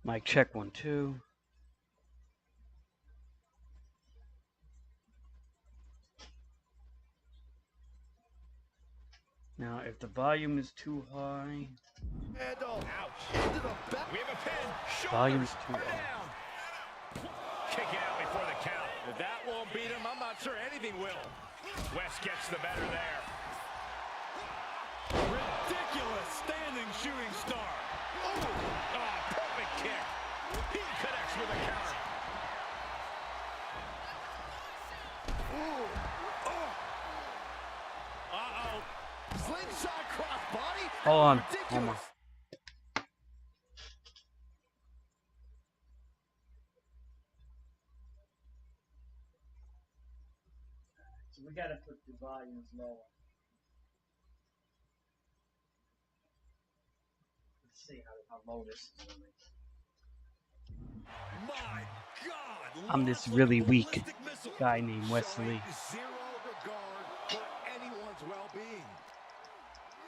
Mic check 1 2. Now, if the volume is too high, volume is too high. Kick out before the count. If that won't beat him, I'm not sure anything will. West gets the better there. Ridiculous standing shooting star. Oh, perfect kick. He connects with a counter. Uh-oh. Slingshot crossbody. Hold on. Hold on. So we gotta put the volumes lower. Let's see how low this is. My God. I'm this really weak guy named Wesley. Zero regard for anyone's well-being.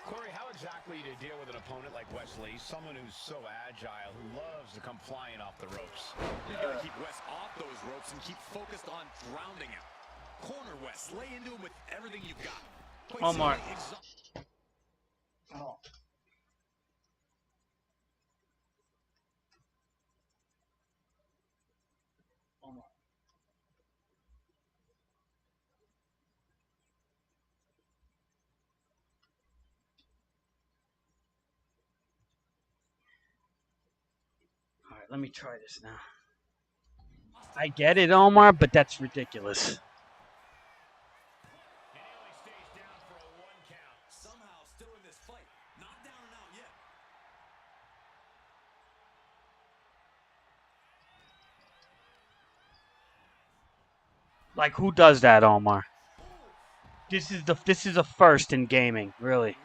Corey, how exactly do you deal with an opponent like Wesley, someone who's so agile, who loves to come flying off the ropes? You gotta keep West off those ropes and keep focused on grounding him. Corner West, lay into him with everything you've got. Omar. Oh. Omar. All right, let me try this now. I get it, Omar, but that's ridiculous. Like, who does that, Omar? This is a first in gaming, really.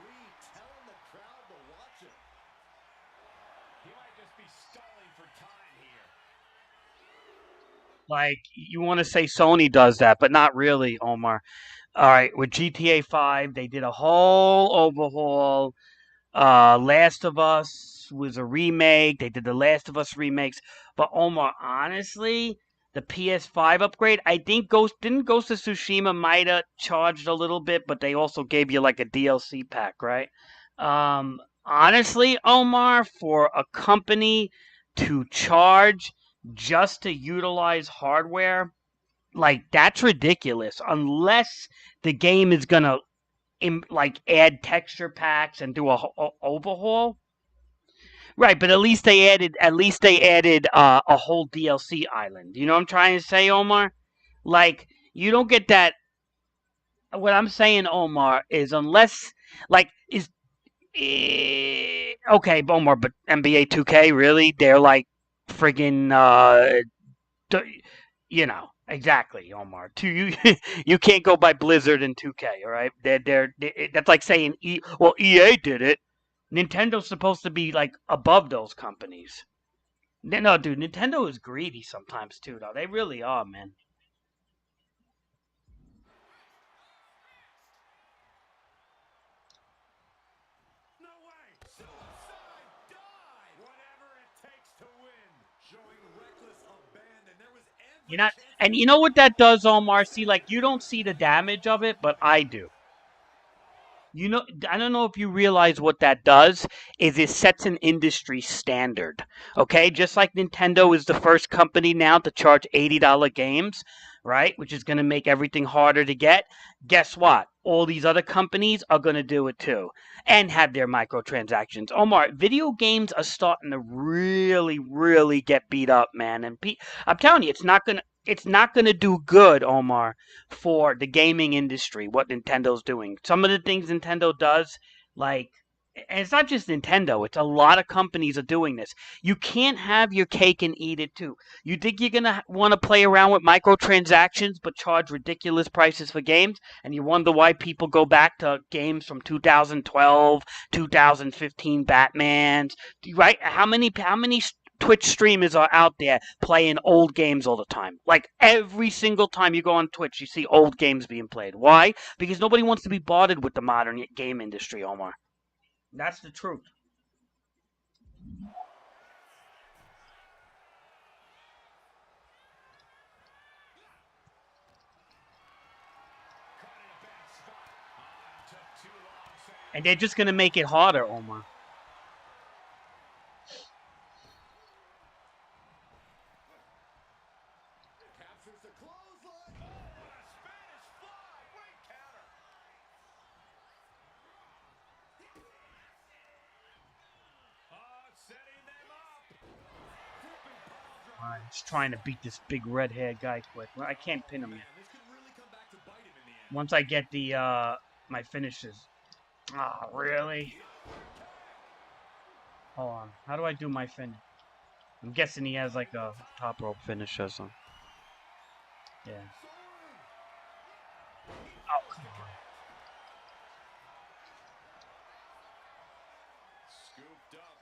Like, you want to say Sony does that, but not really, Omar. All right, with GTA 5, they did a whole overhaul. Last of Us was a remake. They did the Last of Us remakes. But Omar, honestly, the PS5 upgrade, I think Ghost of Tsushima might have charged a little bit, but they also gave you like a DLC pack, right? Honestly, Omar, for a company to charge just to utilize hardware, like that's ridiculous. Unless the game is gonna like add texture packs and do a overhaul. Right, but at least they added a whole DLC island. You know what I'm trying to say, Omar? Like you don't get that. What I'm saying, Omar, is unless like is okay, Omar, but NBA 2K really? They're like friggin' you know. Exactly, Omar. You you can't go by Blizzard and 2K, all right? That's like saying EA did it. Nintendo's supposed to be like above those companies. No, dude, Nintendo is greedy sometimes too, though. They really are, man. No way! Suicide dive! Whatever it takes to win. Showing reckless abandon. There was You know, and you know what that does, Omar? See, like you don't see the damage of it, but I do. You know, I don't know if you realize what that does is it sets an industry standard. Okay, just like Nintendo is the first company now to charge $80 games, right? Which is going to make everything harder to get. Guess what? All these other companies are going to do it too and have their microtransactions. Omar, video games are starting to really, really get beat up, man. And I'm telling you, it's not gonna do good, Omar, for the gaming industry, what Nintendo's doing. Some of the things Nintendo does, like, and it's not just Nintendo, it's a lot of companies are doing this. You can't have your cake and eat it too. You think you're going to want to play around with microtransactions but charge ridiculous prices for games, and you wonder why people go back to games from 2012, 2015 Batmans, right? How many Twitch streamers are out there playing old games all the time. Like every single time you go on Twitch, you see old games being played. Why? Because nobody wants to be bothered with the modern game industry, Omar. That's the truth. And they're just going to make it harder, Omar. Captures the clothesline. Oh, what a Spanish fly. Great counter. Setting them up. I'm just trying to beat this big red-haired guy quick. I can't pin him yet. This could really come back to bite him in the end. Once I get the my finishes. Oh, really? Hold on. How do I do my finish? I'm guessing he has like a top rope finish or something. Yeah. Oh, come on. Scooped up.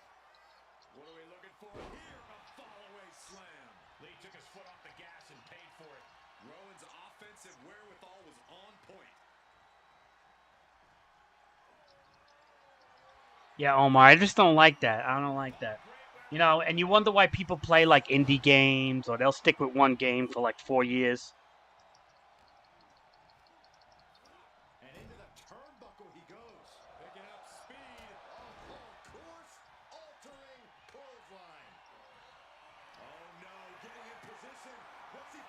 What are we looking for here? A fall-away slam. Lee took his foot off the gas and paid for it. Rowan's offensive wherewithal was on point. Yeah, Omar, I just don't like that. I don't like that. You know, and you wonder why people play like indie games or they'll stick with one game for like 4 years. And into the turnbuckle he goes. Picking up speed. Course altering clothesline. Oh no, getting in position.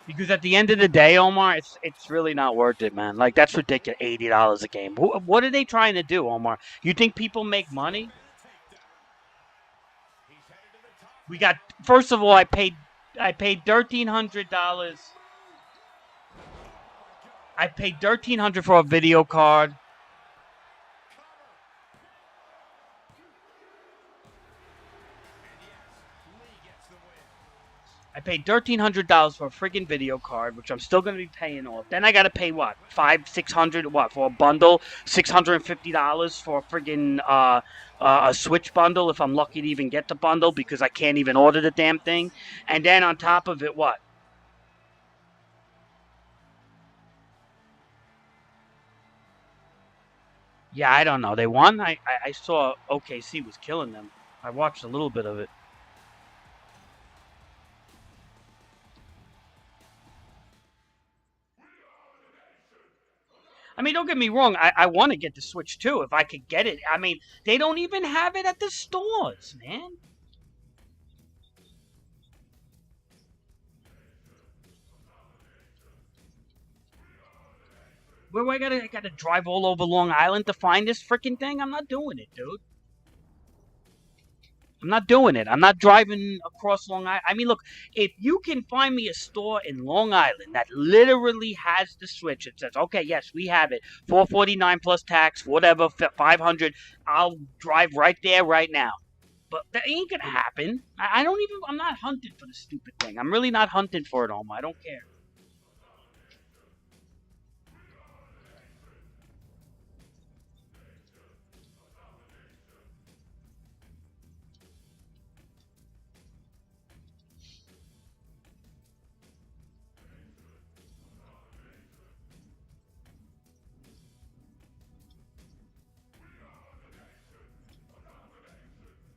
Because at the end of the day, Omar, it's really not worth it, man. Like, that's ridiculous. $80 a game. What are they trying to do, Omar? You think people make money? We got, first of all, I paid $1,300. I paid $1,300 for a video card. I paid $1,300 for a friggin' video card, which I'm still gonna be paying off. Then I gotta pay what, $600 what for a bundle? $650 for a friggin' a Switch bundle if I'm lucky to even get the bundle because I can't even order the damn thing. And then on top of it, what? Yeah, I don't know. They won. I saw OKC was killing them. I watched a little bit of it. I mean, don't get me wrong. I want to get the Switch too if I could get it. I mean, they don't even have it at the stores, man. Where I gotta drive all over Long Island to find this freaking thing? I'm not doing it, dude. I'm not doing it. I'm not driving across Long Island. I mean, look, if you can find me a store in Long Island that literally has the Switch, it says, okay, yes, we have it, $449 plus tax, whatever, $500. I'll drive right there, right now. But that ain't gonna happen. I don't even. I'm not hunting for the stupid thing. I'm really not hunting for it, Omar. I don't care.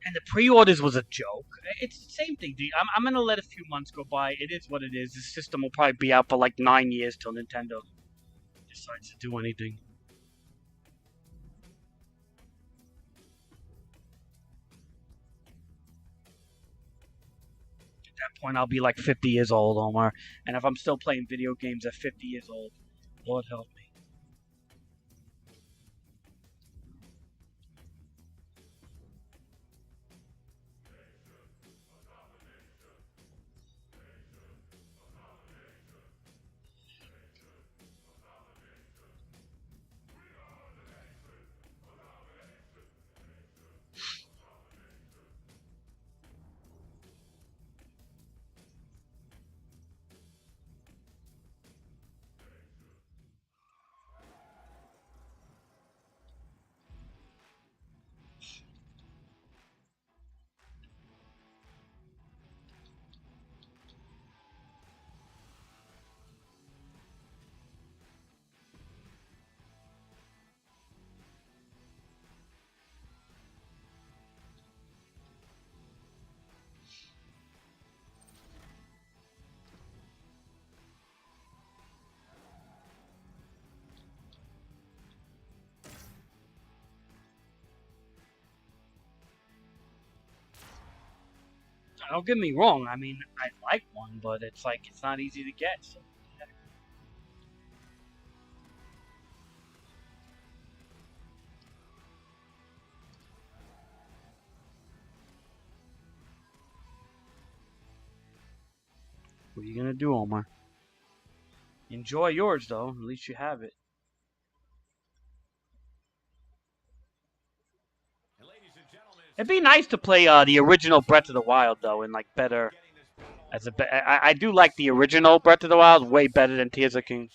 And the pre-orders was a joke. It's the same thing, dude. I'm gonna let a few months go by. It is what it is. The system will probably be out for like 9 years till Nintendo decides to do anything. At that point, I'll be like 50 years old, Omar. And if I'm still playing video games at 50 years old, Lord help me. Don't get me wrong. I mean, I like one, but it's like it's not easy to get. So. What are you gonna do, Omar? Enjoy yours, though. At least you have it. It'd be nice to play the original Breath of the Wild, though, in like better. I do like the original Breath of the Wild way better than Tears of the King.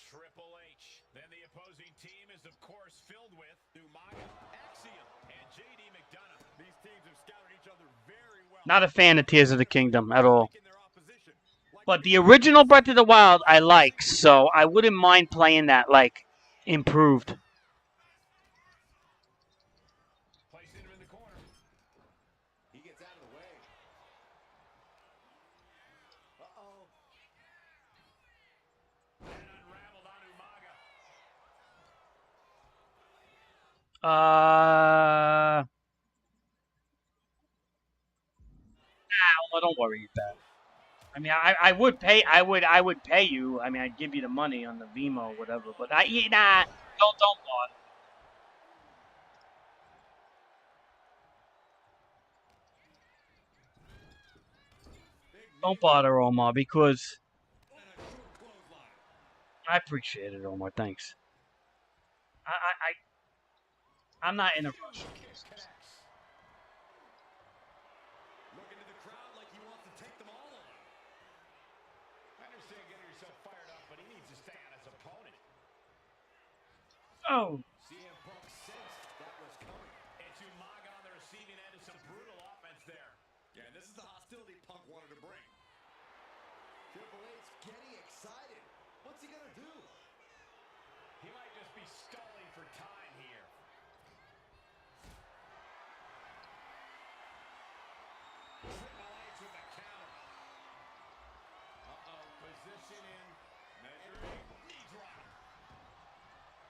Not a fan of Tears of the Kingdom at all. But the original Breath of the Wild I like, so I wouldn't mind playing that like improved. Nah, well, don't worry about it. I mean, I would pay. I would pay you. I mean, I'd give you the money on the Vimo or whatever. But nah, don't bother. Don't bother, Omar, because I appreciate it, Omar. Thanks. I'm not in a rush. Oh. CM Punk sensed that was coming. It's Umaga on the receiving end of some brutal offense there. Yeah, this is the hostility Punk wanted to bring. Triple H's getting excited. What's he gonna do? He might just be stalling for time here. Triple H with the counter. Position in. Measuring. Knee drop.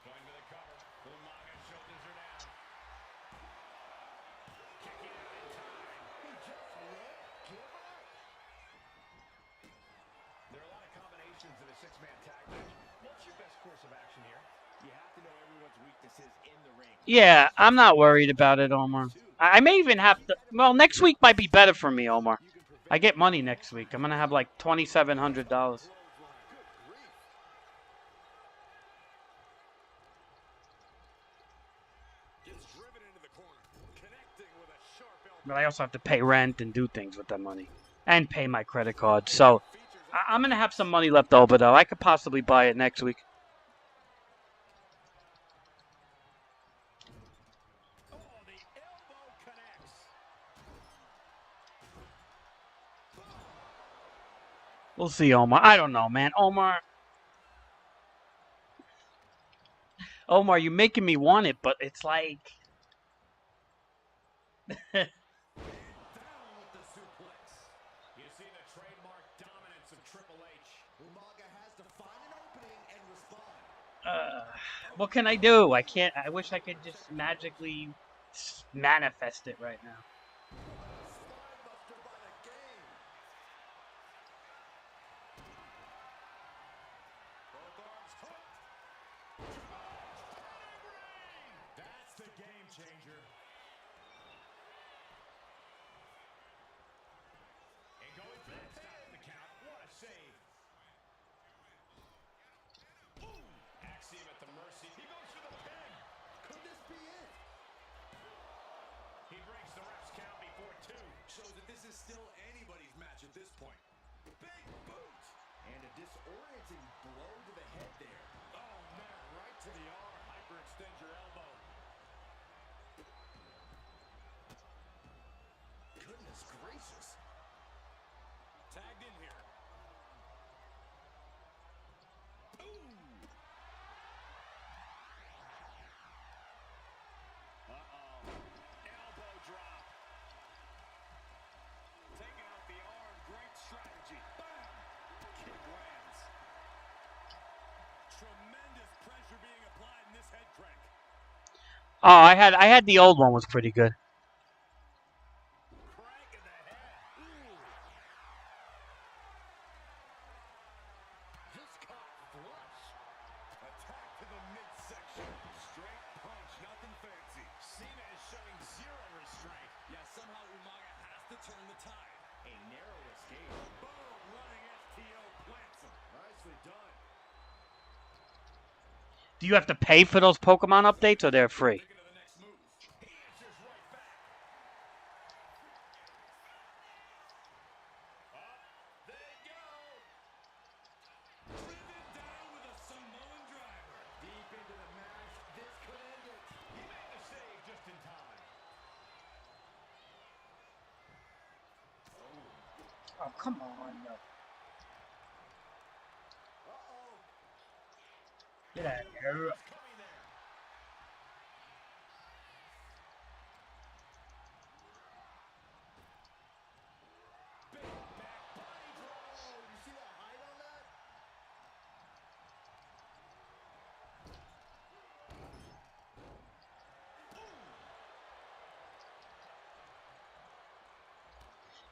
Going to the cover. Umaga's shoulders are down. Kicking out in time. He just won't give up. There are a lot of combinations in a six-man tag match. What's your best course of action here? You have to know everyone's weaknesses in the ring. Yeah, I'm not worried about it, Omar. I may even have to. Well, next week might be better for me, Omar. I get money next week. I'm gonna have like $2,700. But I also have to pay rent and do things with that money. And pay my credit card. So, I'm going to have some money left over, though. I could possibly buy it next week. We'll see, Omar. I don't know, man. Omar, you're making me want it, but it's like... what can I do? I can't. I wish I could just magically manifest it right now. That's the game changer. And going for that stop the count. What a save. Axiom at the mercy. He goes for the pin. Could this be it? He breaks the ref's count before two. Shows that this is still anybody's match at this point. Big boot. And a disorienting blow to the head there. Oh, man, right to the arm. Hyperextend your elbow. Goodness gracious. Tagged in here. Oh, I had the old one was pretty good. Do you have to pay for those Pokemon updates, or they're free? Oh, come on, yo. Get out of here.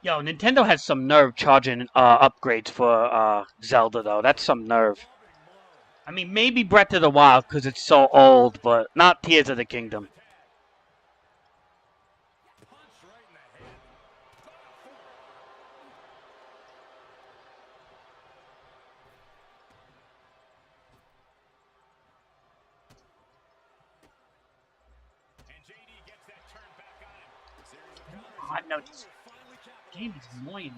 Yo, Nintendo has some nerve charging upgrades for Zelda, though. That's some nerve. I mean, maybe Breath of the Wild because it's so old, but not Tears of the Kingdom. I know this game is annoying.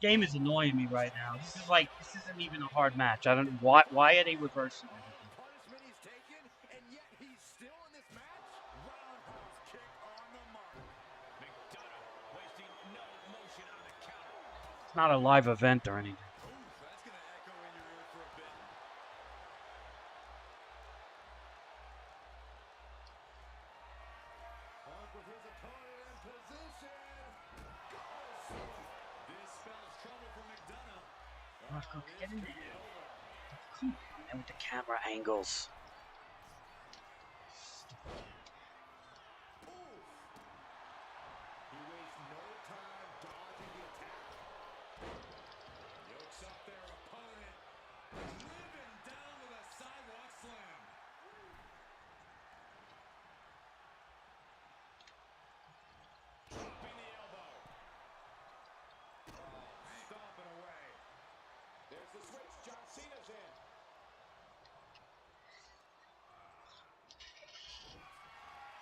Game is annoying me right now. This isn't even a hard match. I don't why are they reversing everything? It's not a live event or anything. Get in there. Come on, man, with the camera angles.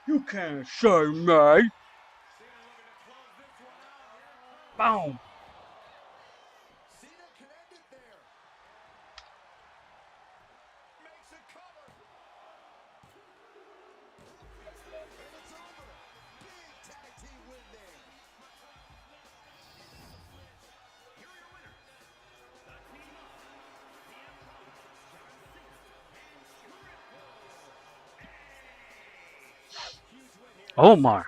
You can't say me. Boom. Omar.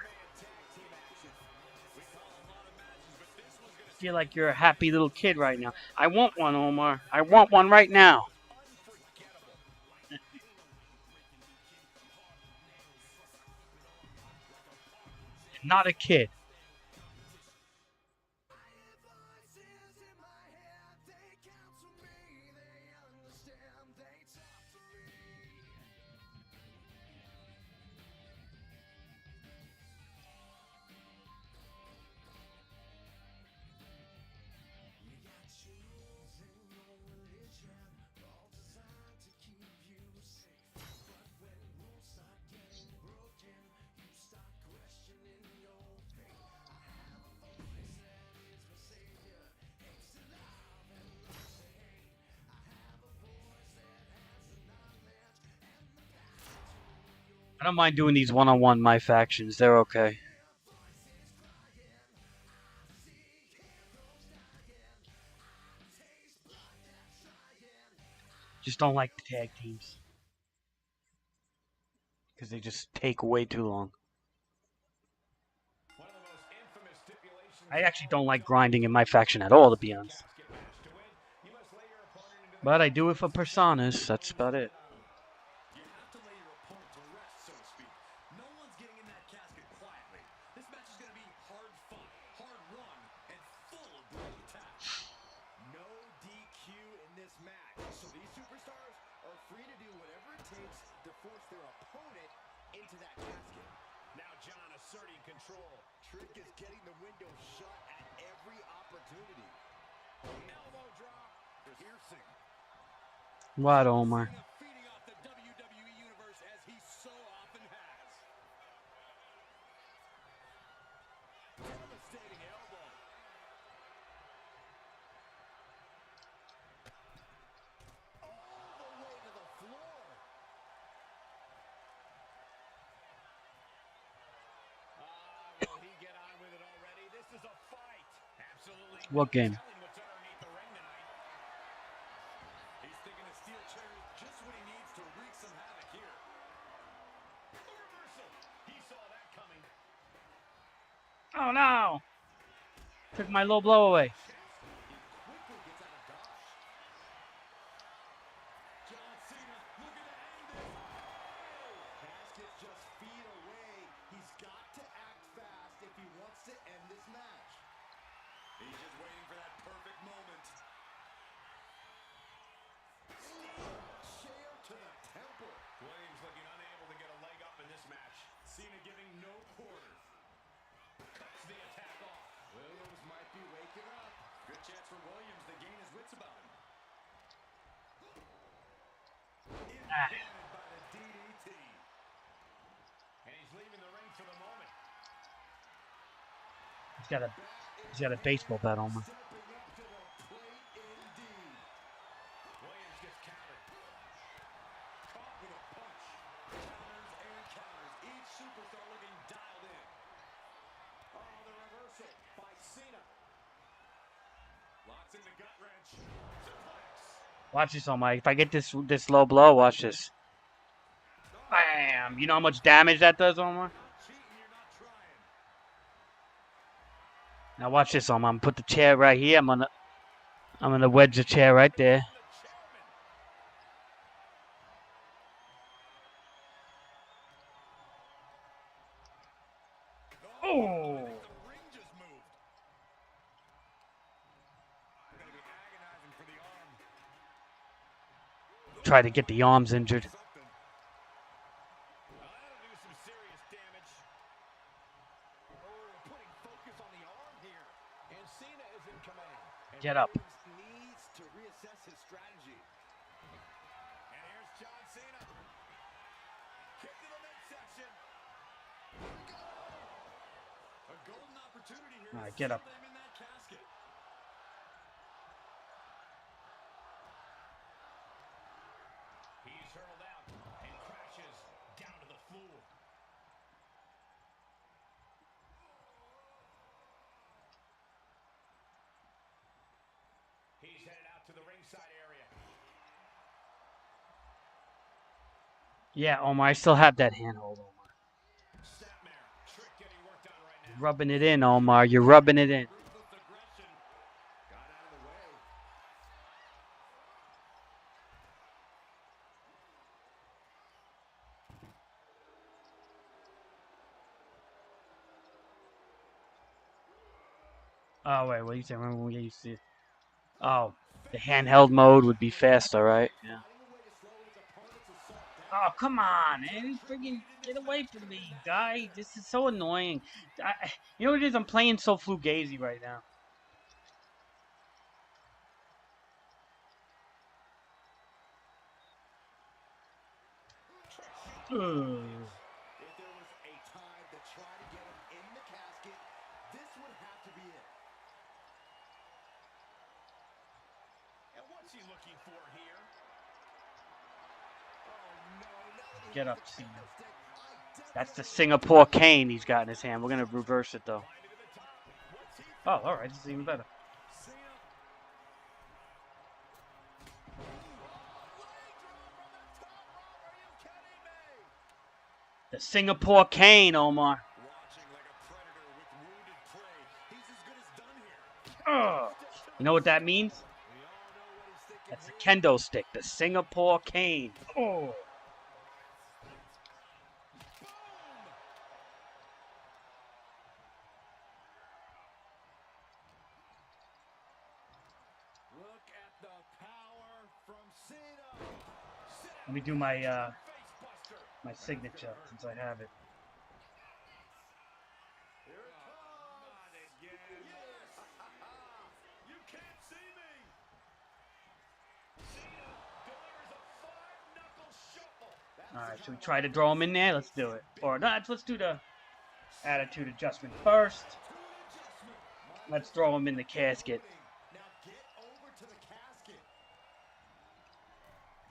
I feel like you're a happy little kid right now. I want one, Omar. I want one right now. Not a kid. I don't mind doing these one-on-one my factions. They're okay. Just don't like the tag teams. Because they just take way too long. I actually don't like grinding in my faction at all, to be honest. But I do it for personas. That's about it. So these superstars are free to do whatever it takes to force their opponent into that casket. Now John asserting control. Trick is getting the window shut at every opportunity. Elbow drop. Piercing. What, Omar? Cena feeding off the WWE Universe as he so often has. Devastating elbow. All the way to the floor. Will he get on with it already? This is a fight. Absolutely. What game? Telling what's underneath the ring tonight. He's thinking a steel chair is just what he needs to wreak some havoc here. Reversal. He saw that coming. Oh no! Took my low blow away. He quickly gets out of dodge. John Cena looking to end this. Oh! Casket's just feet away. He's got to act fast if he wants to end this match. He's just waiting for that perfect moment. Steel chair to the temple. Williams looking unable to get a leg up in this match. Cena giving no quarter. Cuts the attack off. Williams might be waking up. Good chance for Williams to gain his wits about him. Implemented by the DDT. And he's leaving the ring for the moment. He's got a baseball bat, Omar. Stepping up to the plate indeed. Williams gets countered. Caught with a punch. Counters and counters. Each superstar looking dialed in. Oh, the reversal by Cena. Locks in the gut wrench. Suplex. Watch this, Omar. If I get this low blow, watch this. Bam! You know how much damage that does, Omar? Cheating, you're not trying. Now watch this, Omar. I'm gonna put the chair right here. I'm gonna wedge the chair right there. The chairman. Oh! The ring just moved. Gonna be agonizing for the arm. Try to get the arms injured. Something. That'll do some serious damage. Oh, putting focus on the arm here. And Cena is in command. And Get up. Williams needs to reassess his strategy. And here's John Cena. Kick to the midsection. A golden opportunity here. All right, to get seal up. them in that casket. He's hurled out and crashes down to the floor. He's headed out to the ringside area. Yeah, Omar. I still have that handhold, Omar. Snapmare. Trick getting worked on right now. Rubbing it in, Omar. You're rubbing it in. Ruthless aggression. Got out of the way. Oh wait, what you say? Remember when we used to? Oh, the handheld mode would be faster, right? Yeah. Finding a way to slow his opponent's assault down. Oh, come on, man. Freaking get away from me, guy. This is so annoying. You know what it is? I'm playing so fugazi right now. Ugh. If there was a time to try to get him in the casket, this would have to be it. And what's he looking for here? Oh no, now that he Get has up, the Cena. kendo stick, I That's the definitely Singapore cane he's got in his hand. We're gonna reverse it though. climbing to the top. What's he Oh, all right. This is even better. Cena. The Singapore cane, Omar. Watching like a predator with wounded prey. He's as good as done here. Ugh. You know what that means? We all know what he's thinking That's the here. kendo stick, the Singapore cane. Oh. Look at the power from Cena. Let me do my Face buster. My signature, since I have it. Alright, should we try to throw him in there? Let's do it. Or not, let's do the attitude adjustment first. Let's throw him in the casket. Now get over to the casket.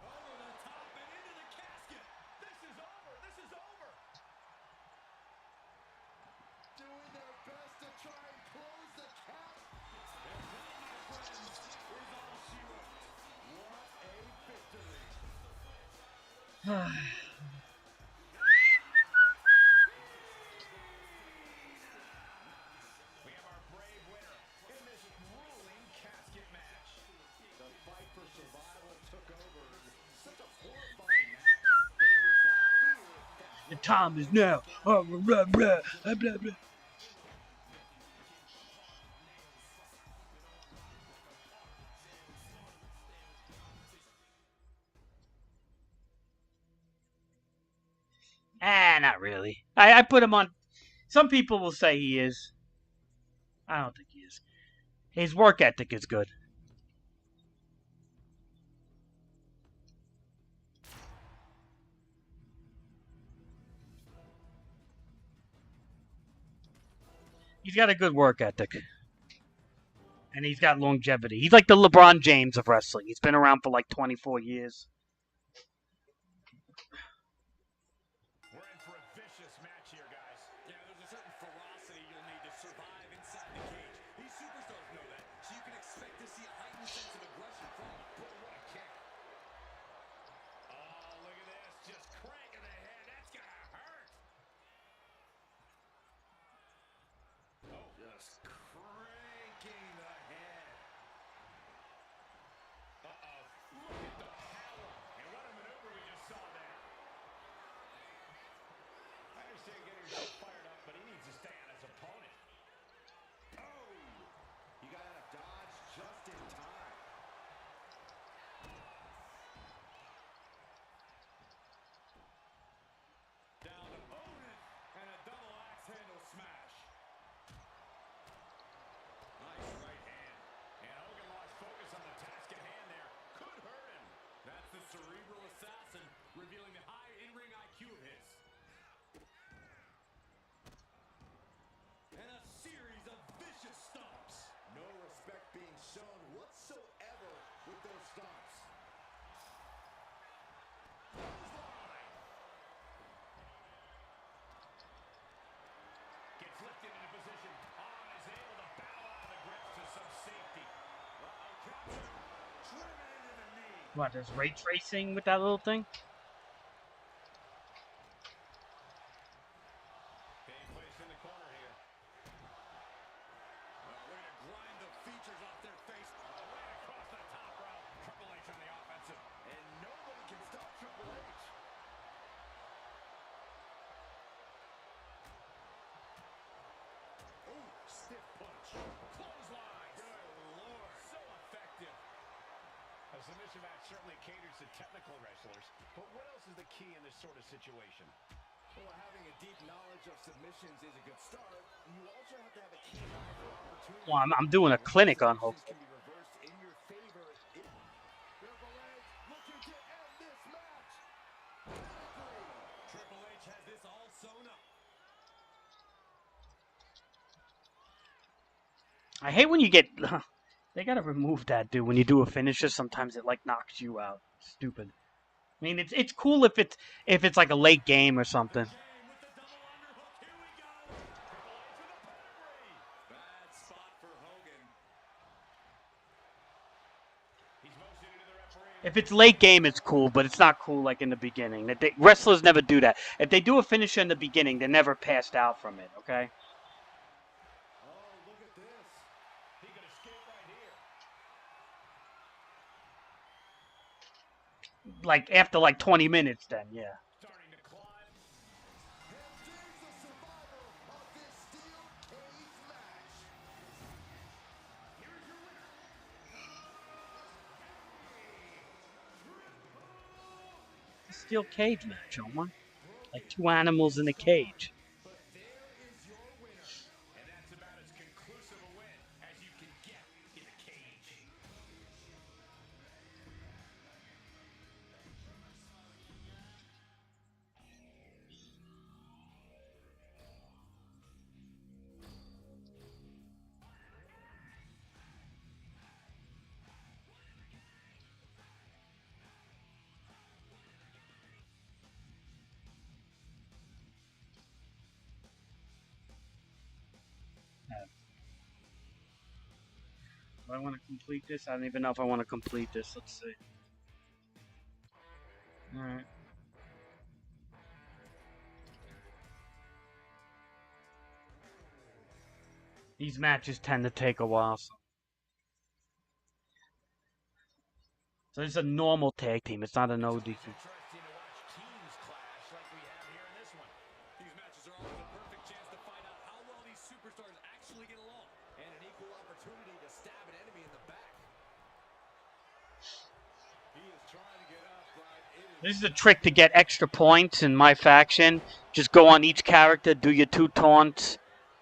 Over the top and into the casket. This is over. This is over. Doing their best to try and close the cap. And that, my friends, is all she wrote. What a victory. The time is now. Blah, blah, blah, blah, blah. Not really. I put him on. Some people will say he is. I don't think he is. His work ethic is good. He's got a good work ethic. And he's got longevity. He's like the LeBron James of wrestling. He's been around for like 24 years. We're in for a vicious match here, guys. Yeah, there's a certain ferocity you'll need to survive inside the cage. These superstars know that, so you can expect to see a heightened sense of aggression from them. Boy, what a kick. Oh, look at this. Just cranking the head. That's gonna hurt. Oh, just cranking the head. Uh-oh. Look at the power. And what a maneuver we just saw there. I understand getting himself fired up, but he needs to stay on his opponent. Oh! He got out of dodge just in time. Down opponent and a double axe handle smash. Nice right hand. And Hogan lost focus on the task at hand there. Could hurt him. That's the cerebral assassin revealing the high in-ring IQ of his. And a series of vicious stomps. No respect being shown whatsoever with those stomps. Clothesline. Gets lifted into position. On is able to bow out of the grips to some safety. Uh-oh, counter. Driven into the knee. What, there's ray tracing with that little thing? Being placed in the corner here. We're going to grind the features off their face. Right across the top row. Triple H on the offensive. And nobody can stop Triple H. Ooh, stiff punch. Clothesline. Good Lord. So effective. A submission match certainly caters to technical wrestlers. But what else is the key in this sort of situation? Well, having a deep knowledge of submissions is a good start. You also have to have a keen eye for opportunity. Well, I'm doing a clinic on Hulk. Can be reversed in your favor. Triple H looking to end this match. Triple H has this all sewn up. I hate when you get. They gotta remove that, dude. When you do a finisher, sometimes it like knocks you out. Stupid. I mean, it's cool if it's like a late game or something. If it's late game, it's cool, but it's not cool like in the beginning. Wrestlers never do that. If they do a finisher in the beginning, they're never passed out from it. Okay. Like after like 20 minutes, then yeah. Steel cage match, Omar. Like two animals in a cage. But there is your winner. And that's about as conclusive a win as you can get in a cage. Do I want to complete this? I don't even know if I want to complete this. Let's see. Alright. These matches tend to take a while. So this is a normal tag team. It's not an ODQ. Interesting to watch teams clash like we have here in this one. These matches are always a perfect chance to find out how well these superstars actually get along. And an equal opportunity to stab an enemy in the back. He is trying to get up, but This is a trick to get extra points in my faction. Just go on each character, do your 2 taunts.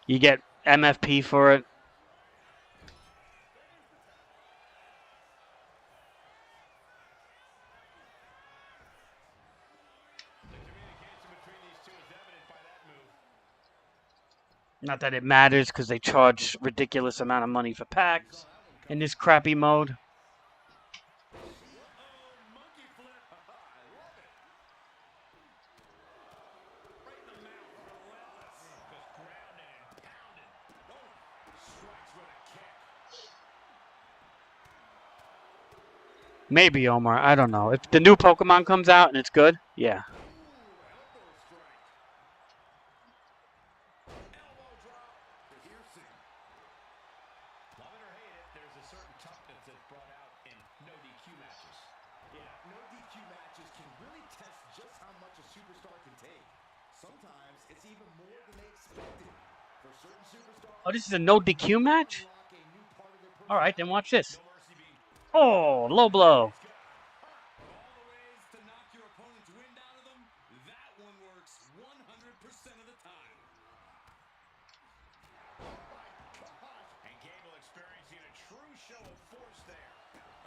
You get MFP for it. Not that it matters because they charge ridiculous amount of money for packs in this crappy mode. Maybe, Omar. I don't know. If the new Pokemon comes out and it's good, yeah. Love it or hate it, there's a certain toughness that's brought out in no DQ matches. Yeah, no DQ matches can really test just how much a superstar can take. Sometimes it's even more than they expected. For certain superstars, Oh, this is a no DQ match? unlock a new part of their Alright, then watch this. No mercy being Oh, low blow. all the ways to knock your opponent's wind out of them. That one works 100% of the time. And Gable experiencing a true show of force there.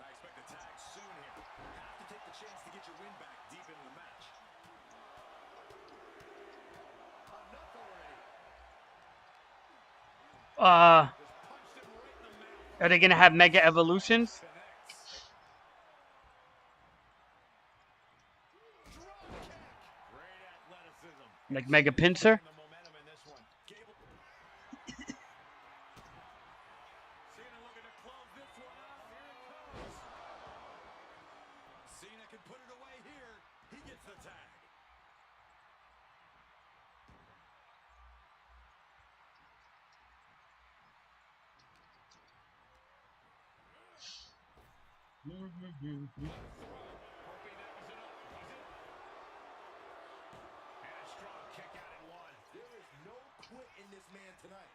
I expect a tag soon here. Have to take the chance to get your win back deep into the match. Enough already. Are they gonna have Mega Evolutions? Like Mega Pincer? Cena can put it away here. He gets the tag. And a strong kick out at one. There is no quit in this man tonight.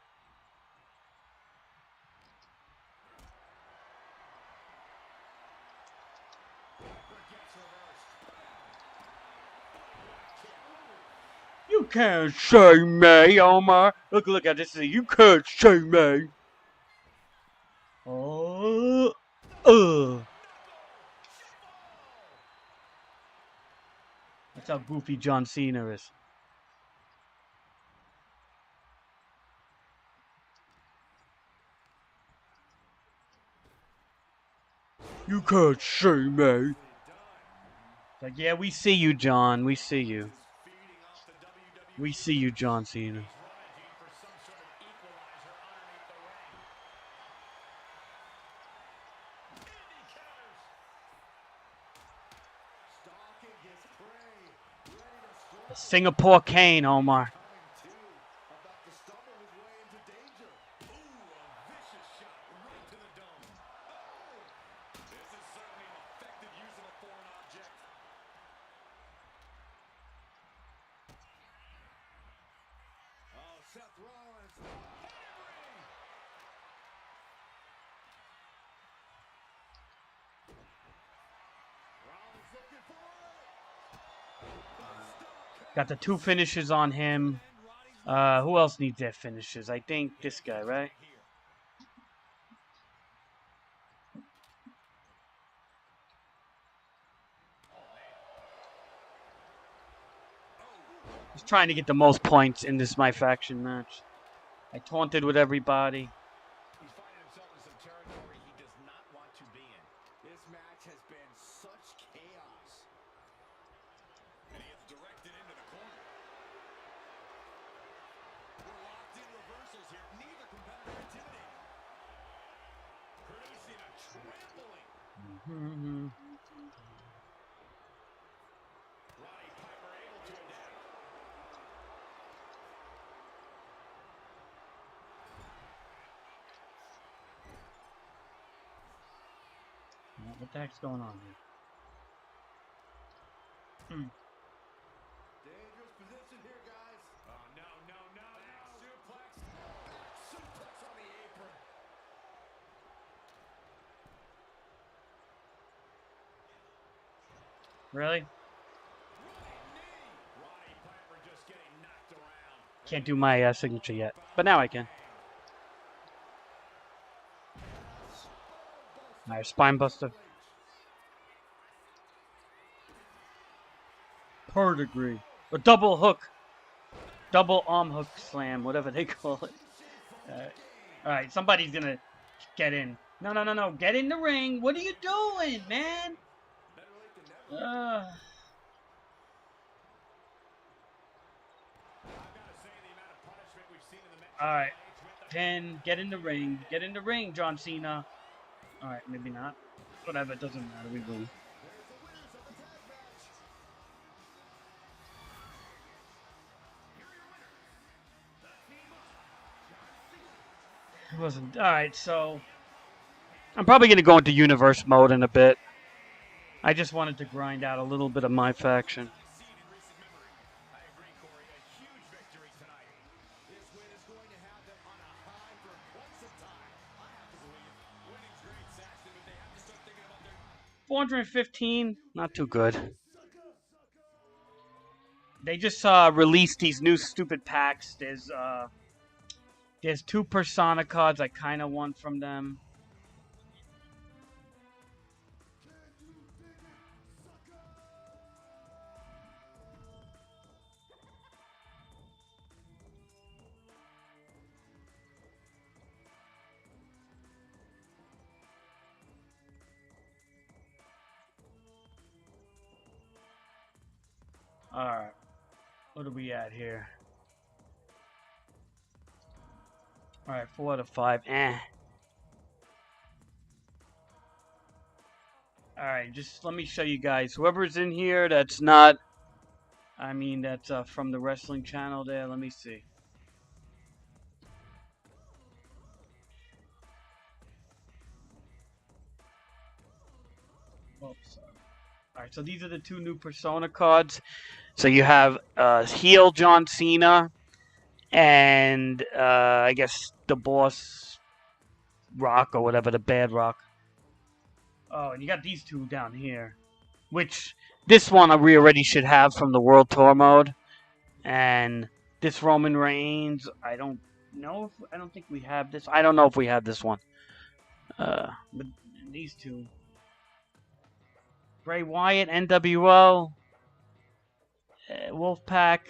Gets reversed. You can't say me, Omar. Look at this. You can't say me. Oh, That's how goofy John Cena is. You can't say me. Like, yeah, we see you, John. We see you. We see you, John Cena. The Singapore Cane, Omar. Got the 2 finishes on him. Who else needs their finishes? I think this guy, right? He's trying to get the most points in this My Faction match. I taunted with everybody. He's finding himself in some territory he does not want to be in. This match has been such chaos. And he is directed into the corner. We're locked in reversals here. Neither competitor intimidated. Producing a trampling. Roddy Piper able to adapt. What the heck's going on here? Dangerous position here, guys. Oh, no, no, no, no. Suplex. Suplex on the apron. Really? Roddy Piper just getting knocked around. Can't do my signature yet, but now I can. Alright, spine buster. Pedigree. A double hook. Double arm hook slam, whatever they call it. Alright, somebody's gonna get in. No, no, no, no. Get in the ring. What are you doing, man? Alright. 10. Get in the ring. Get in the ring, John Cena. Alright, maybe not. Whatever, it doesn't matter. We win. It wasn't. Alright, so I'm probably going to go into universe mode in a bit. I just wanted to grind out a little bit of My Faction. $415, not too good. They just released these new stupid packs. There's 2 Persona cards I kind of want from them. Alright. What are we at here? Alright, 4 out of 5. Alright, just let me show you guys. Whoever's in here that's not... I mean, that's from the wrestling channel there. Let me see. Oh, sorry. Alright, so these are the 2 new Persona cards. So you have heel John Cena and I guess the boss Rock or whatever, the bad Rock. Oh, and you got these 2 down here. Which, this one we already should have from the World Tour mode. And this Roman Reigns, I don't think we have this. I don't know if we have this one. But these 2. Bray Wyatt, NWO. Wolfpack.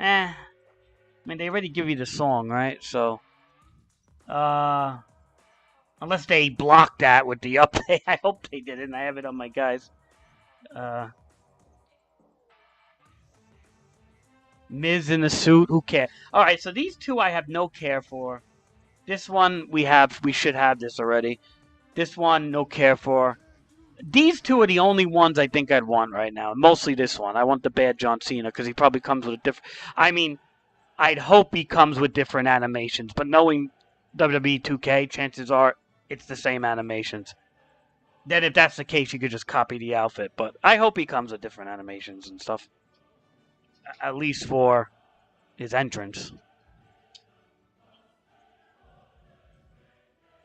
I mean, they already give you the song, right? So, unless they blocked that with the update. I hope they didn't. I have it on my guys. Miz in the suit. Who cares? Alright, so these 2 I have no care for. This one we should have this already. This one, no care for. These 2 are the only ones I think I'd want right now. Mostly this one. I want the bad John Cena because he probably comes with a different... I mean, I'd hope he comes with different animations. But knowing WWE 2K, chances are it's the same animations. Then if that's the case, you could just copy the outfit. But I hope he comes with different animations and stuff. At least for his entrance.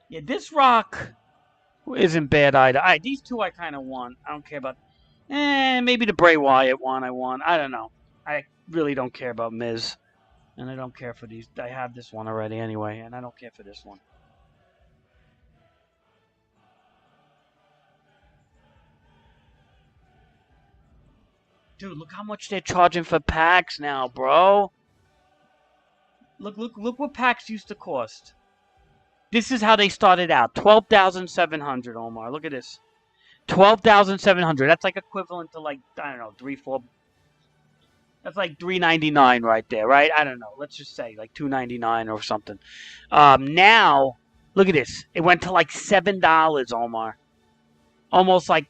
Yeah, this Rock... isn't bad either. These 2 I kind of want. I don't care about... maybe the Bray Wyatt one I want. I don't know. really don't care about Miz. And I don't care for these. I have this one already anyway, and I don't care for this one. Dude, look how much they're charging for packs now, bro. Look what packs used to cost. This is how they started out. 12,700, Omar. Look at this. 12,700. That's like equivalent to like, I don't know, 3-4. That's like $3.99 right there, right? I don't know. Let's just say like $2.99 or something. Now, look at this. It went to like $7, Omar. Almost like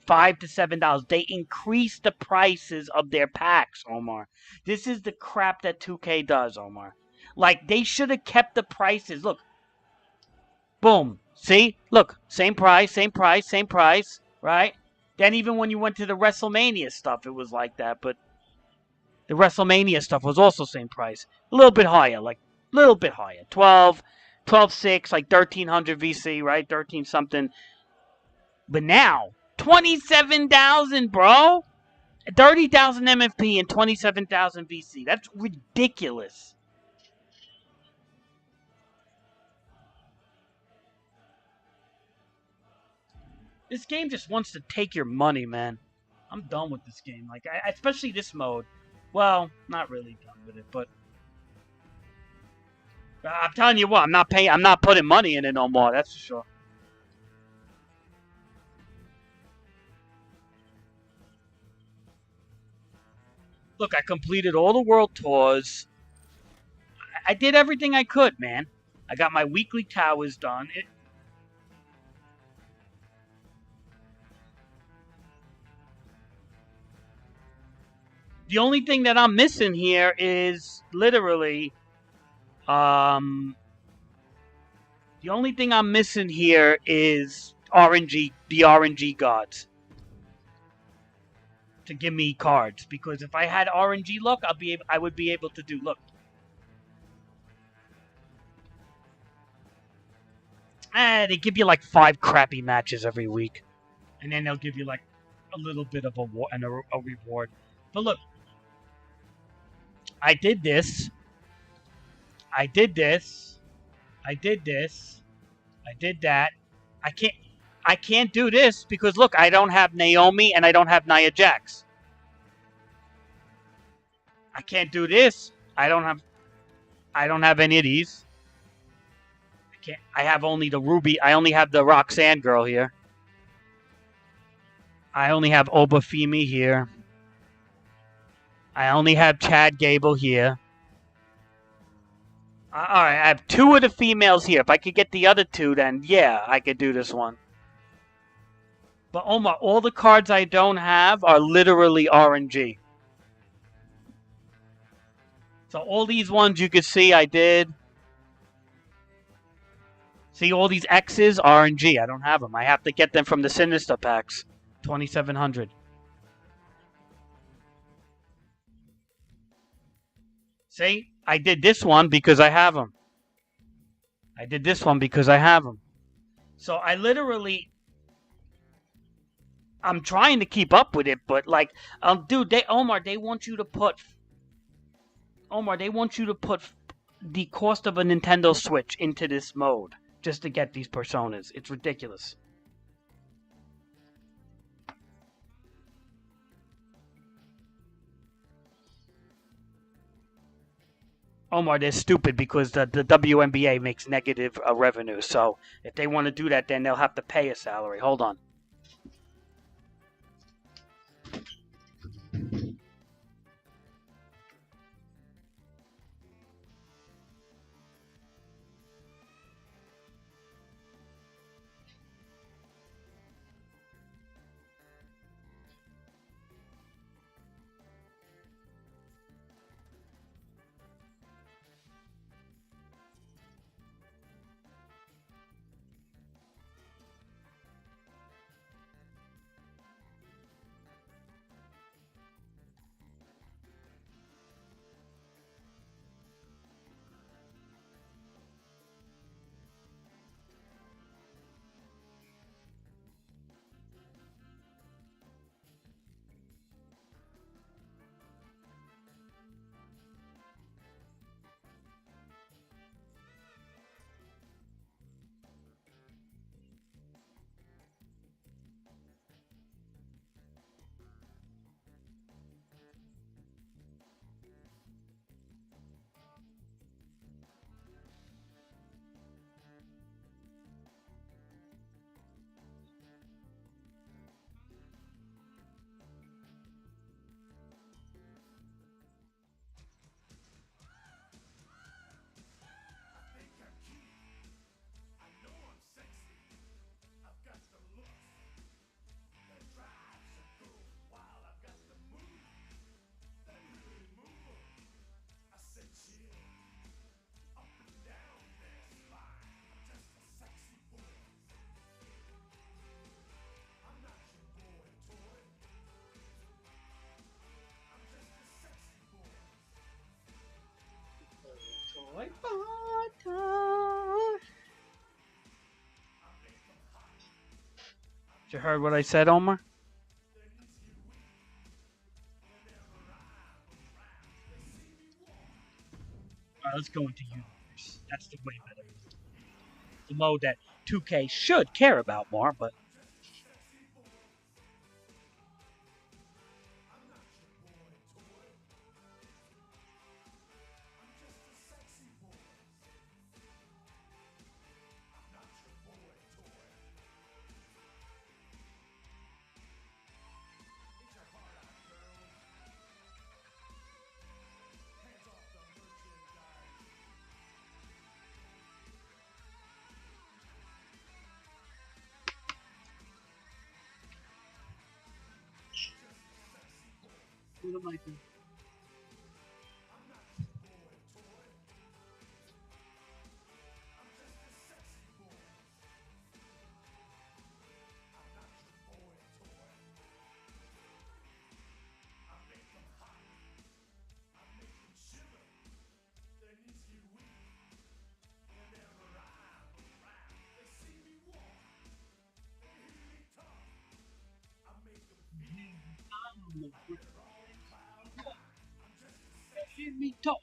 $5 to $7. They increased the prices of their packs, Omar. This is the crap that 2K does, Omar. Like they should have kept the prices. Look, boom. See, look, same price, same price, same price, right? Then even when you went to the WrestleMania stuff, it was like that. But the WrestleMania stuff was also same price, a little bit higher, like a little bit higher, 12.6, like 1300 VC, right? 13 something. But now 27,000, bro. 30,000 MFP and 27,000 VC. That's ridiculous. This game just wants to take your money, man. I'm done with this game. Like, especially this mode. Well, not really done with it, but I'm telling you what, I'm not paying. I'm not putting money in it no more. That's for sure. Look, I completed all the world tours. I did everything I could, man. I got my weekly towers done. The only thing that I'm missing here is literally, the only thing I'm missing here is RNG, the RNG gods, to give me cards. Because if I had RNG luck, I would be able to do. Look, they give you like 5 crappy matches every week, and then they'll give you like a little bit of a reward. But look, I did this. I did this. I did this. I did that. I can't do this because look, I don't have Naomi and I don't have Nia Jax. I can't do this. I don't have any of these. I have only the Ruby. I only have the Roxanne girl here. I only have Obafemi here. I only have Chad Gable here. Alright, I have 2 of the females here. If I could get the other 2, then yeah, I could do this one. But Omar, all the cards I don't have are literally RNG. So all these ones you could see I did. See all these X's, RNG. I don't have them. I have to get them from the Sinister packs. 2,700. See? I did this one because I have them. I did this one because I have them. So I literally... I'm trying to keep up with it, but like... dude, Omar, they want you to put... Omar, they want you to put the cost of a Nintendo Switch into this mode just to get these personas. It's ridiculous. Omar, they're stupid because the WNBA makes negative revenue. So if they want to do that, then they'll have to pay a salary. Hold on. You heard what I said, Omar? All right, let's go into universe. That's the way better. The mode that 2K should care about more, but what am I doing? Hear me talk.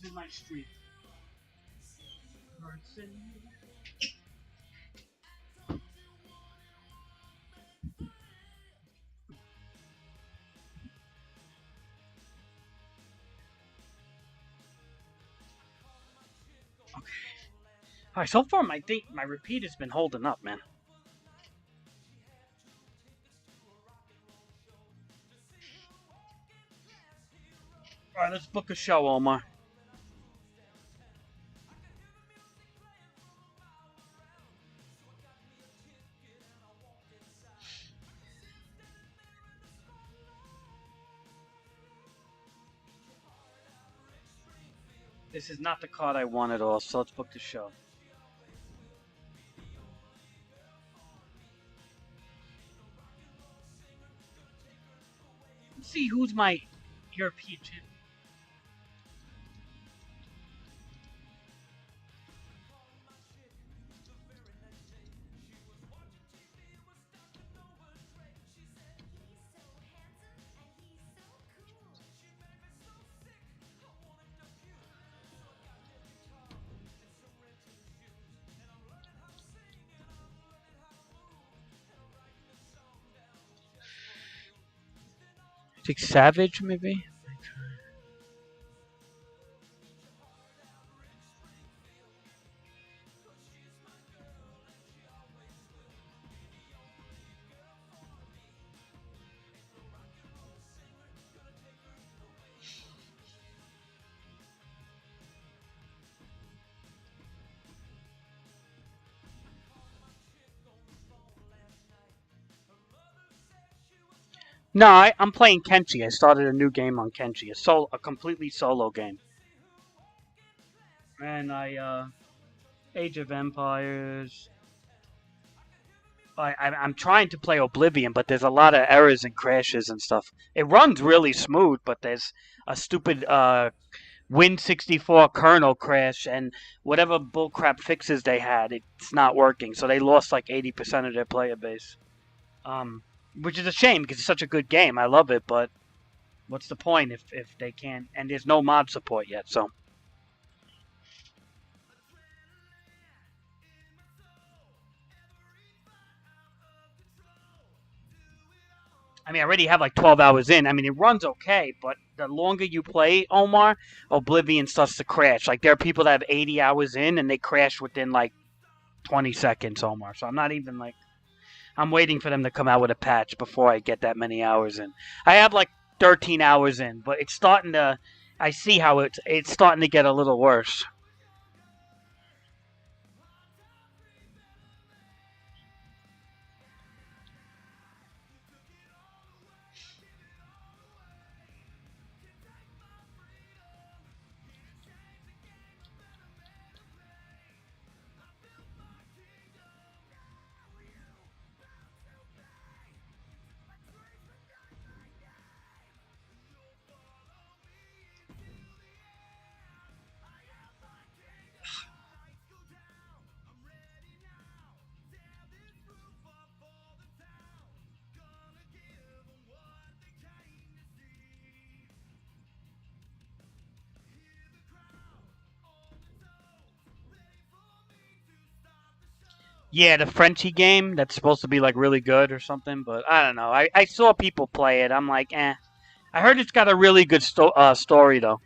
Who's in my street? Person. Okay. All right. So far, my repeat has been holding up, man. All right, let's book a show, Omar. This is not the card I want at all, so let's book the show. Let's see who's my European champion. I think Savage, maybe? No, I'm playing Kenshi. I started a new game on Kenshi, a completely solo game. And Age of Empires. I'm trying to play Oblivion, but there's a lot of errors and crashes and stuff. It runs really smooth, but there's a stupid Win64 kernel crash, and whatever bullcrap fixes they had, it's not working. So they lost like 80% of their player base. Which is a shame because it's such a good game. I love it, but what's the point if they can't? And there's no mod support yet, so. I mean, I already have like 12 hours in. I mean, it runs okay, but the longer you play, Omar, Oblivion starts to crash. Like, there are people that have 80 hours in, and they crash within like 20 seconds, Omar. So I'm not even like. I'm waiting for them to come out with a patch before I get that many hours in. I have like 13 hours in, but it's starting to. I see how it's starting to get a little worse. Yeah, the Frenchy game that's supposed to be like really good or something, but I don't know. I saw people play it. I'm like, eh. I heard it's got a really good story though.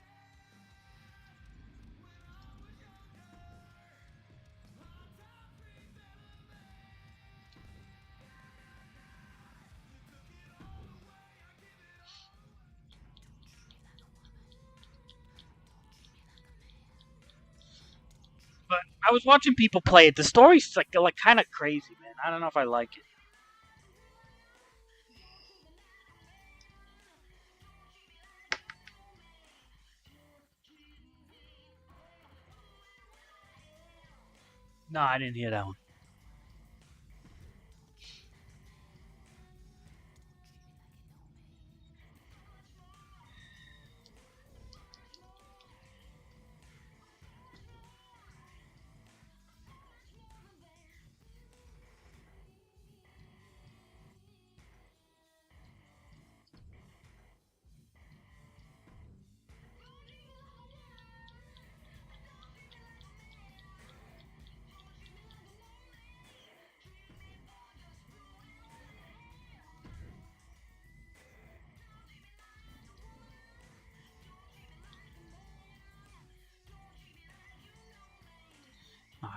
But I was watching people play it. The story's like kind of crazy, man. I don't know if I like it. No, I didn't hear that one.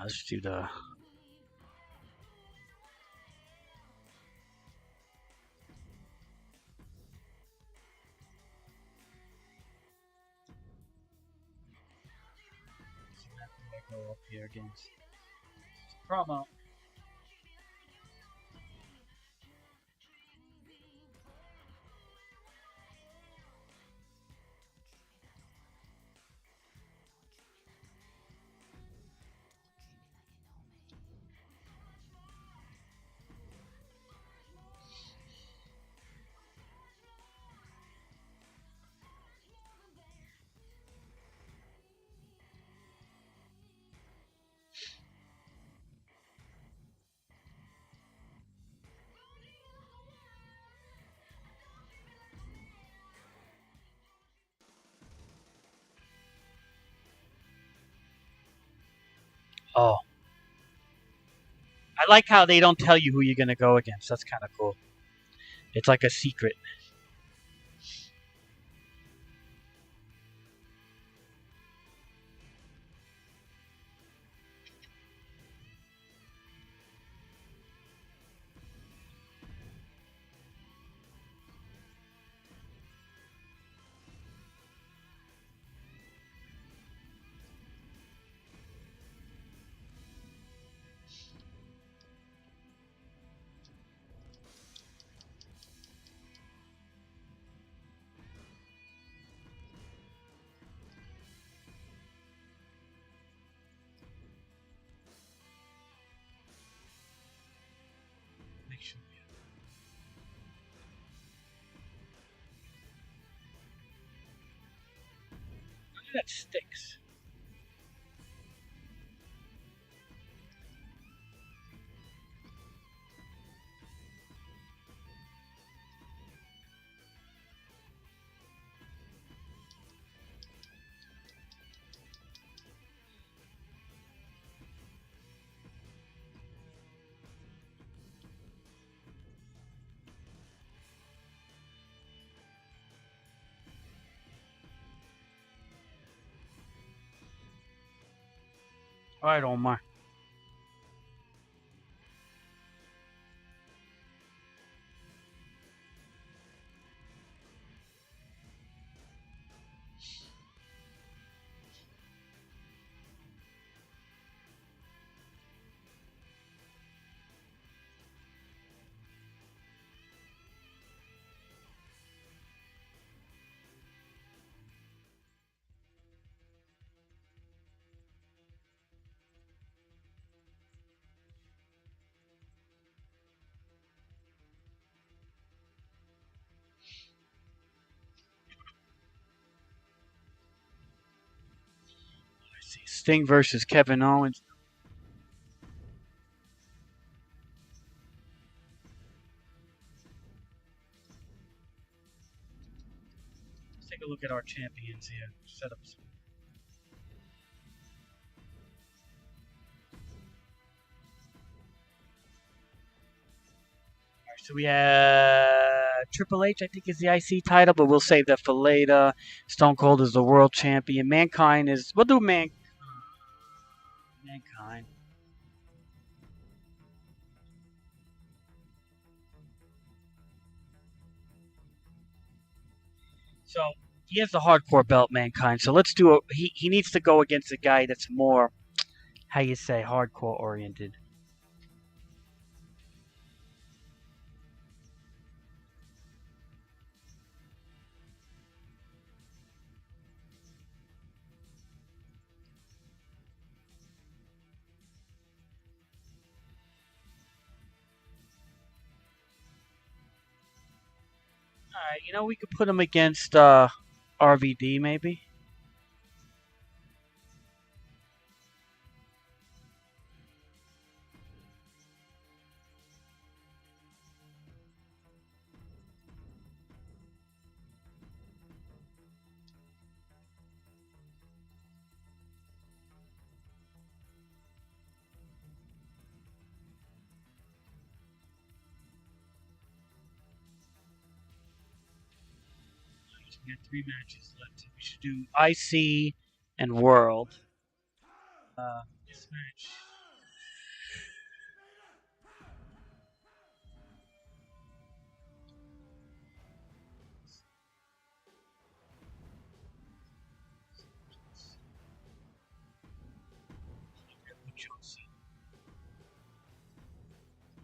Let's do the. Go up here against promo. Oh, I like how they don't tell you who you're gonna go against. That's kind of cool. It's like a secret. that sticks. All right, Omar. Let's see. Sting versus Kevin Owens. Let's take a look at our champions here. Setups. So we have Triple H, I think, is the IC title, but we'll save that for later. Stone Cold is the world champion. Mankind is. We'll do Mankind. So he has the hardcore belt, Mankind. So let's do a. He needs to go against a guy that's more, how you say, hardcore oriented. All right, we could put him against RVD maybe. We got 3 matches left. We should do IC and World. This match.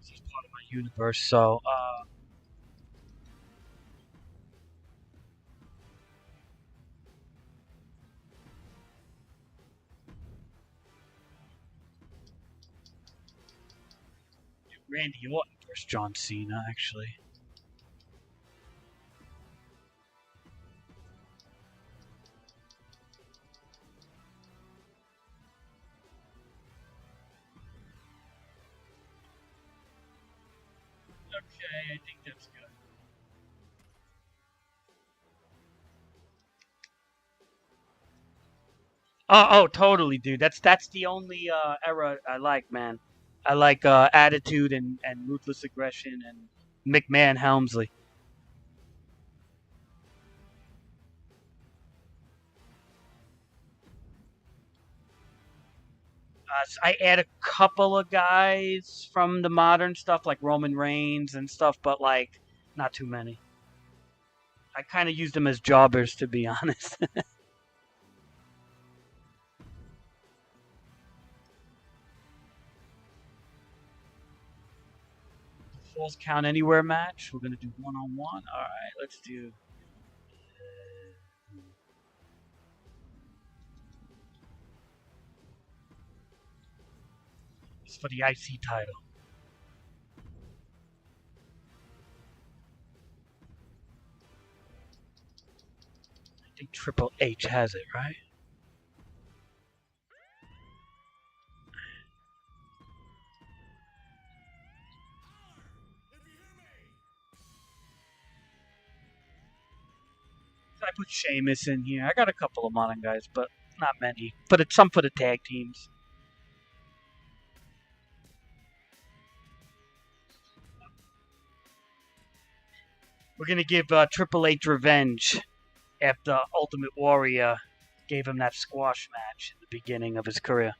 He's part of my universe, so Randy Orton versus John Cena, actually. Okay, I think that's good. Oh, totally, dude. That's the only era I like, man. I like attitude and ruthless aggression and McMahon Helmsley. I add a couple of guys from the modern stuff like Roman Reigns and stuff, but like not too many. I kind of used them as jobbers, to be honest. Falls count anywhere match. We're gonna do 1-on-1. All right, let's do. It's for the IC title. I think Triple H has it, right? I put Sheamus in here. I got a couple of modern guys, but not many. But it's some for the tag teams. We're gonna give Triple H revenge after Ultimate Warrior gave him that squash match in the beginning of his career.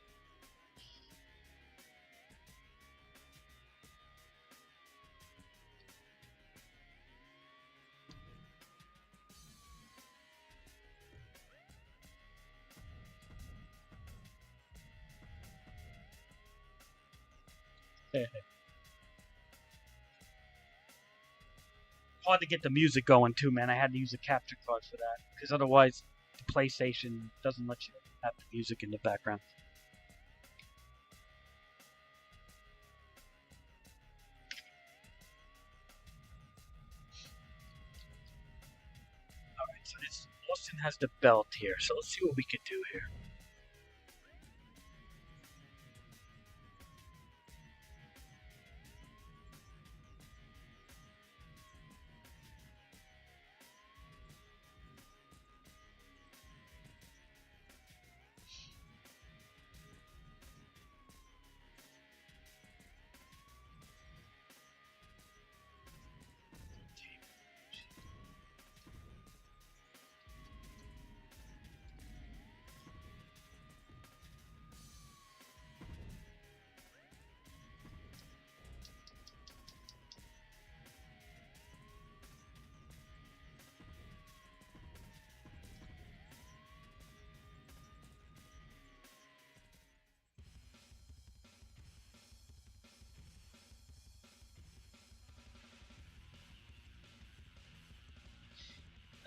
Hard to get the music going too, man. I had to use a capture card for that because otherwise the PlayStation doesn't let you have the music in the background. Alright, so this Austin has the belt here, so let's see what we can do here.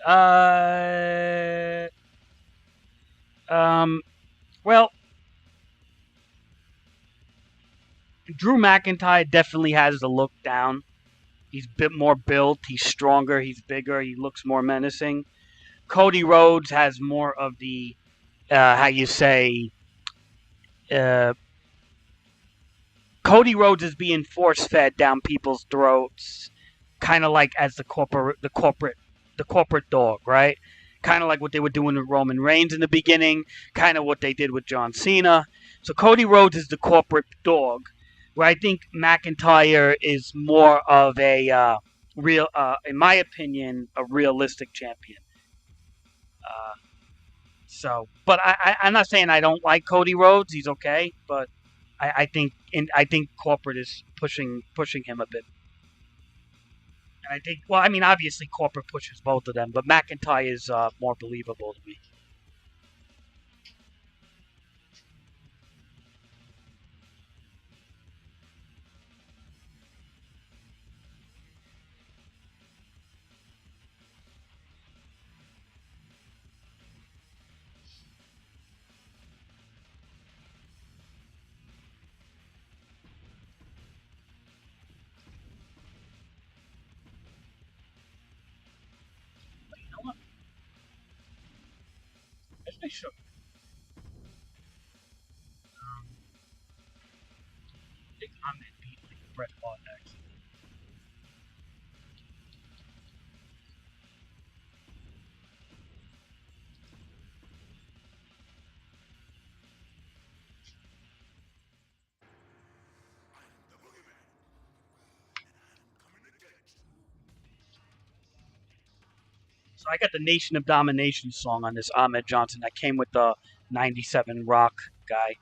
Uh, well, Drew McIntyre definitely has the look down. He's a bit more built. He's stronger. He's bigger. He looks more menacing. Cody Rhodes has more of the, how you say, uh, Cody Rhodes is being force fed down people's throats, kind of like as the corporate dog, right? Kind of like what they were doing with Roman Reigns in the beginning, kind of what they did with John Cena. So Cody Rhodes is the corporate dog, where I think McIntyre is more of a real, in my opinion, a realistic champion. Uh, but I'm not saying I don't like Cody Rhodes. He's okay, but I think corporate is pushing him a bit. And I think, well, I mean, obviously corporate pushes both of them, but McIntyre is more believable to me. But you know what? I think they should. I think Ahmed beat like Bret Hart next. So I got the Nation of Domination song on this Ahmed Johnson that came with the '97 Rock guy.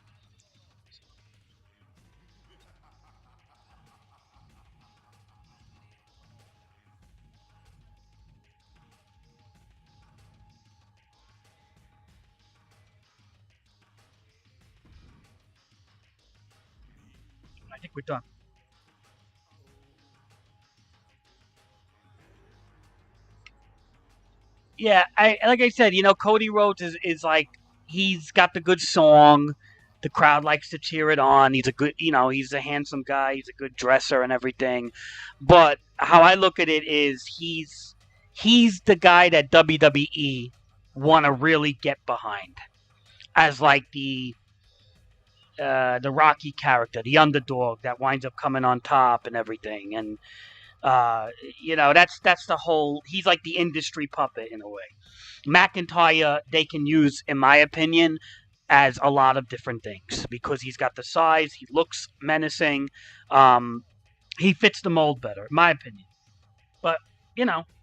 I think we're done. Yeah, I like I said, Cody Rhodes is like he's got the good song. The crowd likes to cheer it on. He's a good, he's a handsome guy. He's a good dresser and everything. But how I look at it is he's the guy that WWE want to really get behind as like the Rocky character, the underdog that winds up coming on top and everything. And that's the whole. He's like the industry puppet in a way. McIntyre, they can use, in my opinion, as a lot of different things because he's got the size, he looks menacing, he fits the mold better, in my opinion. But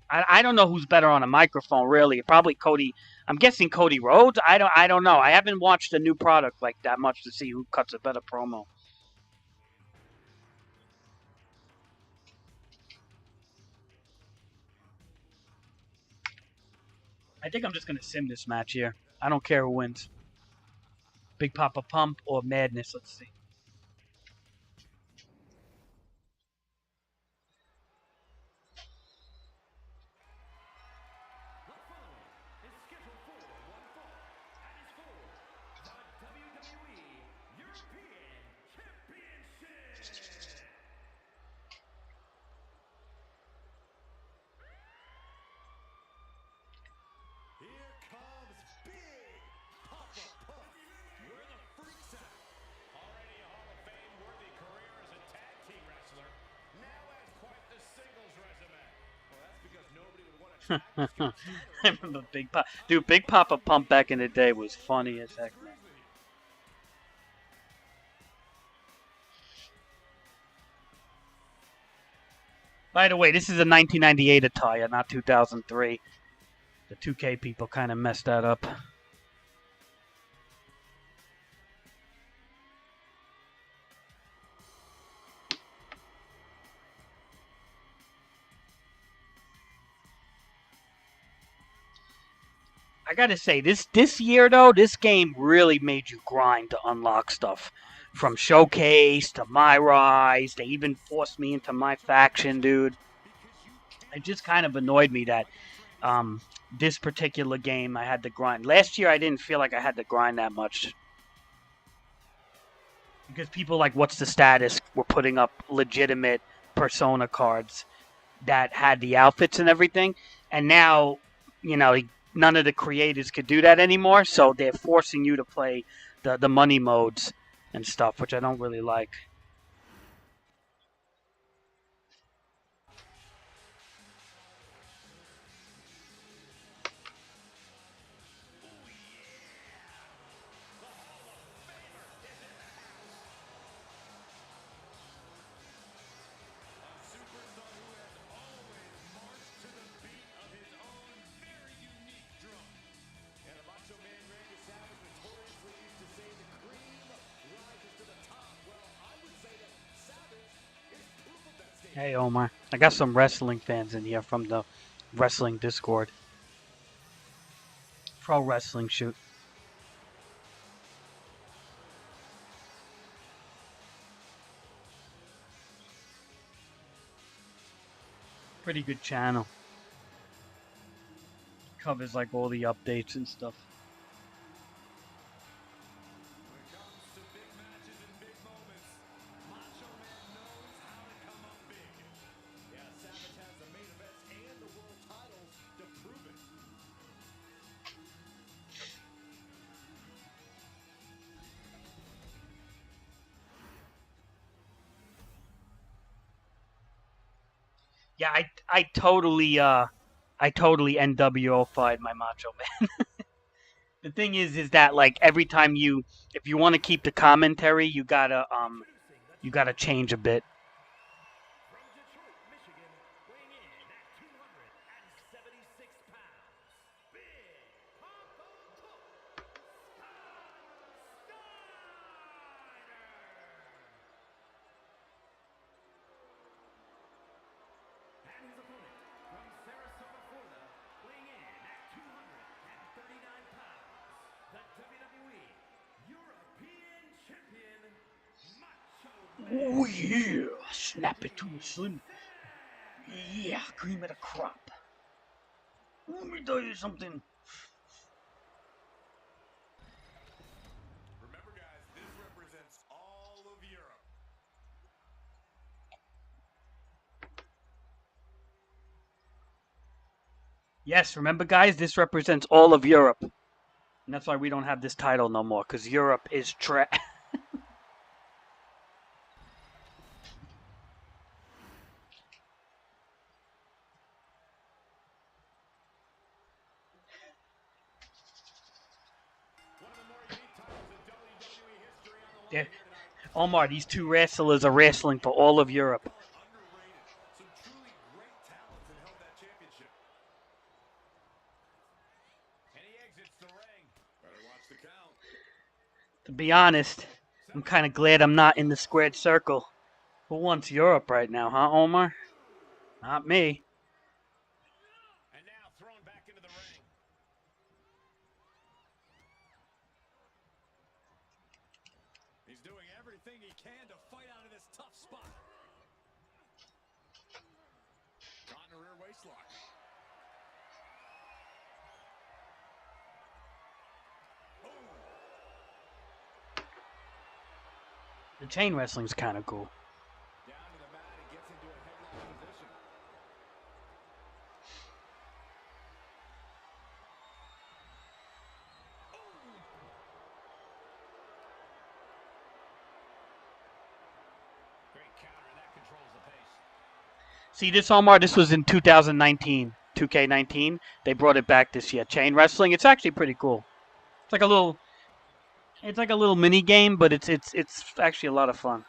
I don't know who's better on a microphone, really. Probably Cody. I'm guessing Cody Rhodes. I don't know. I haven't watched the new product like that much to see who cuts a better promo. I think I'm just gonna sim this match here. I don't care who wins. Big Papa Pump or Madness. Let's see. I remember Big Papa. Dude, Big Papa Pump back in the day was funny as heck, man. By the way, this is a 1998 attire, not 2003. The 2K people kind of messed that up. I gotta say, this year though, this game really made you grind to unlock stuff. From Showcase to My Rise, they even forced me into my faction, dude. It just kind of annoyed me that this particular game I had to grind. Last year I didn't feel like I had to grind that much. Because people like What's the Status were putting up legitimate Persona cards that had the outfits and everything. And now, none of the creators could do that anymore, so they're forcing you to play the money modes and stuff, which I don't really like. Hey, Omar. I got some wrestling fans in here from the wrestling Discord. Pro wrestling shoot. Pretty good channel. Covers like all the updates and stuff. Yeah, I totally NWO-fied my Macho Man. The thing is that like every time if you want to keep the commentary, you gotta change a bit. Oh yeah, snap it to a slim. Yeah, cream of the crop. Let me tell you something. Remember, guys, this represents all of Europe. Yes, remember, guys, this represents all of Europe. And that's why we don't have this title no more, because Europe is trash. They're, Omar, these two wrestlers are wrestling for all of Europe. Some truly great talents that held that championship. And he exits the ring. Better watch the count. To be honest, I'm kind of glad I'm not in the squared circle. Who wants Europe right now, huh, Omar? Not me. And now thrown back into the ring. He's doing everything he can to fight out of this tough spot. Caught in a rear waist lock. The chain wrestling's kind of cool. Down to the mat and gets into a headlock position. Great counter, and that controls the pace. See, this Omar, this was in 2019, 2K19. They brought it back this year. Chain wrestling. It's actually pretty cool. It's like a little mini game, but it's actually a lot of fun.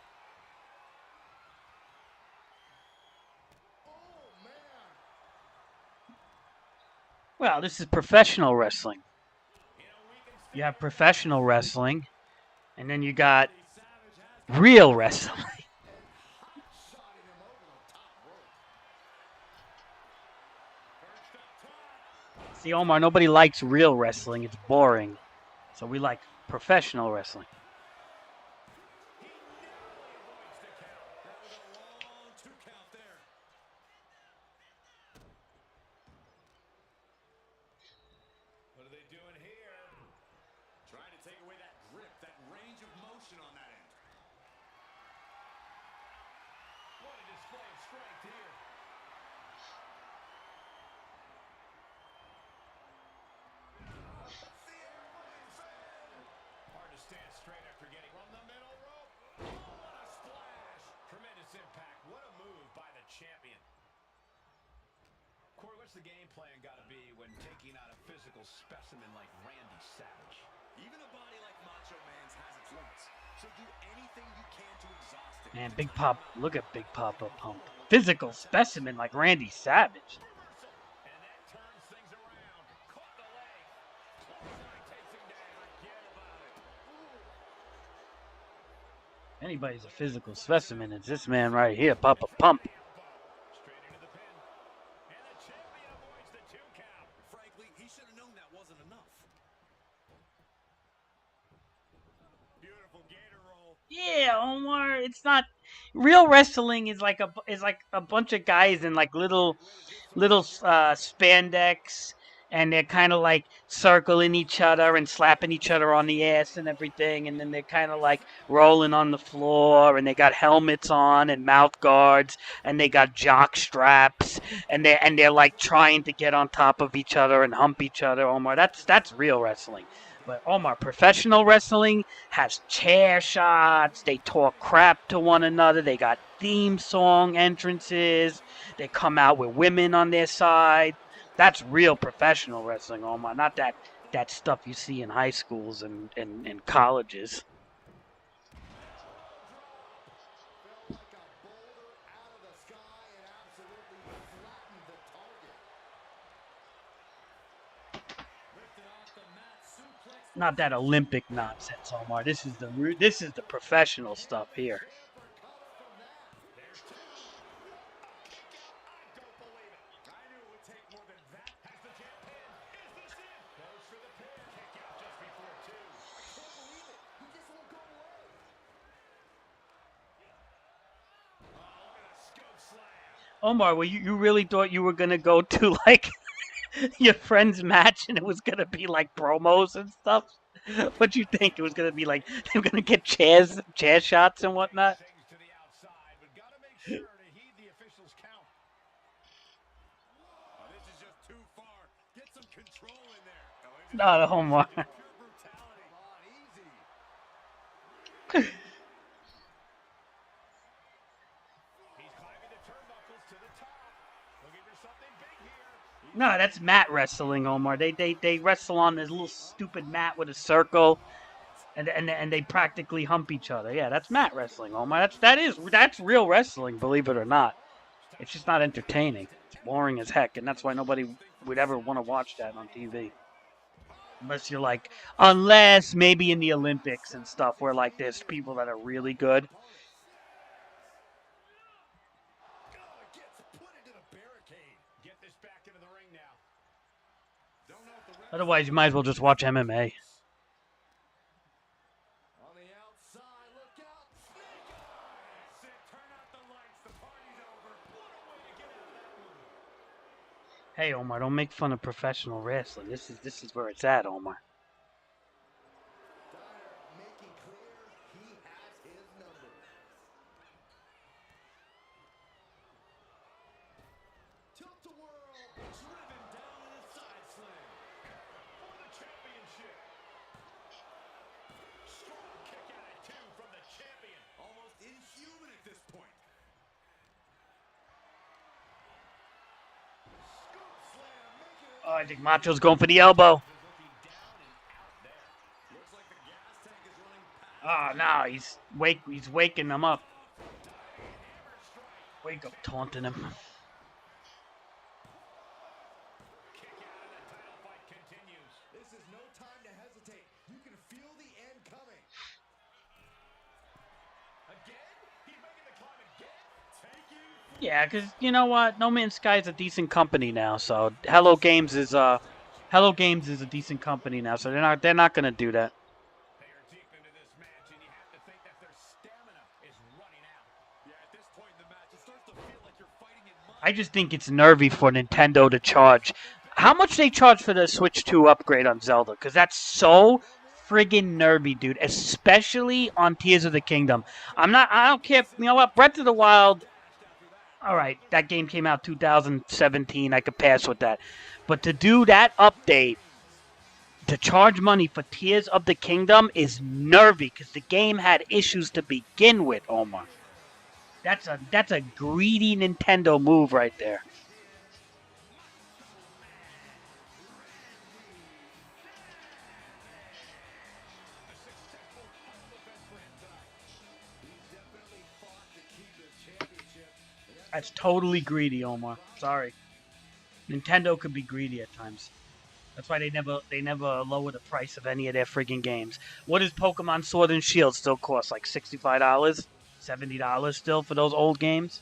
Well, this is professional wrestling. You have professional wrestling, and then you got real wrestling. See, Omar, nobody likes real wrestling. It's boring. So we like professional wrestling. What are they doing here? Trying to take away that grip, that range of motion on that end. What a display of strength here. Hard to stand straight after getting from the middle rope. Oh, what a splash. Tremendous impact. What a move by the champion. Corey, what's the game plan got to be when taking on a physical specimen like Randy Savage? Even a body like Macho Man's has its limits, so do anything you can to exhaust it. Man, Big Pop, look at Big Papa Pump. Physical specimen like Randy Savage. And that turns things around. Caught the leg. Clothesline takes him down. Forget about it. Anybody's a physical specimen. It's this man right here, Papa Pump. Straight into the pin. And the champion avoids the 2 count. Frankly, he should have known that wasn't enough. Beautiful gator roll. Yeah, Omar, it's not real wrestling is like a bunch of guys in like little spandex, and they're kind of like circling each other and slapping each other on the ass and everything, and then they're kind of like rolling on the floor, and they got helmets on and mouth guards, and they got jock straps, and they're like trying to get on top of each other and hump each other. Omar, that's real wrestling. But Omar, professional wrestling has chair shots. They talk crap to one another. They got theme song entrances. They come out with women on their side. That's real professional wrestling, Omar. Not that stuff you see in high schools and colleges. Not that Olympic nonsense, Omar. This is the professional stuff here. Omar, well, you really thought you were gonna go to like your friend's match and it was gonna be like promos and stuff? What you think it was gonna be like? They were gonna get chair shots and whatnot. No, Omar. No, that's mat wrestling, Omar. They wrestle on this little stupid mat with a circle. and they practically hump each other. Yeah, that's mat wrestling, Omar. That's real wrestling, believe it or not. It's just not entertaining. It's boring as heck, and that's why nobody would ever want to watch that on TV. Unless maybe in the Olympics and stuff where like there's people that are really good. Otherwise, you might as well just watch MMA. Hey, Omar, don't make fun of professional wrestling. This is where it's at, Omar. Oh, I think Macho's going for the elbow. Oh, no, he's waking them up. Wake up, taunting him. Yeah, because you know what? No Man's Sky is a decent company now, so Hello Games is a decent company now, so they're not gonna do that. I just think it's nervy for Nintendo to charge. How much they charge for the Switch 2 upgrade on Zelda? Because that's so friggin' nervy, dude. Especially on Tears of the Kingdom. I don't care. You know what? Breath of the Wild. All right, that game came out 2017. I could pass with that. But to do that update, to charge money for Tears of the Kingdom is nervy because the game had issues to begin with, Omar. That's a greedy Nintendo move right there. That's totally greedy, Omar. Sorry. Nintendo could be greedy at times. That's why they never lower the price of any of their friggin' games. What does Pokemon Sword and Shield still cost? Like $65? $70 still for those old games?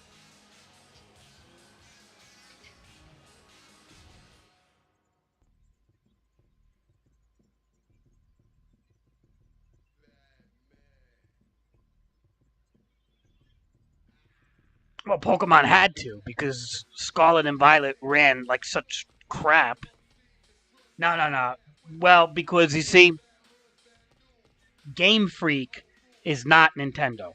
Well, Pokemon had to because Scarlet and Violet ran like such crap. No, no, no. Well, because you see, Game Freak is not Nintendo,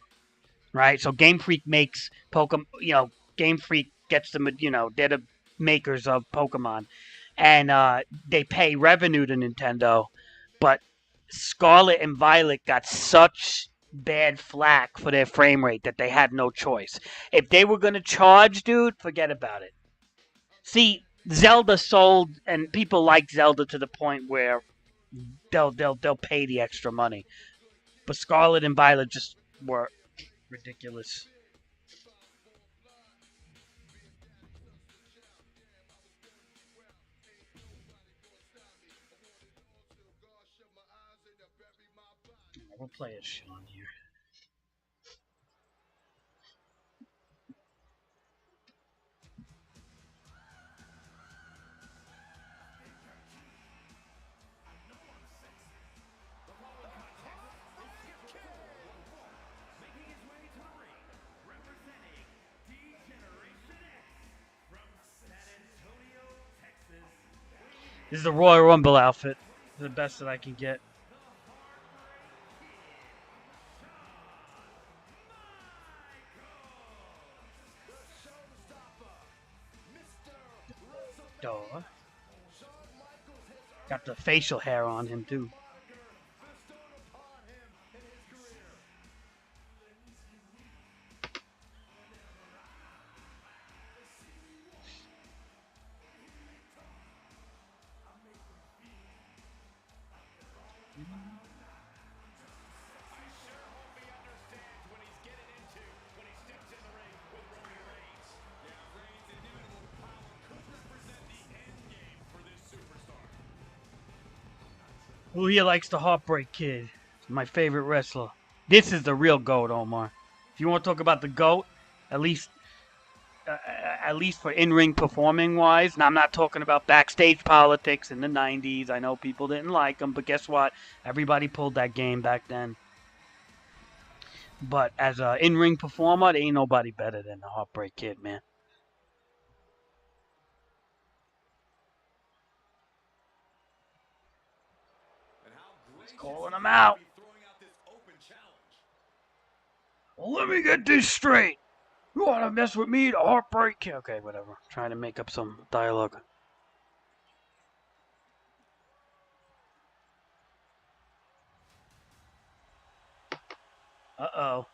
right? So Game Freak makes Pokemon. Game Freak gets them. They're the makers of Pokemon, and they pay revenue to Nintendo. But Scarlet and Violet got such bad flack for their frame rate that they had no choice. If they were gonna charge, dude, forget about it. See, Zelda sold, and people like Zelda to the point where they'll pay the extra money. But Scarlet and Violet just were ridiculous. We'll play a Sean here. This is the Royal Rumble outfit. The best that I can get. Duh. Got the facial hair on him too. Who here likes the Heartbreak Kid? It's my favorite wrestler. This is the real GOAT, Omar. If you want to talk about the GOAT, at least at least for in-ring performing wise. Now I'm not talking about backstage politics in the 90s. I know people didn't like him, but guess what? Everybody pulled that game back then. But as an in-ring performer, there ain't nobody better than the Heartbreak Kid, man. He's calling him out. Well, let me get this straight. You want to mess with me, the Heartbreak Kid? Okay, whatever. I'm trying to make up some dialogue. Uh-oh.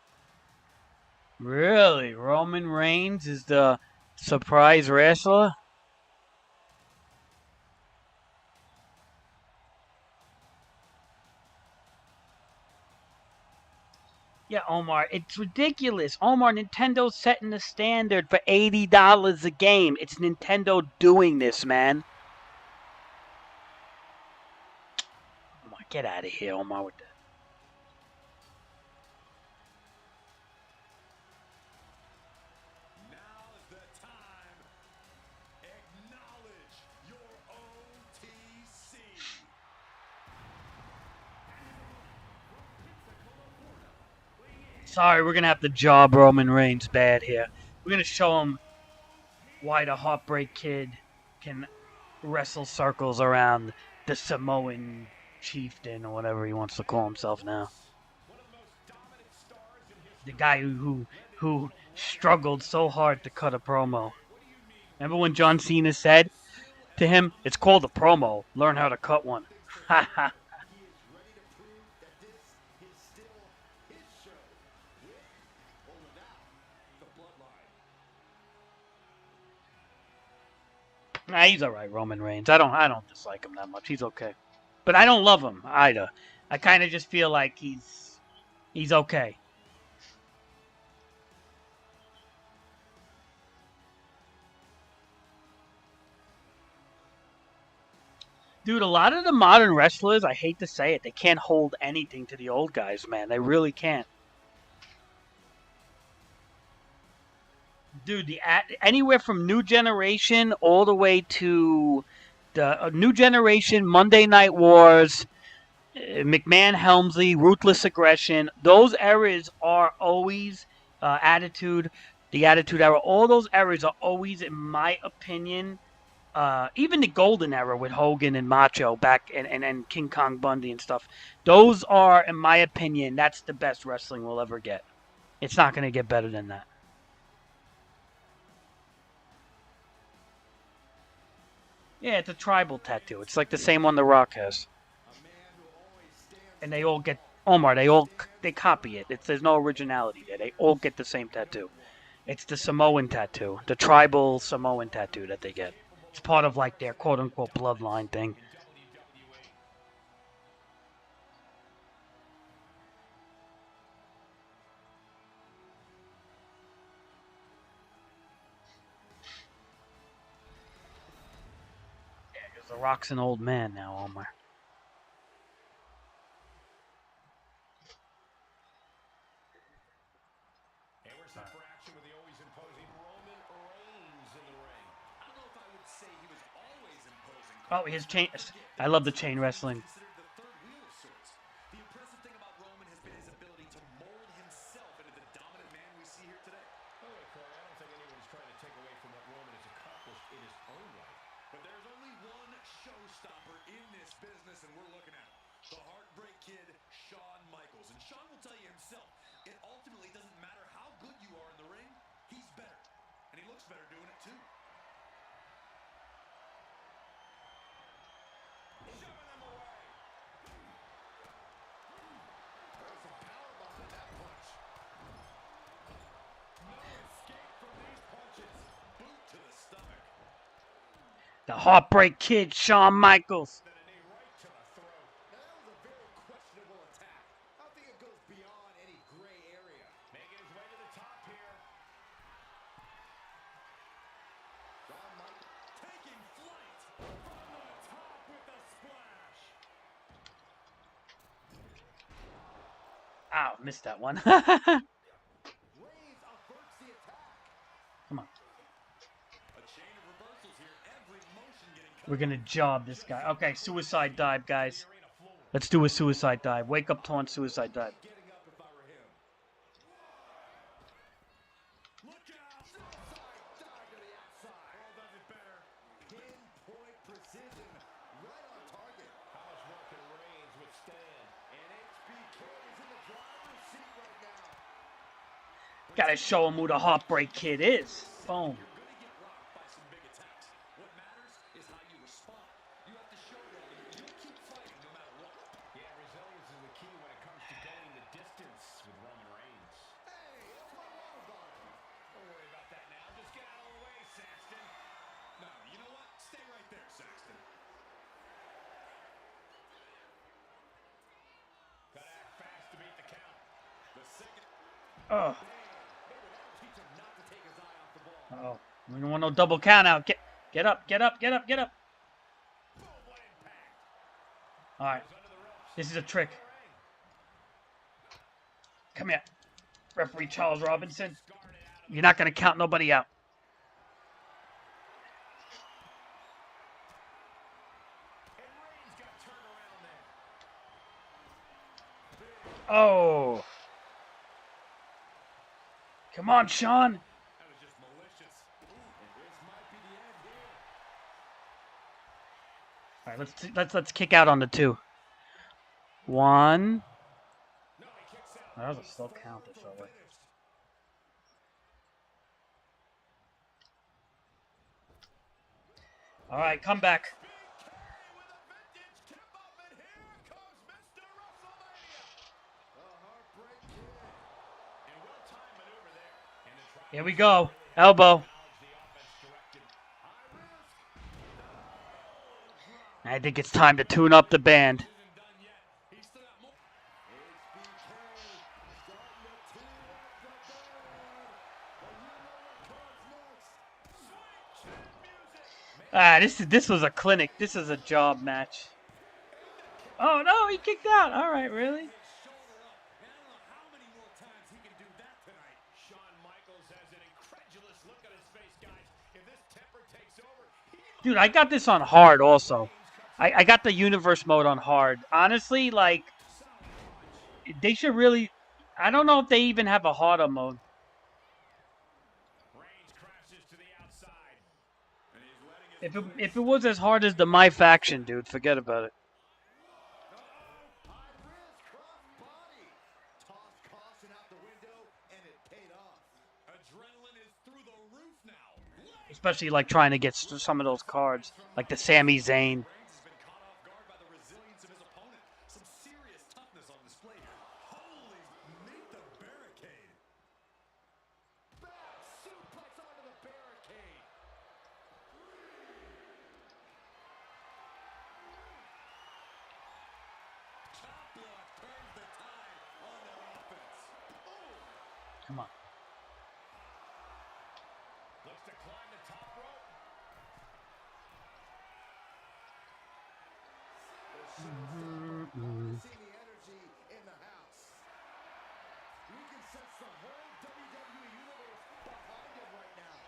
Really? Roman Reigns is the surprise wrestler? Yeah, Omar, it's ridiculous. Omar, Nintendo's setting the standard for $80 a game. It's Nintendo doing this, man. Omar, get out of here, Omar, with that. Now's the time. Acknowledge your OTC. Sorry, we're going to have to job Roman Reigns bad here. We're going to show him why the Heartbreak Kid can wrestle circles around the Samoan chieftain or whatever he wants to call himself now. The guy who struggled so hard to cut a promo. Remember when John Cena said to him, "It's called a promo. Learn how to cut one." Ha ha. Nah, he's all right, Roman Reigns. I don't dislike him that much. He's okay, but I don't love him either. I kind of just feel like he's okay. Dude, a lot of the modern wrestlers, I hate to say it, they can't hold anything to the old guys, man. They really can't. Dude, anywhere from New Generation all the way to the New Generation, Monday Night Wars, McMahon, Helmsley, Ruthless Aggression, those eras are always Attitude, the Attitude Era. All those eras are always, in my opinion, even the golden era with Hogan and Macho back and King Kong Bundy and stuff. Those are, in my opinion, that's the best wrestling we'll ever get. It's not going to get better than that. Yeah, it's a tribal tattoo. It's like the same one The Rock has. And they all get Omar. They copy it. There's no originality there. They all get the same tattoo. It's the Samoan tattoo, the tribal Samoan tattoo that they get. It's part of like their quote unquote bloodline thing. Yeah, because The Rock's an old man now, Omar. Oh, his chain. I love the chain wrestling. The impressive thing about Roman has been his ability to mold himself into the dominant man we see here today. Okay, Corey, I don't think anyone's trying to take away from what Roman has accomplished in his own right. But there's only one showstopper in this business, and we're looking at the Heartbreak Kid, Shawn Michaels. And Shawn will tell you himself, it ultimately doesn't matter how good you are in the ring, he's better. And he looks better doing it too. The Heartbreak Kid, Shawn Michaels. Missed that one. Come on. We're gonna job this guy. Okay, suicide dive, guys. Let's do a suicide dive. Wake up taunt, suicide dive. Gotta show him who the Heartbreak Kid is. Boom. Oh. Uh-oh. We don't want no double count out. Get up, get up, get up, get up. Alright. This is a trick. Come here. Referee Charles Robinson. You're not going to count nobody out. Oh. Come on, Sean. All right, let's kick out on the 2. 1. That was a slow count to show it. All right, come back. Here we go. Elbow. I think it's time to tune up the band. This was a clinic. This is a job match. Oh no, he kicked out. All right, really? Dude, I got this on hard also. I got the universe mode on hard. Honestly, like, they should really... I don't know if they even have a harder mode. If it was as hard as the My Faction, dude, forget about it. Especially like trying to get some of those cards, like the Sami Zayn. Come on. Looks to climb the top rope. See the energy in the house. We can sense the whole WWE Universe behind him right now.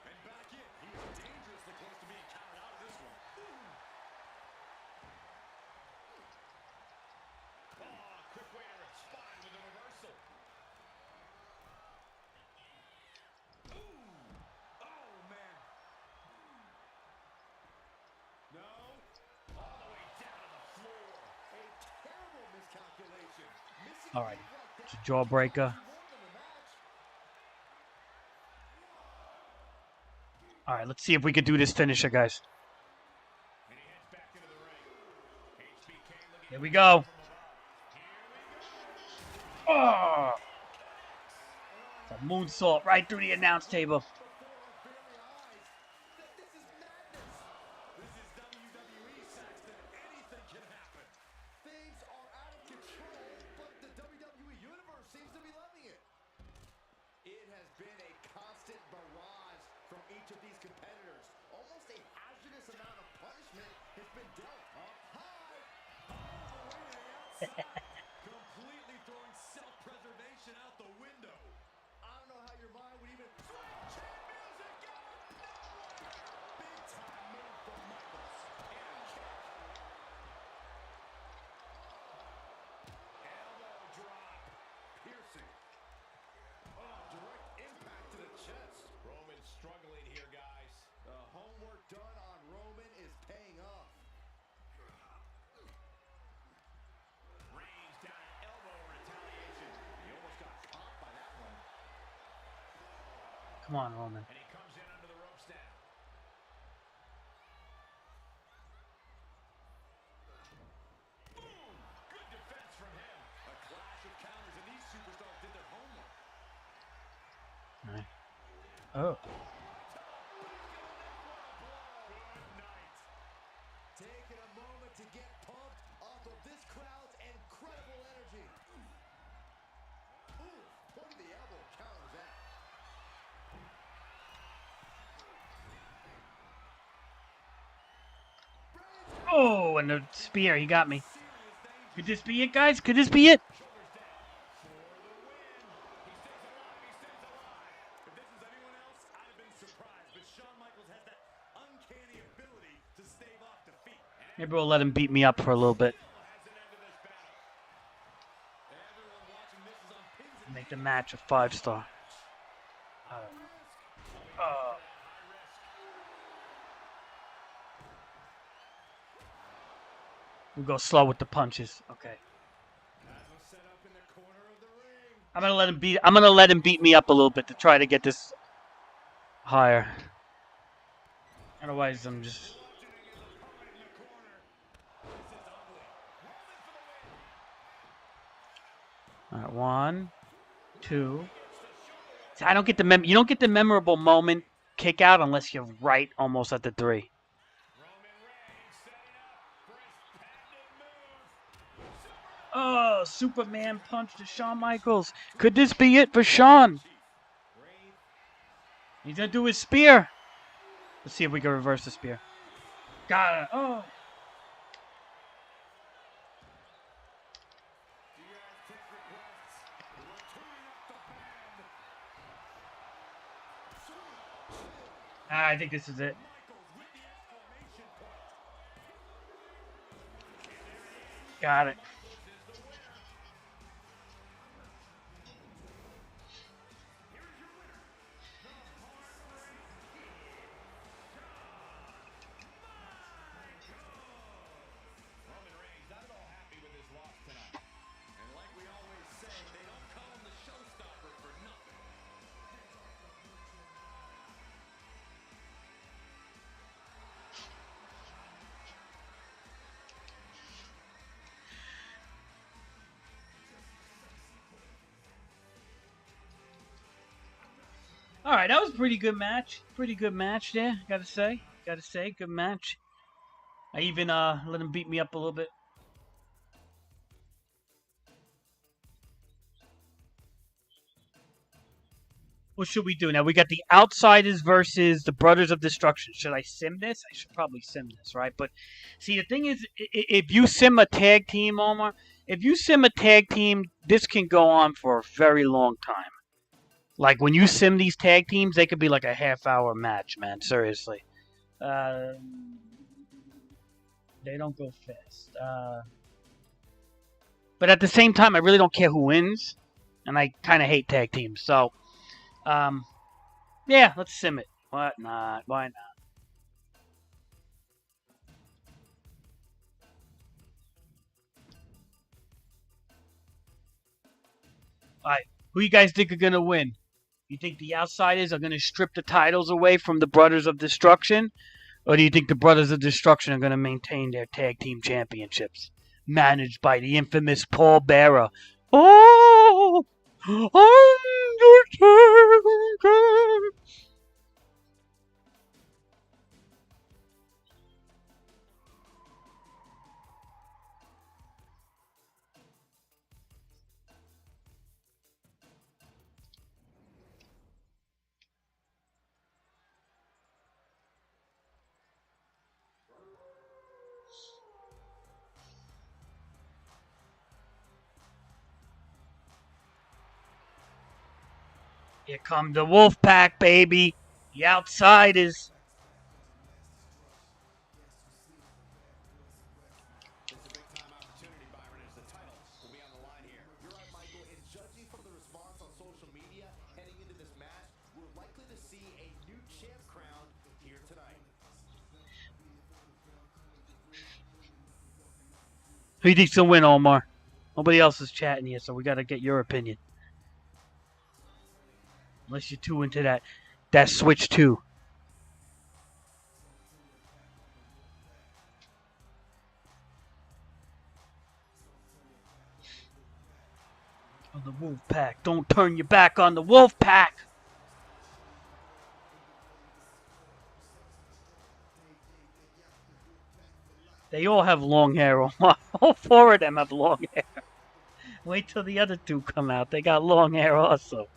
And back in, he is dangerously close to being counted out of this one. Quick way to respond with a reversal. All right, it's a jawbreaker. All right, let's see if we can do this finisher, guys. Here we go. Oh! It's a moonsault right through the announce table. Come on, Roman. And he comes in under the ropes now. Boom! Good defense from him. A clash of counters, and these superstars did their homework. Right. Oh. Taking a moment to get pumped off of this crowd's incredible energy. Ooh, point of the elbow counters that. Oh, and the spear. He got me. Could this be it, guys? Could this be it? Maybe we'll let him beat me up for a little bit. Make the match a 5-star. We'll go slow with the punches. Okay. I'm gonna let him beat me up a little bit to try to get this higher. Otherwise, I'm just. All right, 1, 2. See, I don't get the you don't get the memorable moment kick out unless you're right almost at the 3. Oh, Superman punch to Shawn Michaels. Could this be it for Shawn? He's gonna do his spear. Let's see if we can reverse the spear. Got it. Oh. I think this is it. Got it. All right, that was a pretty good match. Pretty good match there, gotta say. Good match. I even let him beat me up a little bit. What should we do now? We got the Outsiders versus the Brothers of Destruction. Should I sim this? I should probably sim this, right? But see, the thing is, if you sim a tag team, Omar, if you sim a tag team, this can go on for a very long time. Like, when you sim these tag teams, they could be like a half-hour match, man. Seriously. They don't go fast. But at the same time, I really don't care who wins. And I kind of hate tag teams. So, yeah, let's sim it. What not? Why not? All right. Who you guys think are going to win? You think the Outsiders are going to strip the titles away from the Brothers of Destruction? Or do you think the Brothers of Destruction are going to maintain their tag team championships? Managed by the infamous Paul Bearer. Oh! Undertaker! Here come the Wolfpack, baby. The Outsiders. It's a big-time opportunity, Byron, as the title will be on the line here. You're right, Michael. And judging from the response on social media heading into this match, we're likely to see a new champ crowned here tonight. Who do you think's going to win, Omar? Nobody else is chatting here, so we got to get your opinion. Unless you're too into that that switch too. On the Wolf Pack. Don't turn your back on the Wolf Pack. They all have long hair. All four of them have long hair. Wait till the other two come out. They got long hair also.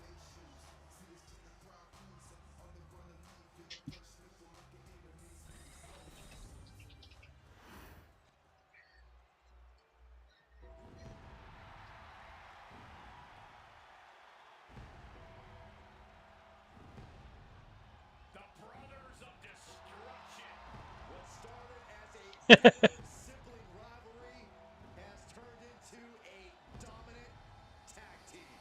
The Brothers of Destruction. What started as a sibling rivalry has turned into a dominant tag team.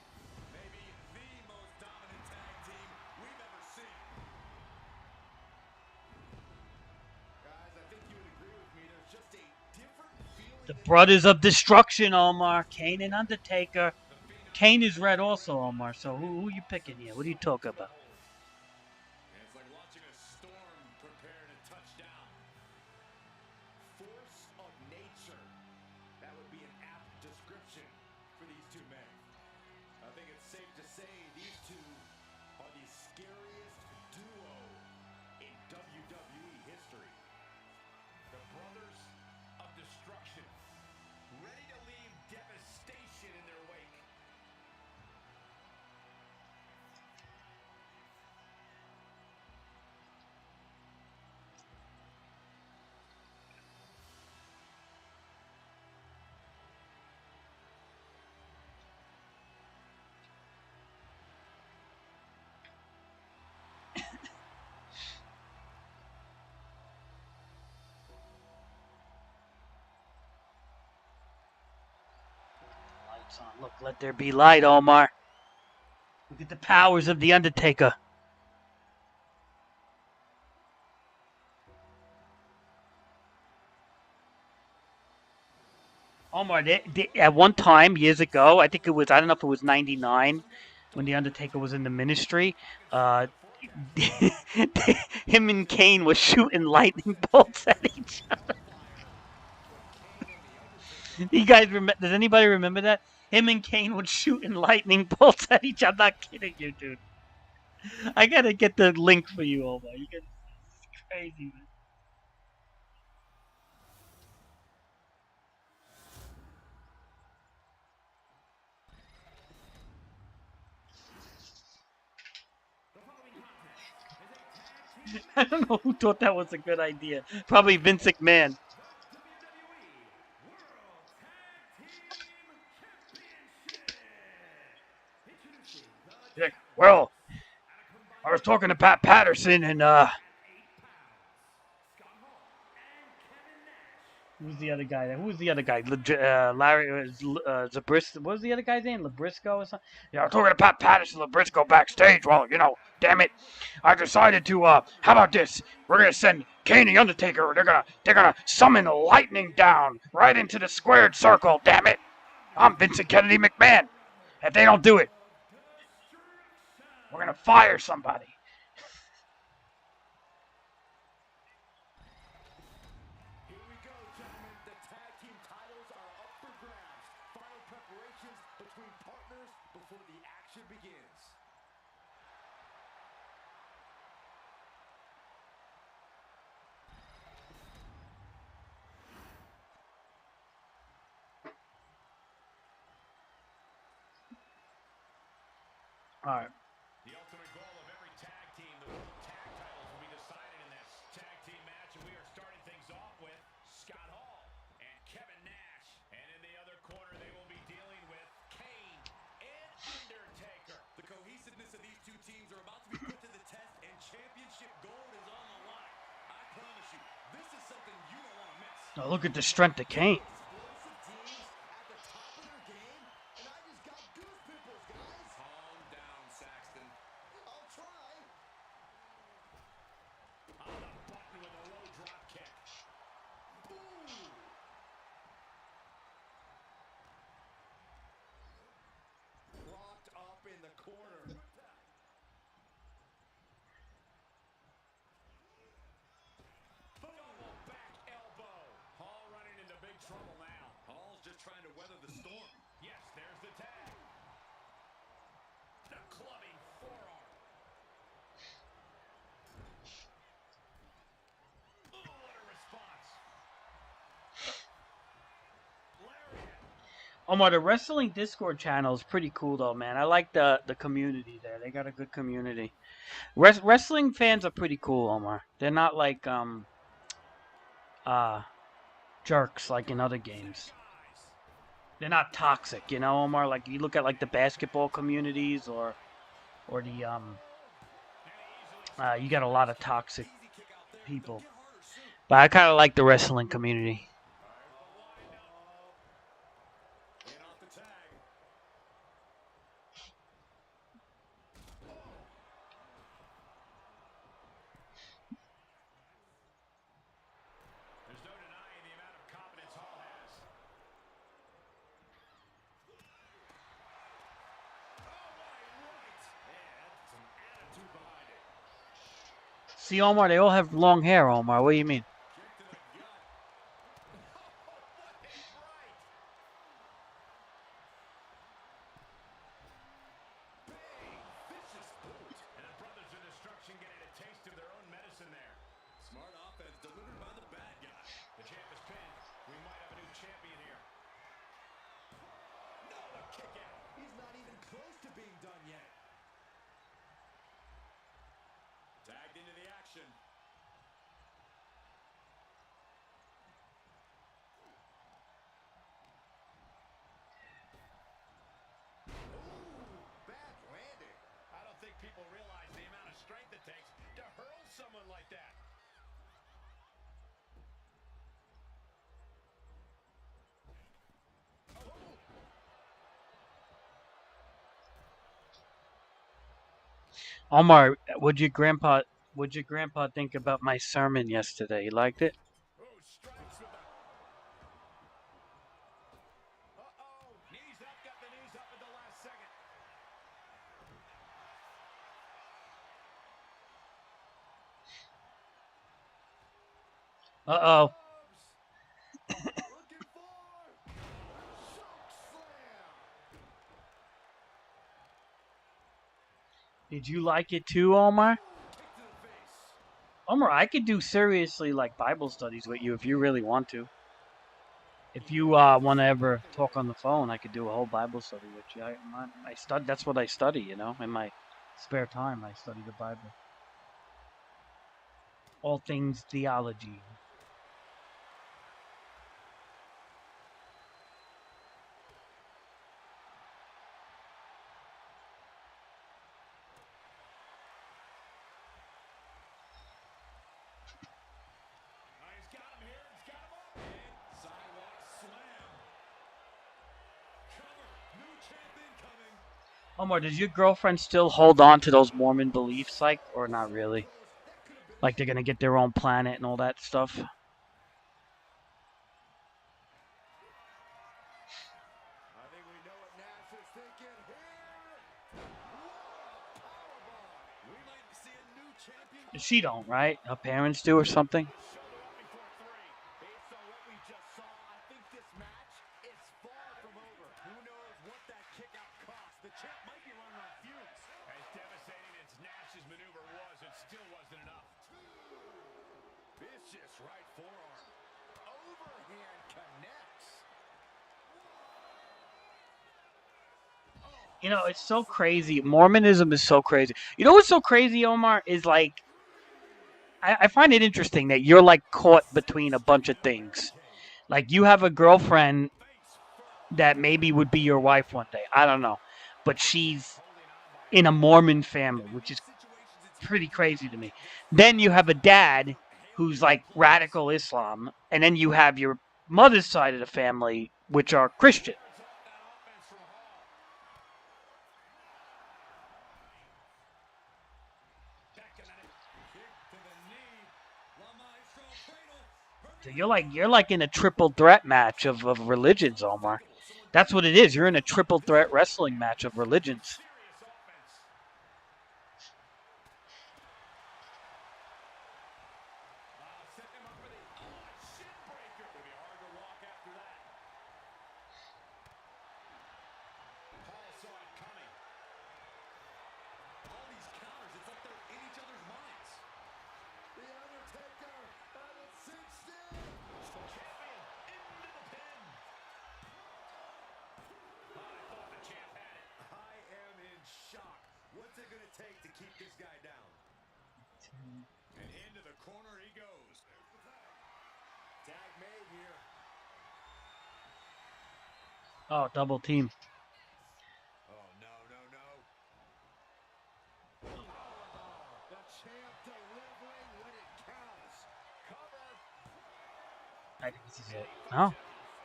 Maybe the most dominant tag team we've ever seen. Guys, I think you would agree with me. There's just a different feeling. The Brothers of Destruction, Omar. Kane and Undertaker. Kane is red also, Omar. So who you picking here? What are you talking about? It's like watching a storm prepare to touch down. Force of nature. That would be an apt description for these two men. I think it's safe to say these two are the scariest duo in WWE history. The Brothers of Destruction. Ready to leave devastation in their wake. Lights on. Look, let there be light, Omar. Look at the powers of the Undertaker. Omar, at one time, years ago, I think it was, I don't know if it was 99, when The Undertaker was in the ministry, him and Kane was shooting lightning bolts at each other. You guys remember? Does anybody remember that? Him and Kane would shooting lightning bolts at each other. I'm not kidding you, dude. I gotta get the link for you, Omar. It's crazy, man. I don't know who thought that was a good idea. Probably Vince McMahon. Like, well, I was talking to Pat Patterson and who's the other guy? Who was the other guy? Larry Zabrisco. What was the other guy's name? Labrisco or something? Yeah, I was talking to Pat Patterson, Labrisco backstage. Well, damn it, I decided to. How about this? We're gonna send Kane the Undertaker. They're gonna summon lightning down right into the squared circle. Damn it, I'm Vincent Kennedy McMahon. If they don't do it, we're gonna fire somebody. Here we go, gentlemen. The tag team titles are up for grabs. Final preparations between partners before the action begins. All right. The ultimate goal of every tag team, the world tag titles will be decided in this tag team match, and we are starting things off with Scott Hall and Kevin Nash. And in the other corner, they will be dealing with Kane and Undertaker. The cohesiveness of these two teams are about to be put to the test, and championship gold is on the line. I promise you, this is something you don't want to miss. Now look at the strength of Kane. Explosive teams at the top of their game, and I just got goose pimples, guys. Calm down, Saxton. I'll try. On the button with a low drop kick. Boom. Locked up in the corner. Omar, the wrestling Discord channel is pretty cool though, man. I like the community there. They got a good community. Wrestling fans are pretty cool, Omar. They're not like uh jerks like in other games. They're not toxic, you know, Omar. Like you look at like the basketball communities or the you got a lot of toxic people. But I kind of like the wrestling community. There's no denying the amount of confidence Hall has. See, Omar, they all have long hair, Omar. What do you mean? Smart offense delivered by the bad guy. The champ is pinned. We might have a new champion here. No, a kick out. He's not even close to being done yet. Tagged into the action. Bad landing. I don't think people realize the amount of strength it takes to hurl someone like that. Omar, would your grandpa think about my sermon yesterday? You liked it? Oh, strikes with a... Uh-oh. Knees up, got the knees up at the last second. Uh-oh. Looking for... Choke slam. Did you like it too, Omar? Kick to the face. Omar, I could do seriously like Bible studies with you if you really want to. If you want to ever talk on the phone, I could do a whole Bible study with you. I study. That's what I study. You know, in my spare time, I study the Bible. All things theology. He's got him here. He's got him up. And sidewalk slam. Cover. New champ incoming. Omar, does your girlfriend still hold on to those Mormon beliefs, like, or not really? Like they're gonna get their own planet and all that stuff? I think we know what Nash is thinking here. Powerbomb. We might see a new champion. She don't, right? Her parents do or something? Shoulder up before three. Based on what we just saw, I think this match is far from over. Who knows what that kick out cost? The champ might be running on fumes. As devastating as Nash's maneuver was, it still wasn't enough. Vicious right forearm. Overhand connects. You know, it's so crazy. Mormonism is so crazy. You know what's so crazy, Omar? Is like, I find it interesting that you're like caught between a bunch of things. Like you have a girlfriend that maybe would be your wife one day. I don't know. But she's in a Mormon family, which is pretty crazy to me. Then you have a dad who's like radical Islam. And then you have your mother's side of the family, which are Christian. So you're like in a triple threat match of religions, Omar. That's what it is. You're in a triple threat wrestling match of religions. corner he goes. Tag made here. Oh, double team. Oh, no. The champ delivering when it counts. Cover. I think this is it. No?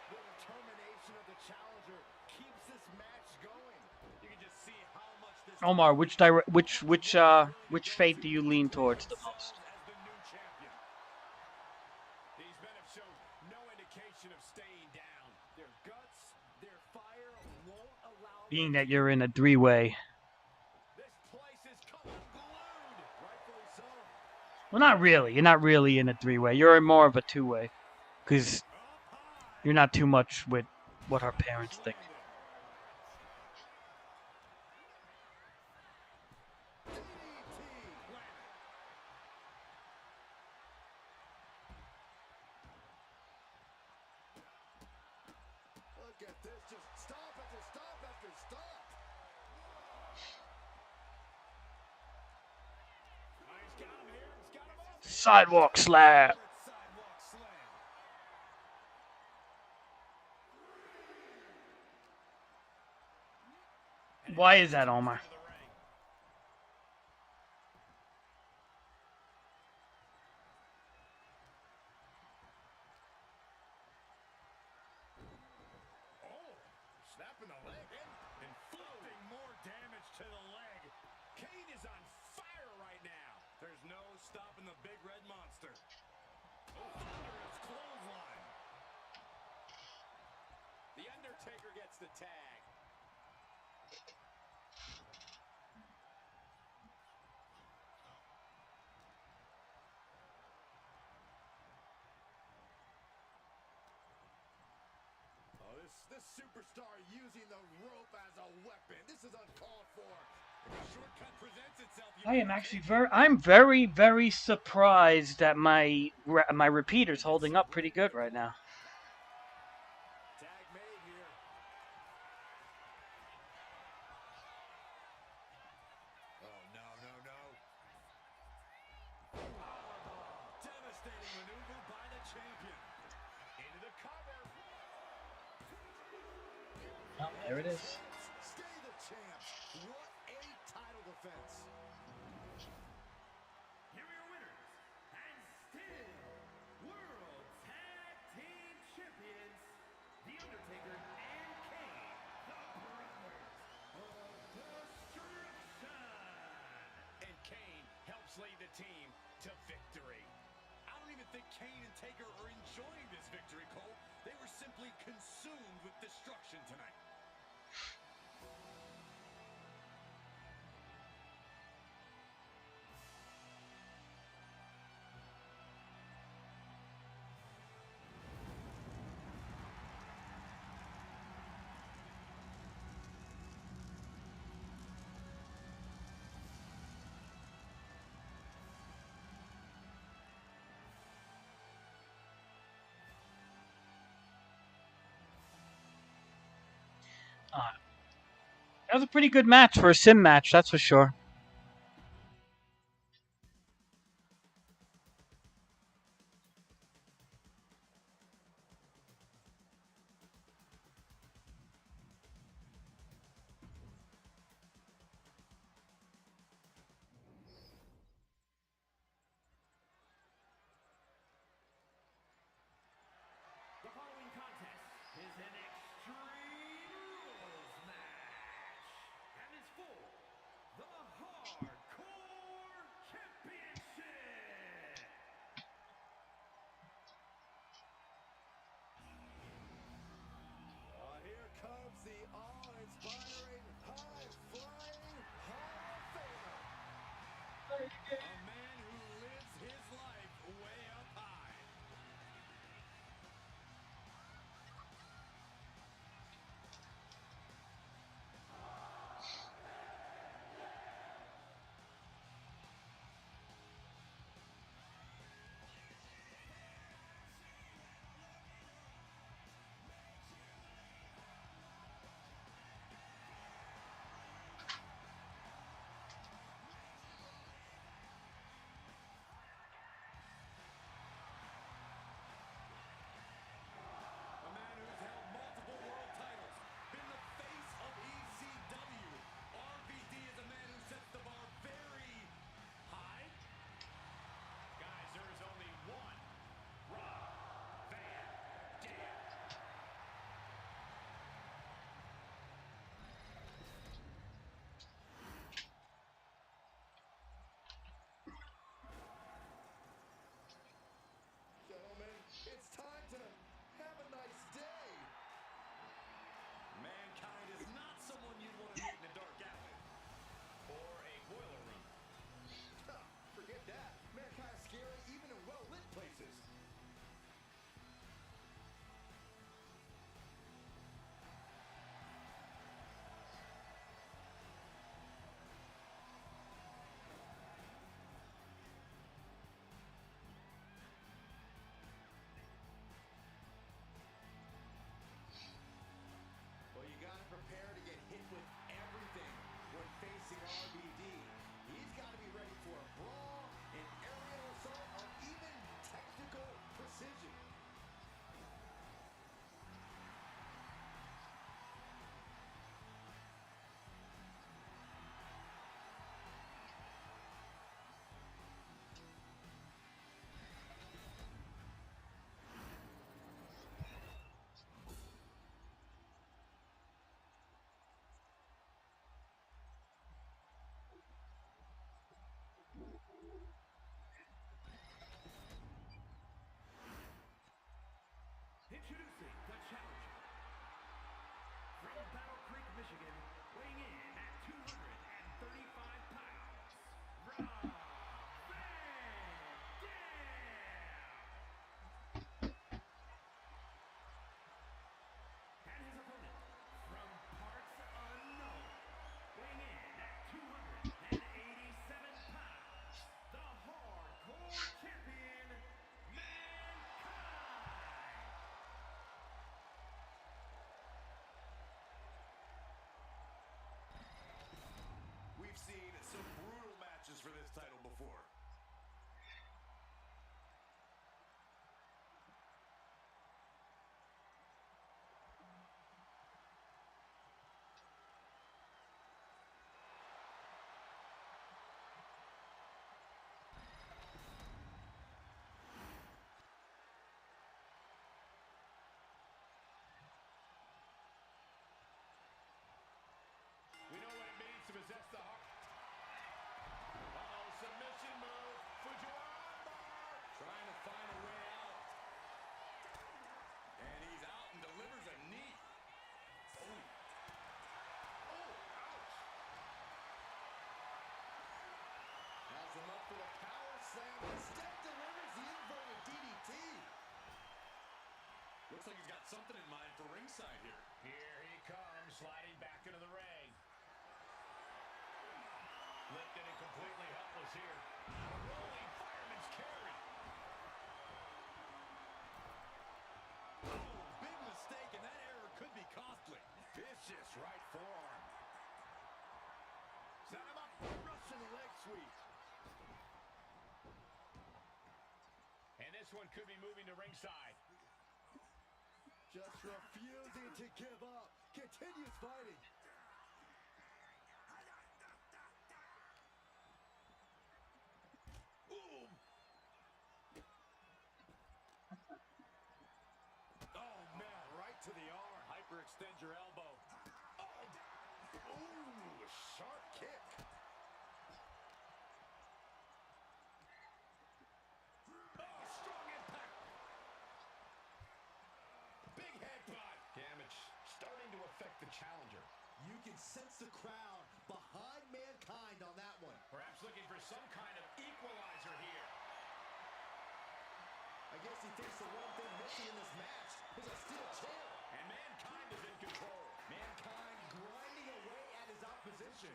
The determination of the challenger keeps this match going. You can just see how much this Omar, which fate do you lean towards the most? as the new champion. These men have shown no indication of staying down. Their guts, their fire won't allow Being that you're in a three-way. this place is color glued. Rightfully so. Well, not really. You're not really in a three-way. You're in more of a two-way. Because you're not too much with what our parents think. Look at this, just stop after stop after stop. He's got him here, he's got him up. Sidewalk slap. Sidewalk slam. Why is that, Omar? To the ring. Oh, snapping the leg and inflicting more damage to the leg. Kane is on fire right now. There's no stopping the big red monster. Oh, thunderous clothesline. The Undertaker gets the tag. Oh, this superstar using the rope as a weapon. This is uncalled for. If a shortcut presents itself, I'm very surprised that my repeater's holding up pretty good right now. tag made here. Oh, no. Devastating maneuver by the champion. Into the cover. Oh, there it is. Stay the champs. What a title defense. Here are your winners, and still World Tag Team Champions, The Undertaker and Kane, the Brothers of Destruction. And Kane helps lead the team to victory. I don't even think Kane and Taker are enjoying this victory, Cole. They were simply consumed with destruction tonight. That was a pretty good match for a sim match, that's for sure. The following contest is an Extreme Rules match, and is for the Submission move. Fujiwara armbar. Trying to find a way out. And he's out and delivers a knee. Oh. Oh, ouch. Has him up for the power slam. Instead delivers the inverted DDT. Looks like he's got something in mind for ringside here. Here he comes, sliding back into the ring. Lifted and completely helpless here. Rolling fireman's carry. Oh, big mistake, and that error could be costly. Vicious right forearm. Set him up for Russian leg sweep. And this one could be moving to ringside. Just refusing to give up. Continues fighting. Ooh. Oh, man, right to the arm. Hyperextend your elbow. Oh. Ooh, sharp kick. Oh, strong impact. Big headbutt. Damage starting to affect the challenger. You can sense the crowd behind Mankind on that one. Perhaps looking for some kind of equalizer here. I guess he thinks the one thing missing in this match is a steel chair. And Mankind is in control. Mankind grinding away at his opposition.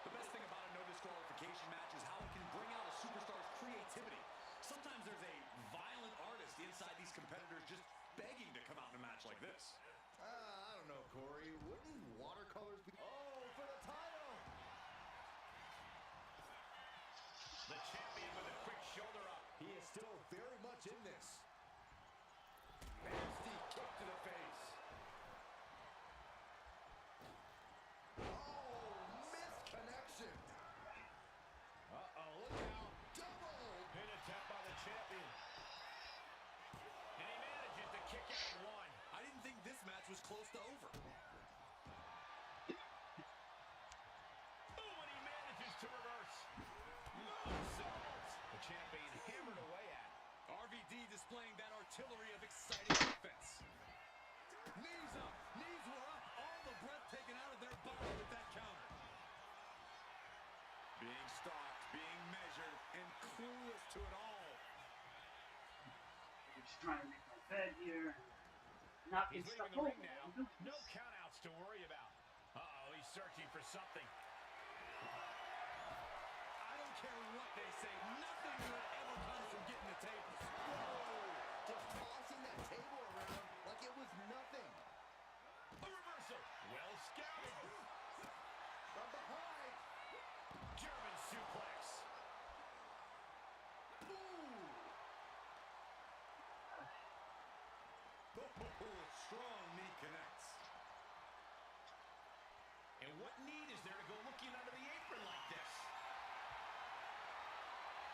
The best thing about a no disqualification match is how it can bring out a superstar's creativity. Sometimes there's a violent artist inside these competitors just begging to come out in a match like this. I don't know, Corey. Wouldn't watercolors be... Oh, for the title! The champion with a quick shoulder up. He is still very much in this. Nasty kick to the face. Oh, missed connection. Uh-oh, look out. Double! Pin attempt by the champion. And he manages to kick out one. I didn't think this match was close to over. Oh, and he manages to reverse. Moonsaults. The champion hammered away at. RVD displaying that artillery of exciting defense. Knees up. Knees were up. All the breath taken out of their body with that counter. Being stalked, being measured, and clueless to it all. I'm just trying to make my bed here. Not He's leaving the ring now. No countouts to worry about. Uh-oh, he's searching for something. I don't care what they say. Nothing good ever comes from getting the tables. Whoa! Just tossing that table around like it was nothing. A reversal. Well scouted. From behind. German suplex. Ooh. Oh, strong knee connects. And what need is there to go looking under the apron like this?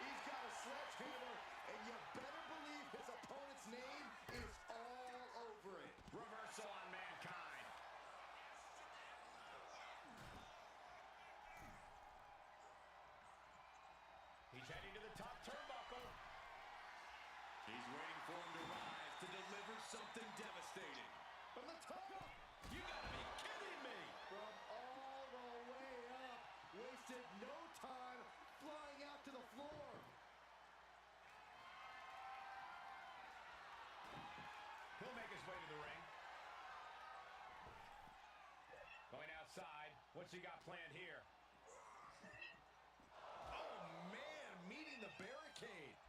He's got a sledgehammer, and you better believe his opponent's name is all over it. Reversal on Mankind. He's heading to the top turnbuckle. He's waiting for him to rise to deliver something devastating. From the top! You gotta be kidding me! From all the way up. Wasted no time flying out to the floor. He'll make his way to the ring. Going outside. What's he got planned here? Oh, man, meeting the barricade.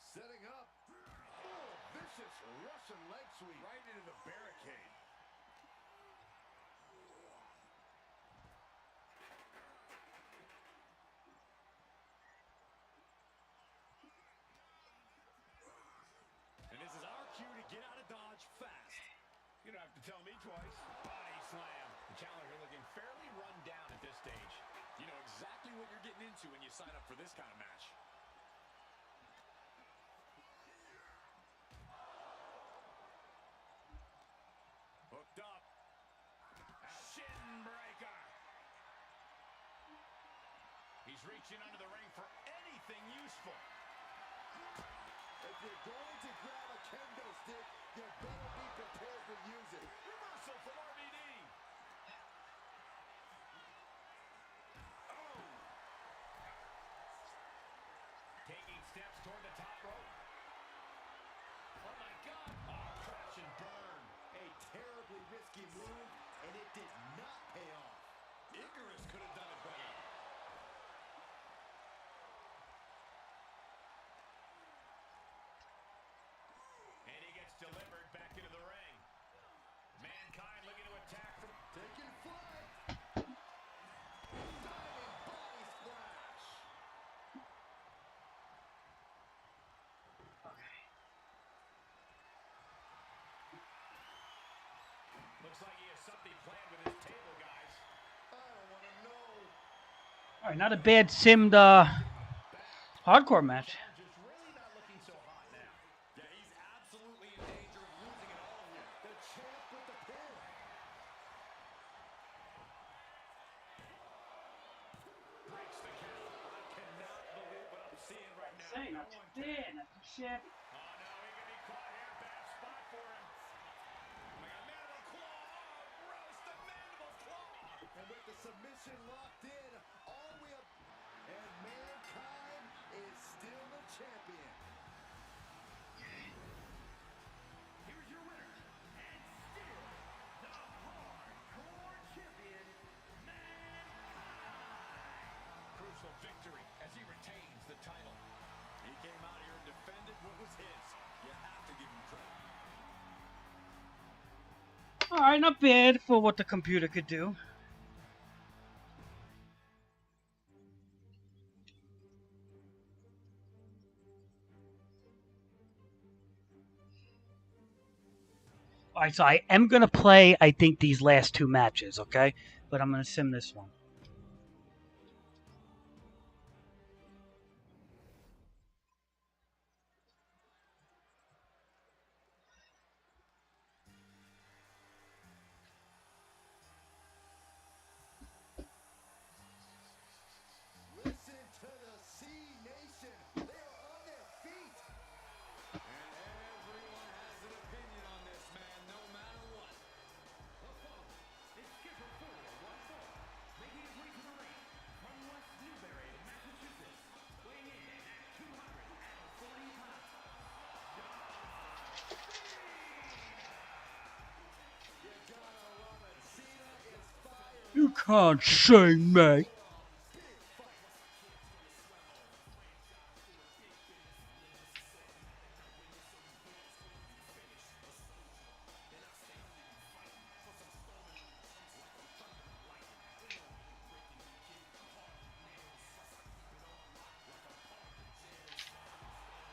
Setting up. Oh, vicious Russian leg sweep. Right into the barricade. And this is our cue to get out of Dodge fast. You don't have to tell me twice. Body slam. The challenger looking fairly run down at this stage. You know exactly what you're getting into when you sign up for this kind of match. Hooked up. He's reaching under the ring for anything useful. If you're going to grab a kendo stick, you better be prepared to use it. Reversal from RVD. Oh. Taking steps toward the top rope. Oh my God. Oh, crash and burn. A terribly risky move, and it did not pay off. Icarus could have done it better. And he gets delivered back into the ring. Mankind looking to attack from... Taking flight. Diving body splash. Looks like he has something planned with his table, guys. I don't want to know. All right, not a bad simmed hardcore match. Just really not looking so hot now. Yeah, he's absolutely in danger of losing it all here. The champ with the pin. Breaks the count. I cannot believe what I'm seeing right now. Say, not too bad, not too shabby. Oh, no, he can be caught here. Bad spot for him. Oh, my God, mandible claw. Oh, gross, the mandible claw. And with the submission locked in, all we have... And Mankind is still the champion. Here's your winner, and still the hardcore champion, Mankind. Crucial victory as he retains the title. He came out here and defended what was his. You have to give him credit. All right, not bad for what the computer could do. All right, so I am going to play, I think, these last two matches, okay? But I'm going to sim this one. Listen to the C Nation. They are on their feet. And everyone has an opinion on this man, no matter what. It's scheduled for one fall, making his way to the ring from West Newbury, Massachusetts, weighing in at 240 pounds. You gotta love it. Cena is fired. You can't sing me.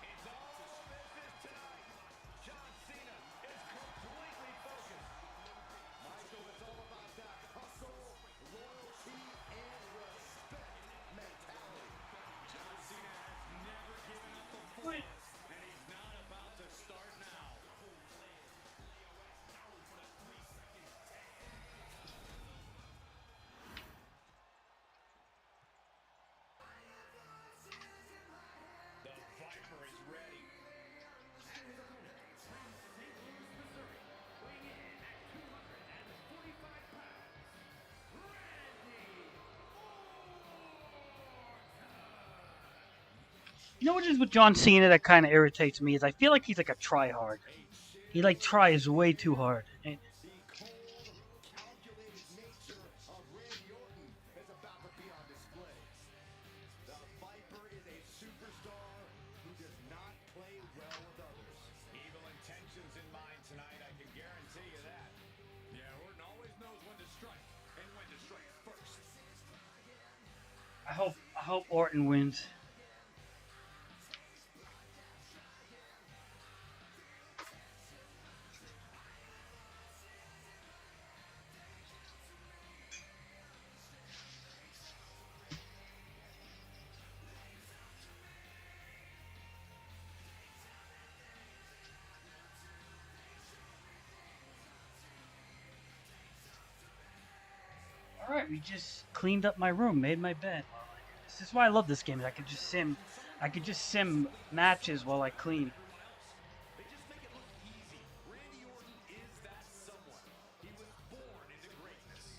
It's all business tonight. John Cena is completely focused. Michael, it's all about that hustle, loyalty, and respect mentality. John Cena has never given up before, and he's not about to start now. The Viper is ready. Weighing in at 245 pounds, You know what is with John Cena that kind of irritates me is I feel like he's like a try-hard. He like tries way too hard. The cold, calculated nature of Randy Orton is about to be on display. The Viper is a superstar who does not play well with others. Evil intentions in mind tonight, I can guarantee you that. Yeah, Orton always knows when to strike, and when to strike first. I hope Orton wins. All right, we just cleaned up my room, made my bed. This is why I love this game. I could just sim matches while I clean. They just make it look easy. Randy Orton is that someone. He was born into greatness.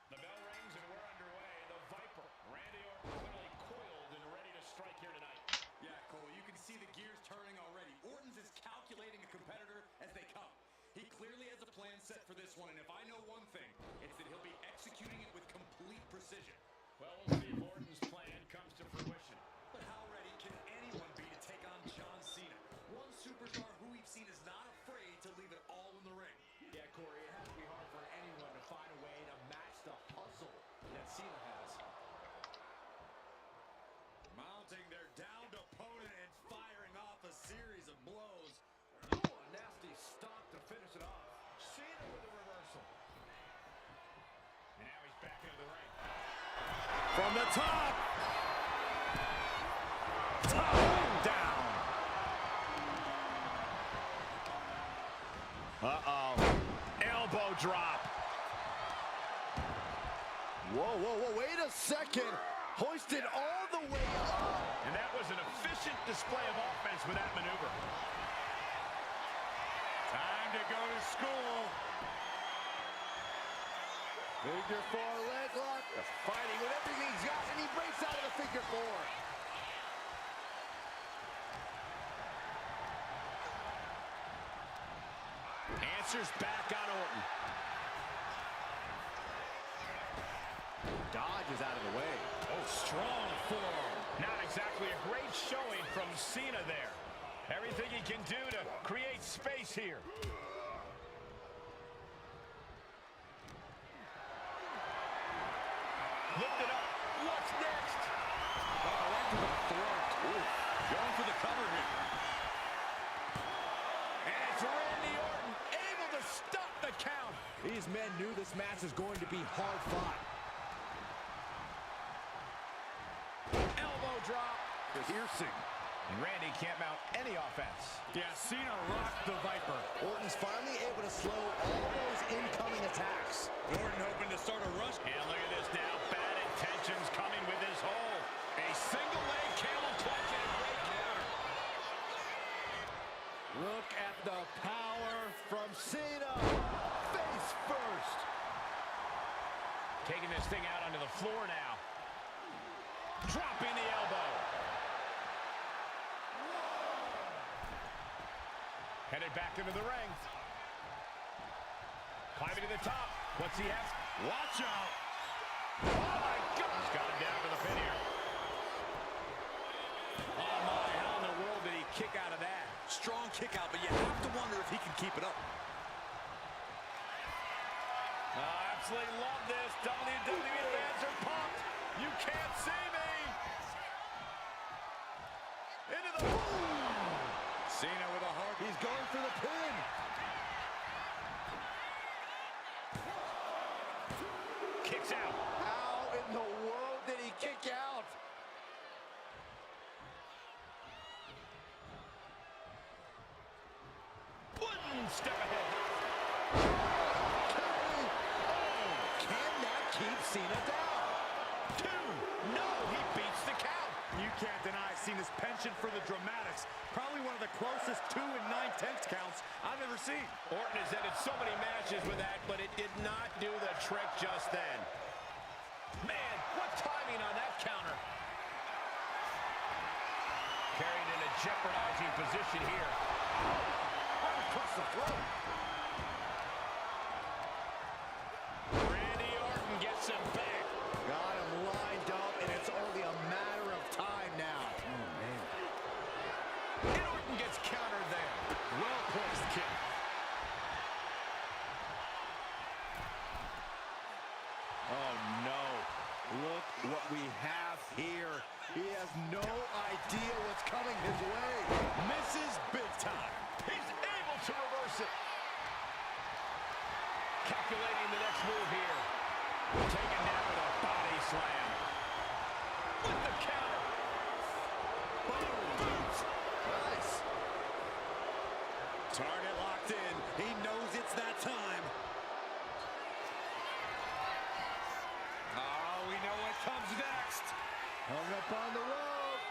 The bell rings and we're underway. The Viper, Randy Orton, clearly coiled and ready to strike here tonight. Yeah, Cole, you can see the gears turning already. Orton's is calculating a competitor as they come. He clearly has a plan set for this one, and if I know one thing, it's that he'll be executing it with complete precision. Well, we'll see if Orton's plan comes to fruition. But how ready can anyone be to take on John Cena? One superstar who we've seen is not afraid to leave it all in the ring. Yeah, Corey, it has to be hard for anyone to find a way to match the hustle that Cena has. Mounting their downed opponent and firing off a series of blows. Oh, a nasty stop to finish it off. Cena with a reversal. And now he's back into the ring. From the top. Top down. Uh-oh. Elbow drop. Whoa, whoa, whoa, wait a second. Hoisted all the way up. And that was an efficient display of offense with that maneuver. Time to go to school. Figure four leg lock. Fighting with everything he's got, and he breaks out of the figure four. Answers back on Orton. Dodges out of the way. Oh, strong forearm. Not exactly a great showing from Cena there. Everything he can do to create space here. Lift it up. What's next? Oh, right to the throat. Ooh, going for the cover here. And it's Randy Orton able to stop the count. These men knew this match was going to be hard fought. Elbow drop. Piercing. And Randy can't mount any offense. Yeah, Cena rocked the Viper. Orton's finally able to slow all those incoming attacks. Orton hoping to start a rush. And look at this now. Bad intentions coming with his hold. A single leg camel clutch and a great counter. Look at the power from Cena. Face first. Taking this thing out onto the floor now. Dropping the elbow. Headed back into the ring. Climbing to the top. What's he have? Watch out. Oh my God. He's got him down to the pin here. Oh my, how in the world did he kick out of that? Strong kick out, but you have to wonder if he can keep it up. I absolutely love this. WWE fans are pumped. You can't see me. Into the boom. Cena with a heart. He's going for the pin. Kicks out. How in the world did he kick out? One step ahead. Can that keep Cena down? Two. No, he beats the count. You can't deny Cena's penchant for the dramatics. Probably one of the closest 2 and 9/10 counts I've ever seen. Orton has ended so many matches with that, but it did not do the trick just then. Man, what timing on that counter. Carried in a jeopardizing position here. Right across the throat. Randy Orton gets him back. Got him lined up, and it's only a matter of time now. Oh, man. And Orton gets countered there. Well-placed kick. Oh, no. Look what we have here. He has no idea what's coming his way. Misses big time. He's able to reverse it. Calculating the next move here. Taken down with a body slam. With the counter. Boom. Nice. Target locked in. He knows it's that time. Oh, we know what comes next. Hung up on the rope.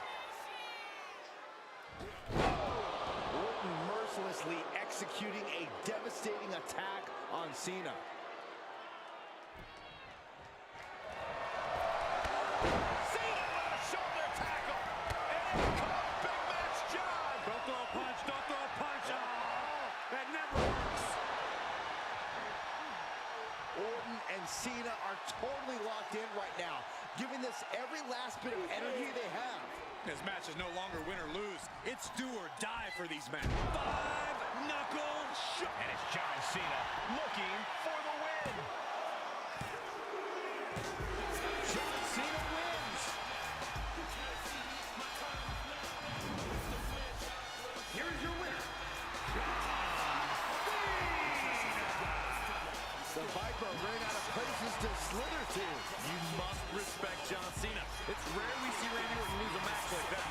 Orton mercilessly executing a devastating attack on Cena. Cena with a shoulder tackle. And in comes Big Match John. Don't throw a punch, don't throw a punch. Oh, that never works. Orton and Cena are totally locked in right now, giving this every last bit of energy they have. This match is no longer win or lose. It's do or die for these men. Five-knuckle shot. And it's John Cena looking for the win. John Cena wins. Here is your winner, The Viper ran out of places to slither to. You must respect John Cena. It's rare we see Randy Orton lose a match like that.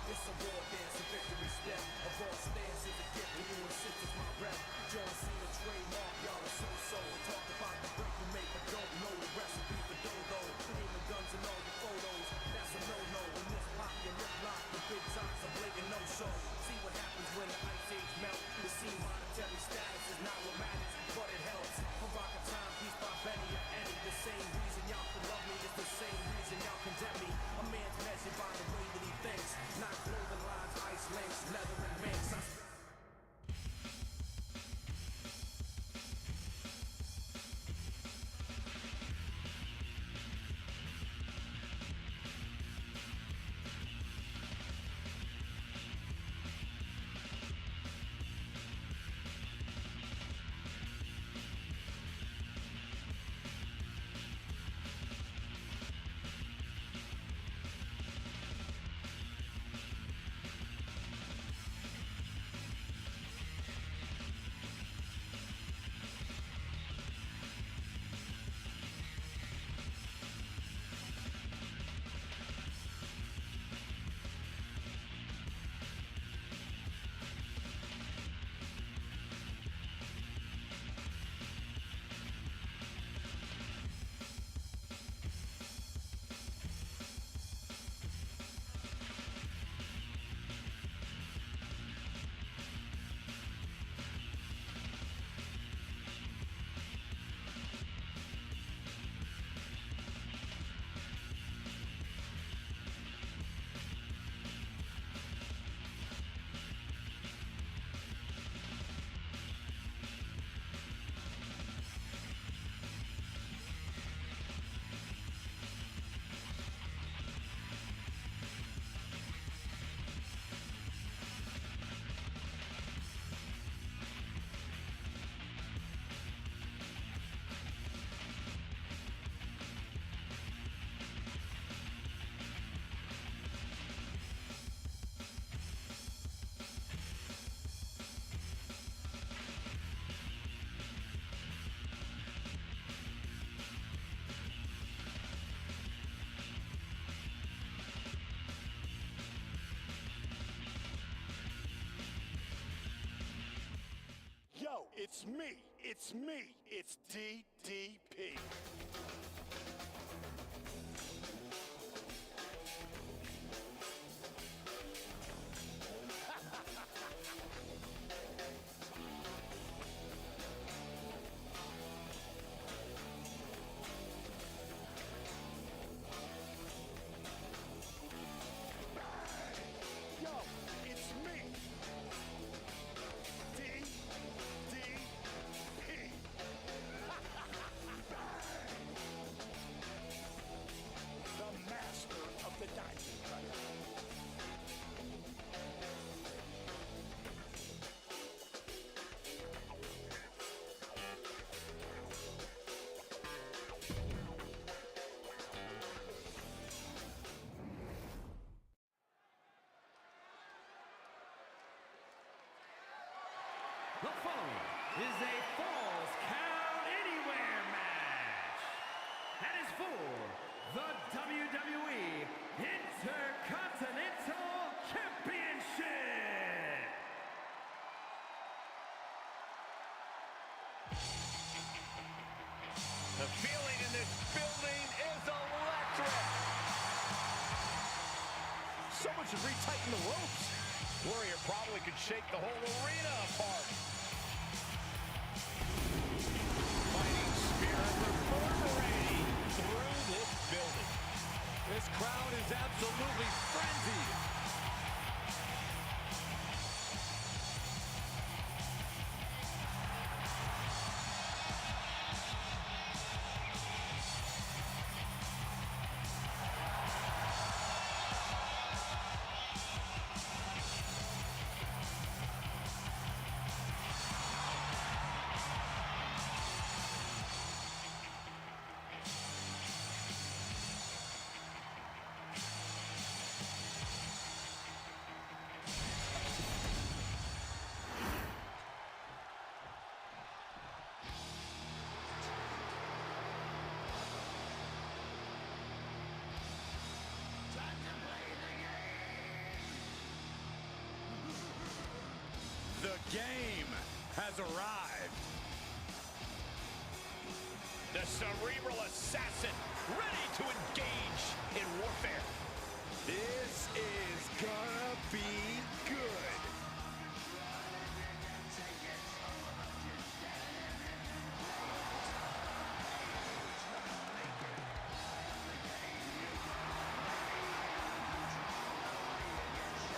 It's a war dance, a victory step. A boss stance is a gift, and you insist it's my rep. John Cena trademark, y'all are so-so. Talk about the break you make, but don't know the recipe for dodo. Aiming guns and all your photos, that's a no-no. In this pop, your lip lock, the big times, a blatant no-show. See what happens when the ice age melt. The scene monetary status is not what matters, but it helps. From rock a timepiece by Benny or Eddie. The same reason y'all can love me is the same reason y'all condemn me. A man's measured by the way that he thinks, not clothing lines, ice links, leather and minks. Yo, it's me, it's DDP. The feeling in this building is electric. Someone should retighten the ropes. Warrior probably could shake the whole arena apart. Fighting spirit reverberating through this building. This crowd is absolutely frenzied. The game has arrived. The cerebral assassin, ready to engage in warfare. This is gonna be good.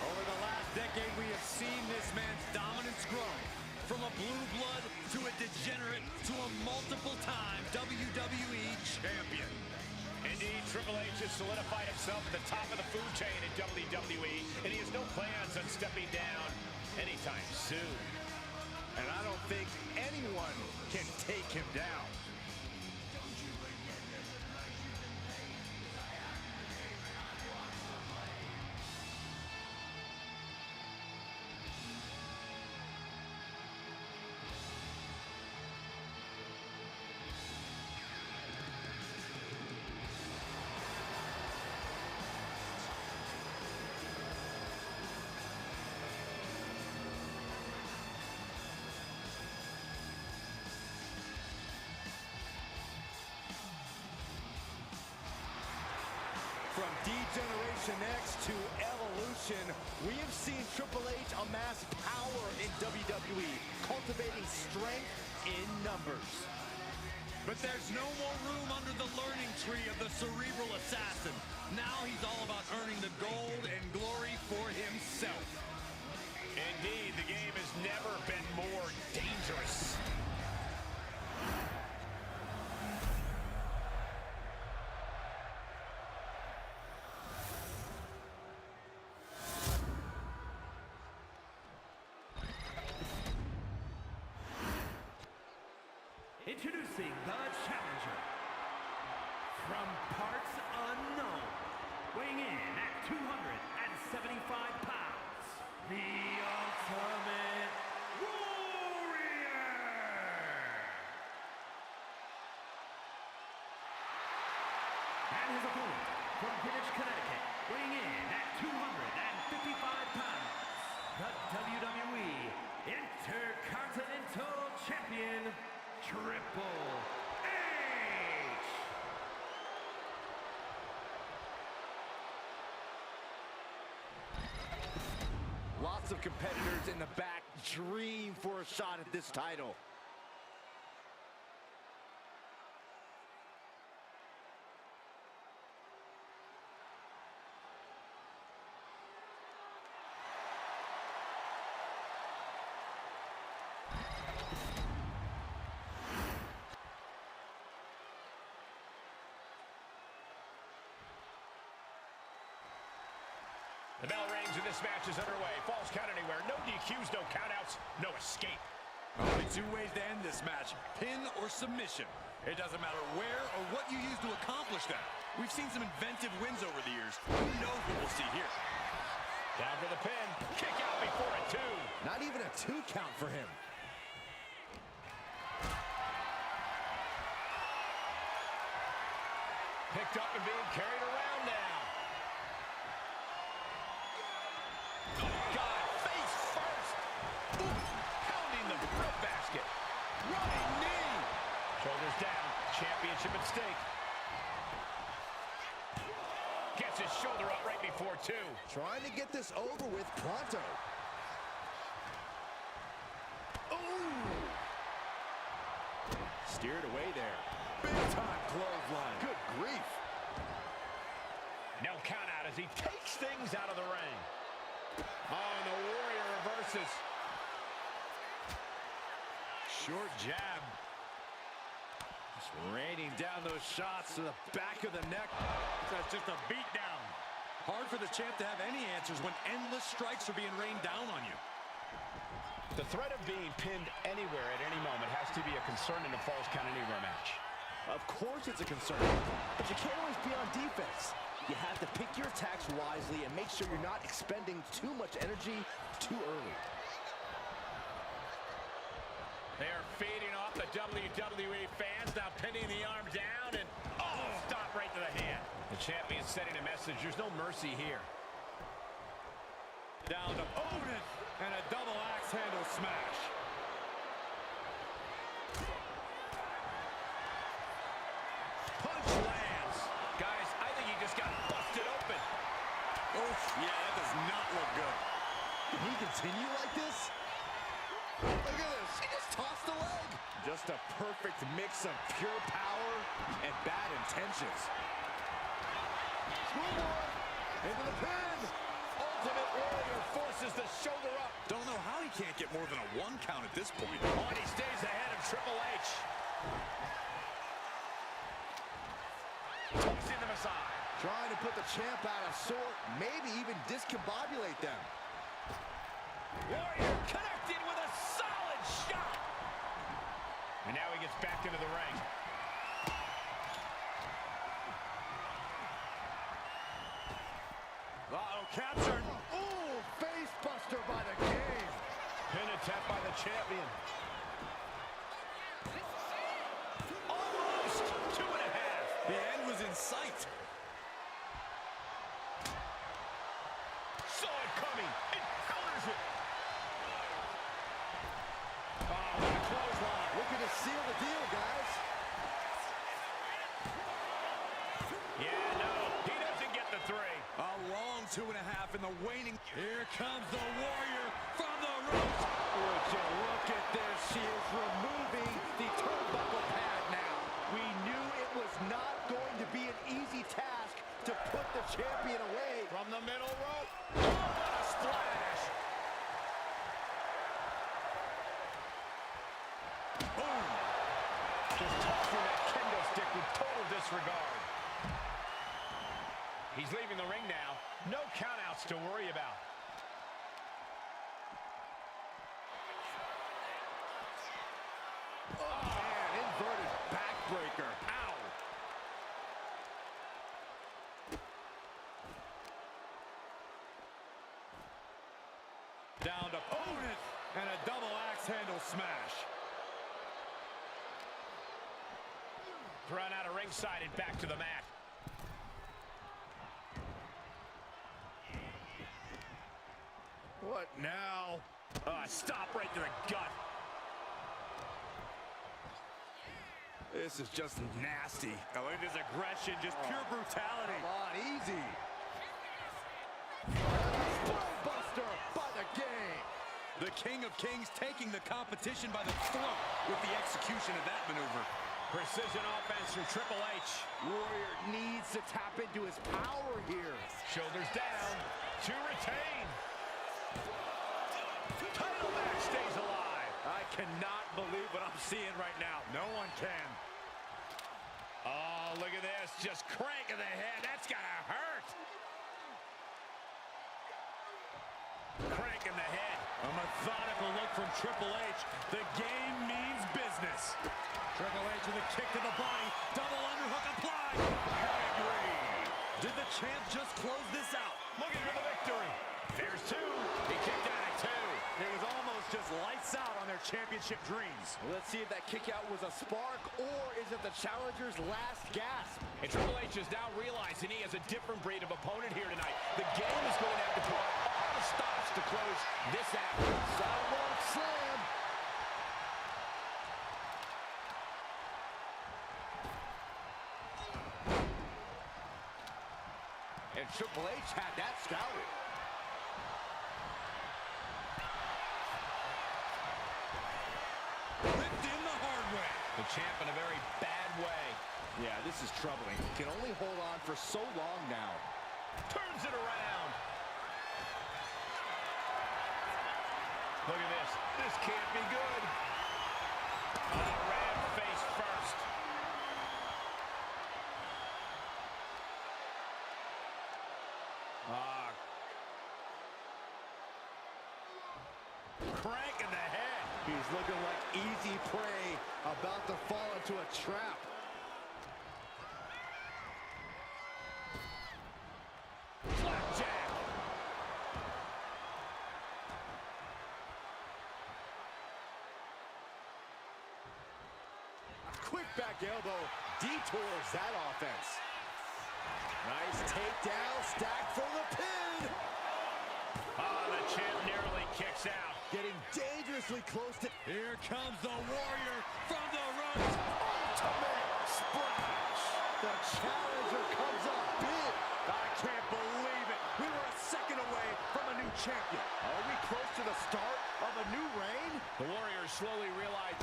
Over the last decade, we have seen this man's dominance grow. From a blue blood to a degenerate to a multiple-time WWE champion. Indeed, Triple H has solidified himself at the top of the food chain in WWE, and he has no plans on stepping down anytime soon. And I don't think anyone can take him down. From D-Generation X to Evolution, we have seen Triple H amass power in WWE, cultivating strength in numbers. But there's no more room under the learning tree of the cerebral assassin. Now he's all about earning the gold and glory for himself. Indeed, the game has never been more dangerous. Introducing the challenger from parts unknown, weighing in at 275 pounds, the Ultimate Warrior! And his opponent from Greenwich, Connecticut, weighing in at 255 pounds, the WWE Intercontinental Champion, Triple H! Lots of competitors in the back dream for a shot at this title. The bell rings and this match is underway. Falls count anywhere. No DQs, no countouts, no escape. Only two ways to end this match, pin or submission. It doesn't matter where or what you use to accomplish that. We've seen some inventive wins over the years. Who knows what we'll see here? Down for the pin. Kick out before a two. Not even a 2 count for him. Picked up and being carried around now. Oh, God, face first. Ooh, pounding the rib basket. Running knee. Shoulders down. Championship at stake. Gets his shoulder up right before two. Trying to get this over with pronto. Ooh! Steered away there. Big time clothesline. Good grief. No count out as he takes things out of the ring. Oh, and the Warrior reverses. Short jab. Just raining down those shots to the back of the neck. That's just a beatdown. Hard for the champ to have any answers when endless strikes are being rained down on you. The threat of being pinned anywhere at any moment has to be a concern in a Falls Count Anywhere match. Of course it's a concern, but you can't always be on defense. You have to pick your attacks wisely and make sure you're not expending too much energy too early. They are feeding off the WWE fans, now pinning the arm down, and stop right to the hand. The champion sending a message, there's no mercy here. Down to Odin, and a double axe handle smash. Punch lands. Guys, I think he just got busted open. Oh, yeah, that does not look good. Can he continue like this? Look at this. He just tossed a leg. Just a perfect mix of pure power and bad intentions. Schoolboy into the pin. Ultimate Warrior forces the shoulder up. Don't know how he can't get more than a 1 count at this point. Oh, and he stays ahead of Triple H. Tossing them aside. Trying to put the champ out of sort, maybe even discombobulate them. Warrior connected with a solid shot. And now he gets back into the ring. Uh-oh, captured. Ooh, face buster by the game. Pin attempt by the champion. Almost 2.5. The end was in sight. Saw it coming. It counters it. Oh, what a clothesline. Looking to seal the deal, guys. Yeah, no, he doesn't get the 3. A long 2.5 in the waning. Here comes the Warrior from the ropes. Would you look at this? She is removing the turnbuckle pad now. We knew it was not going to be an easy task to put the champion away. From the middle rope. Oh, what a splash. Boom. Just tossing that kendo stick with total disregard. He's leaving the ring now. No countouts to worry about. Oh, man, inverted backbreaker. Ow. Down to Odin, and a double axe handle smash. Thrown out of ringside and back to the mat. What now? Stop right to the gut. This is just nasty. Oh, look at his aggression, just pure brutality. Come on, easy. Buster by the game. The King of Kings taking the competition by the throat with the execution of that maneuver. Precision offense from Triple H. Warrior needs to tap into his power here. Shoulders down to retain. Title match stays alive. I cannot believe what I'm seeing right now. No one can. Oh, look at this. Just cranking the head. That's gotta hurt. Cranking the head. A methodical look from Triple H. The game means business. Triple H with a kick to the body. Double underhook applied. Pedigree. Did the champ just close this out? Looking for the victory. There's 2. He kicked out at 2. It was almost just lights out on their championship dreams. Let's see if that kick out was a spark or is it the challenger's last gasp? And Triple H is now realizing he has a different breed of opponent here tonight. The game is going to have to put all the stops to close this out. Sidewalk slam. And Triple H had that scouted. Ripped in the hard way. The champ in a very bad way. Yeah, this is troubling. Can only hold on for so long now. Turns it around. Look at this. This can't be good. Ram face first. Crank in the head. He's looking like easy prey, about to fall into a trap. Flapjack. Quick back elbow detours that offense. Nice takedown, stacked for the pin. Oh, the champ narrowly kicks out. Getting dangerously close to Here comes the Warrior from the ropes. ultimate splash. The challenger comes up big. I can't believe it. We were a second away from a new champion. Are we close to the start of a new reign? The Warriors slowly realize.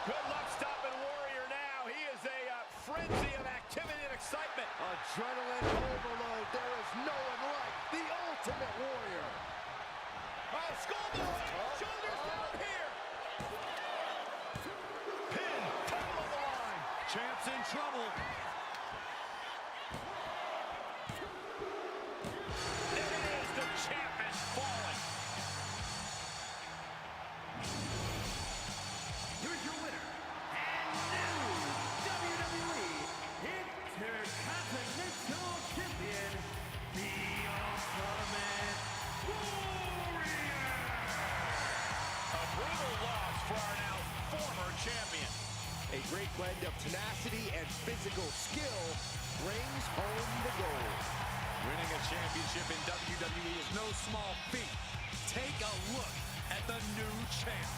Good luck stopping Warrior now. He is a frenzy of activity and excitement. Adrenaline overload. There is no one like the Ultimate Warrior. Oh, Skullboy! Shoulders down here! Pin! Title on the line! Champ's in trouble. There it is! The champ has fallen! Here's your winner, and new WWE Intercontinental Champion, the Ultimate Warrior! A brutal loss for our now former champion. A great blend of tenacity and physical skill brings home the gold. Winning a championship in WWE is no small feat. Take a look at the new champ.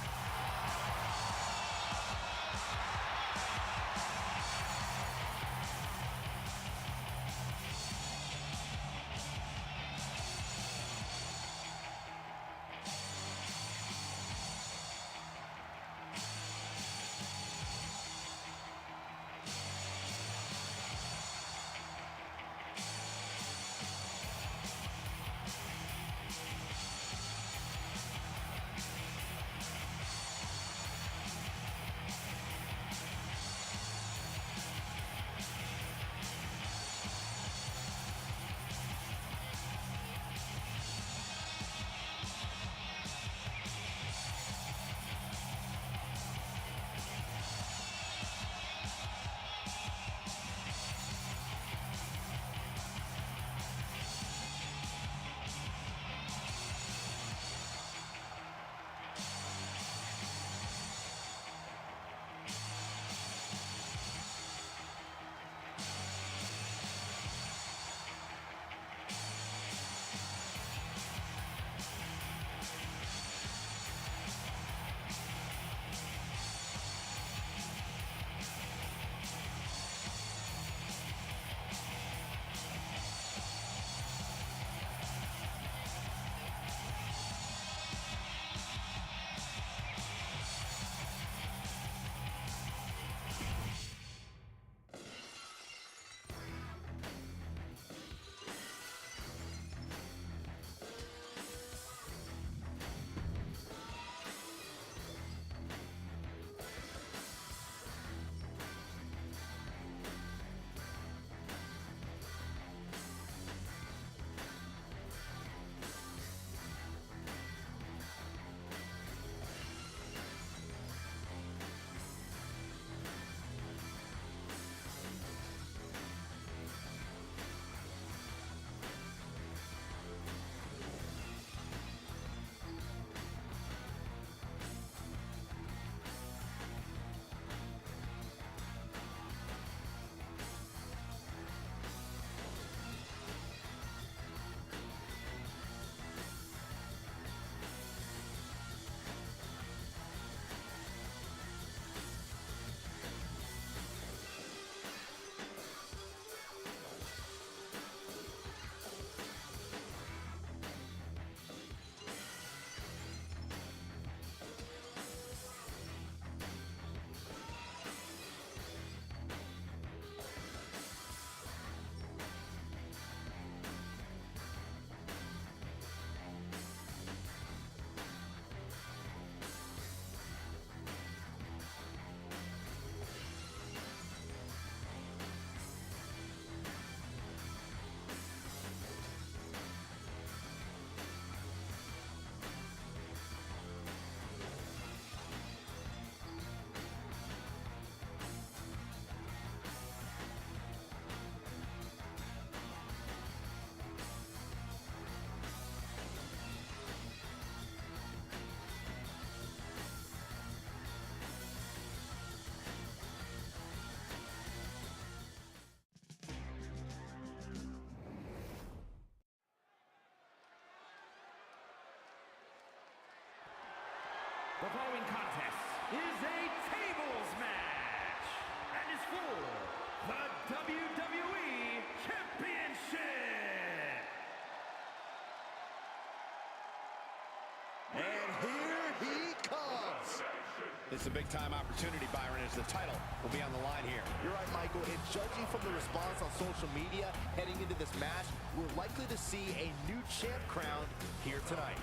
It's a big-time opportunity, Byron, as the title will be on the line here. You're right, Michael, and judging from the response on social media heading into this match, we're likely to see a new champ crowned here tonight.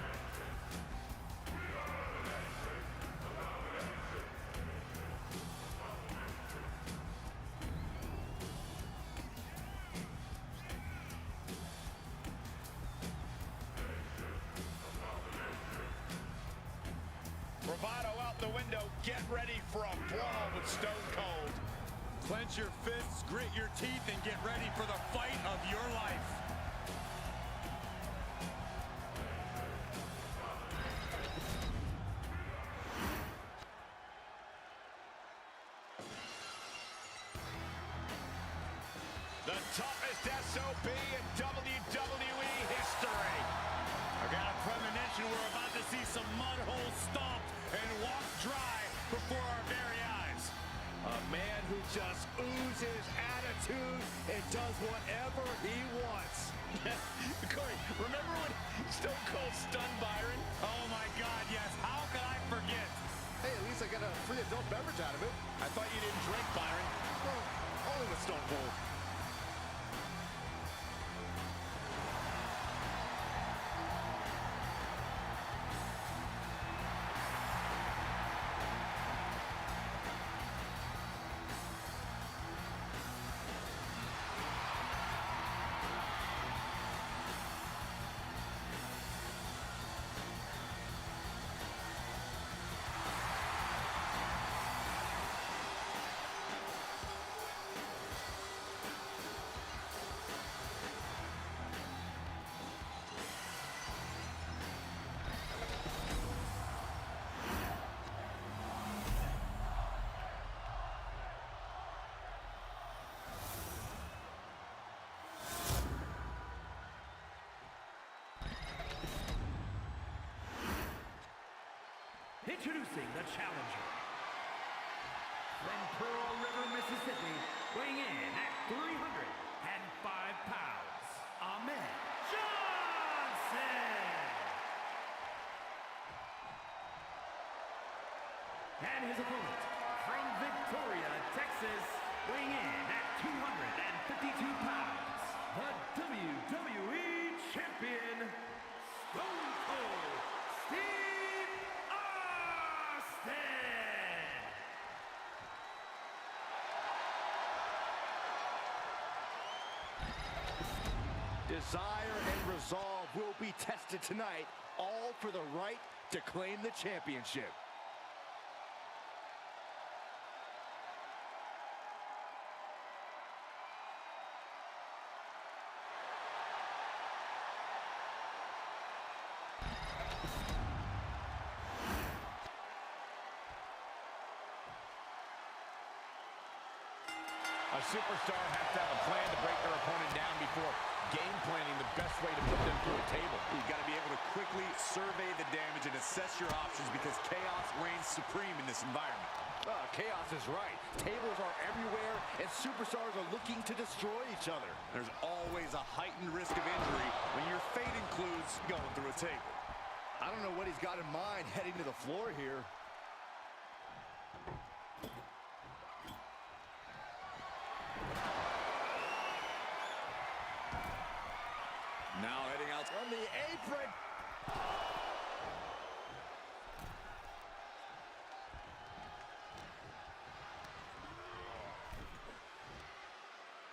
Bravado out the window. Get ready for a brawl with Stone Cold. Clench your fists, grit your teeth, and get ready for the fight of your life. The toughest SOB in WWE history. I got a premonition we're about to see some mud holes stomped and walked dry before our very eyes. A man who just oozes attitude and does whatever he wants. Corey, remember when Stone Cold stunned Byron? Oh my God, yes. How could I forget? Hey, at least I got a free adult beverage out of it. I thought you didn't drink, Byron. Well, only with Stone Cold. Introducing the challenger. From Pearl River, Mississippi, weighing in at 305 pounds, Ahmed Johnson. And his opponent, from Victoria, Texas, weighing in at 252 pounds, the WWE Champion, Stone Cold Steve Austin. Desire and resolve will be tested tonight, all for the right to claim the championship. A superstar has to have a plan to break their opponent down before game planning the best way to put them through a table. You've got to be able to quickly survey the damage and assess your options because chaos reigns supreme in this environment. Chaos is right. Tables are everywhere, and superstars are looking to destroy each other. There's always a heightened risk of injury when your fate includes going through a table. I don't know what he's got in mind heading to the floor here. Now heading out On the apron.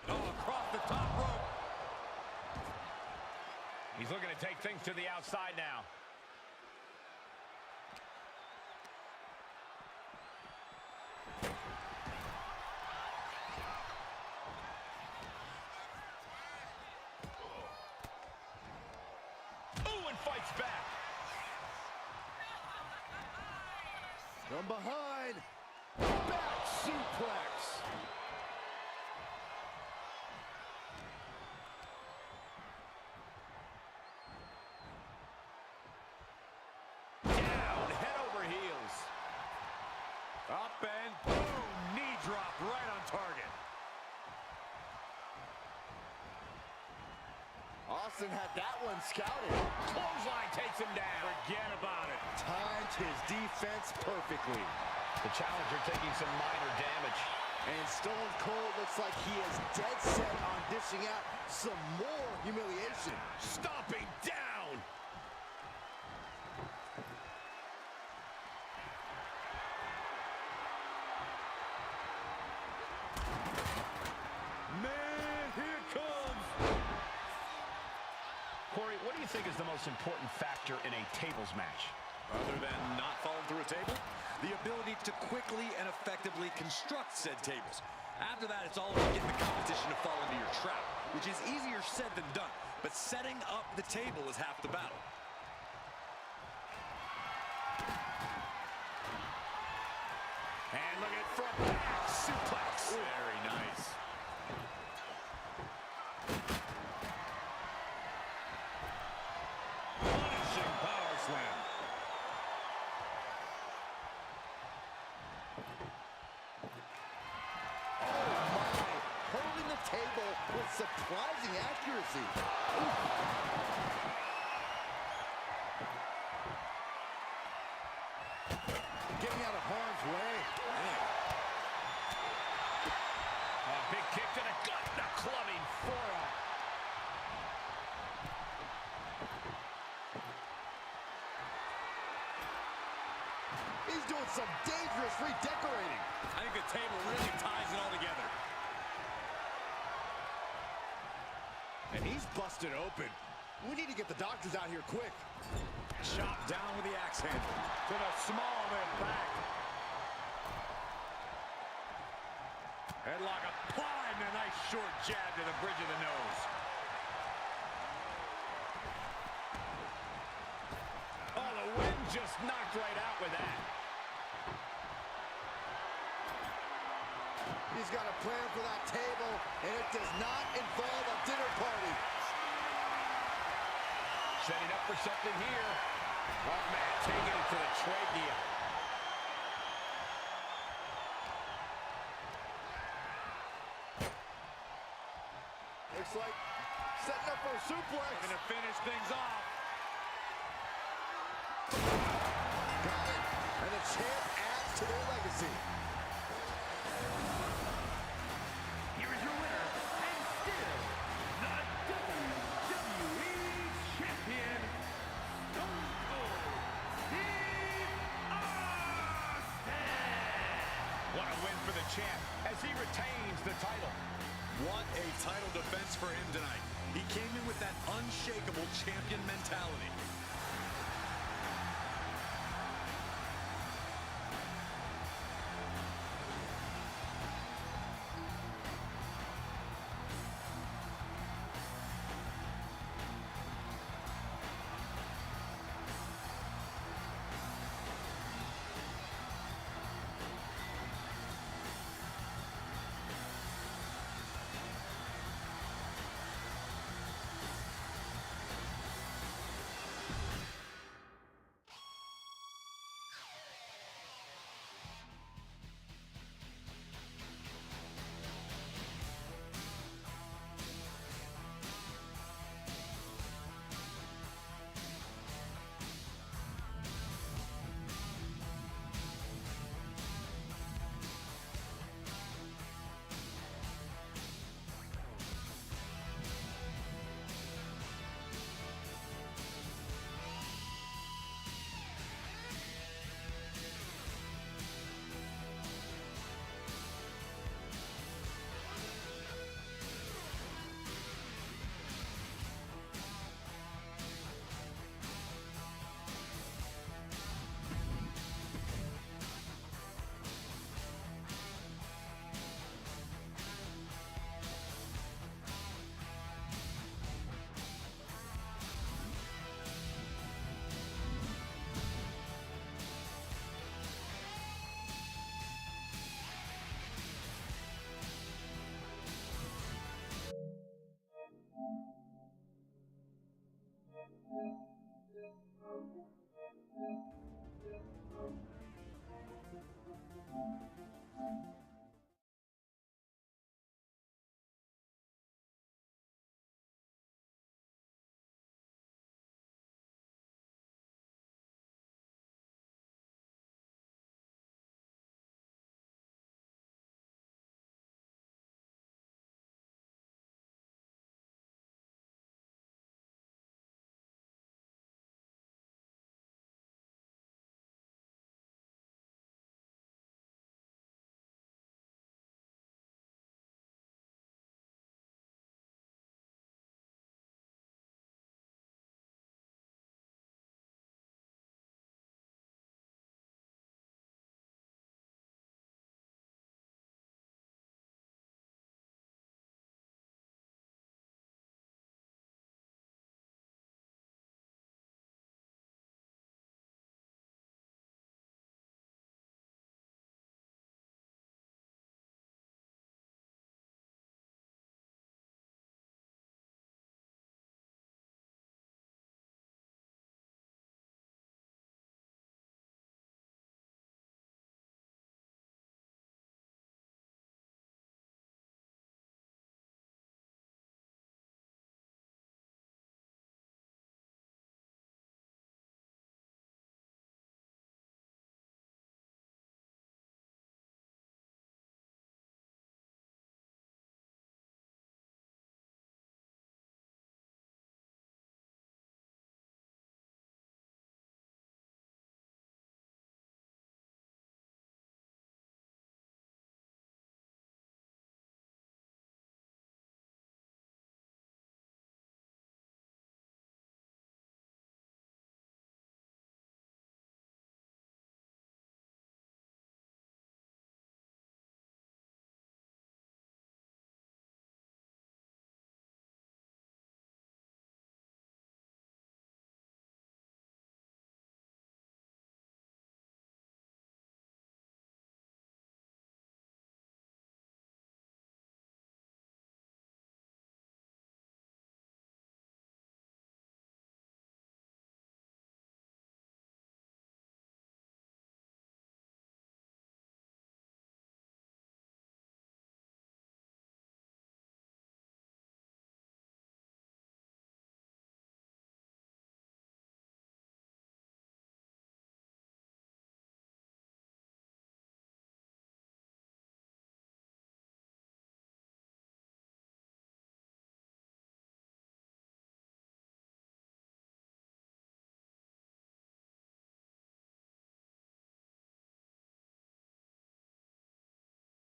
Across the top rope. He's looking to take things to the outside now. Ooh, and fights back. From behind. Back suplex. Down, head over heels. Up and boom. Knee drop right on target. Austin had that one scouted. Clothesline takes him down. Forget about it. Timed his defense perfectly. The challenger taking some minor damage. And Stone Cold looks like he is dead set on dishing out some more humiliation. Stomping down. Man, here it comes. Corey, what do you think is the most important factor in a tables match? Other than not falling through a table, the ability to quickly and effectively construct said tables. After that, it's all about getting the competition to fall into your trap, which is easier said than done. But setting up the table is half the battle. And look at front back suplex. Very nice. Punishing power slam. Holding the table with surprising accuracy. Getting out of harm's way. Man. A big kick to the gut, the clubbing forearm. He's doing some dangerous redecorating. I think the table really ties it all together. And he's busted open. We need to get the doctors out here quick. Chopped down with the axe handle. To the small of their back. Headlock applied and a nice short jab to the bridge of the nose. Oh, the wind just knocked right out with that. He's got a plan for that table, and it does not involve a dinner party. Setting up for something here. Oh, man, taking it to the trachea. Looks like setting up for a suplex. Going to finish things off. Got it. And the champ adds to their legacy. Here is your winner, and still the WWE Champion, Stone Cold Steve Austin. What a win for the champ as he retains the title. What a title defense for him tonight. He came in with that unshakable champion mentality.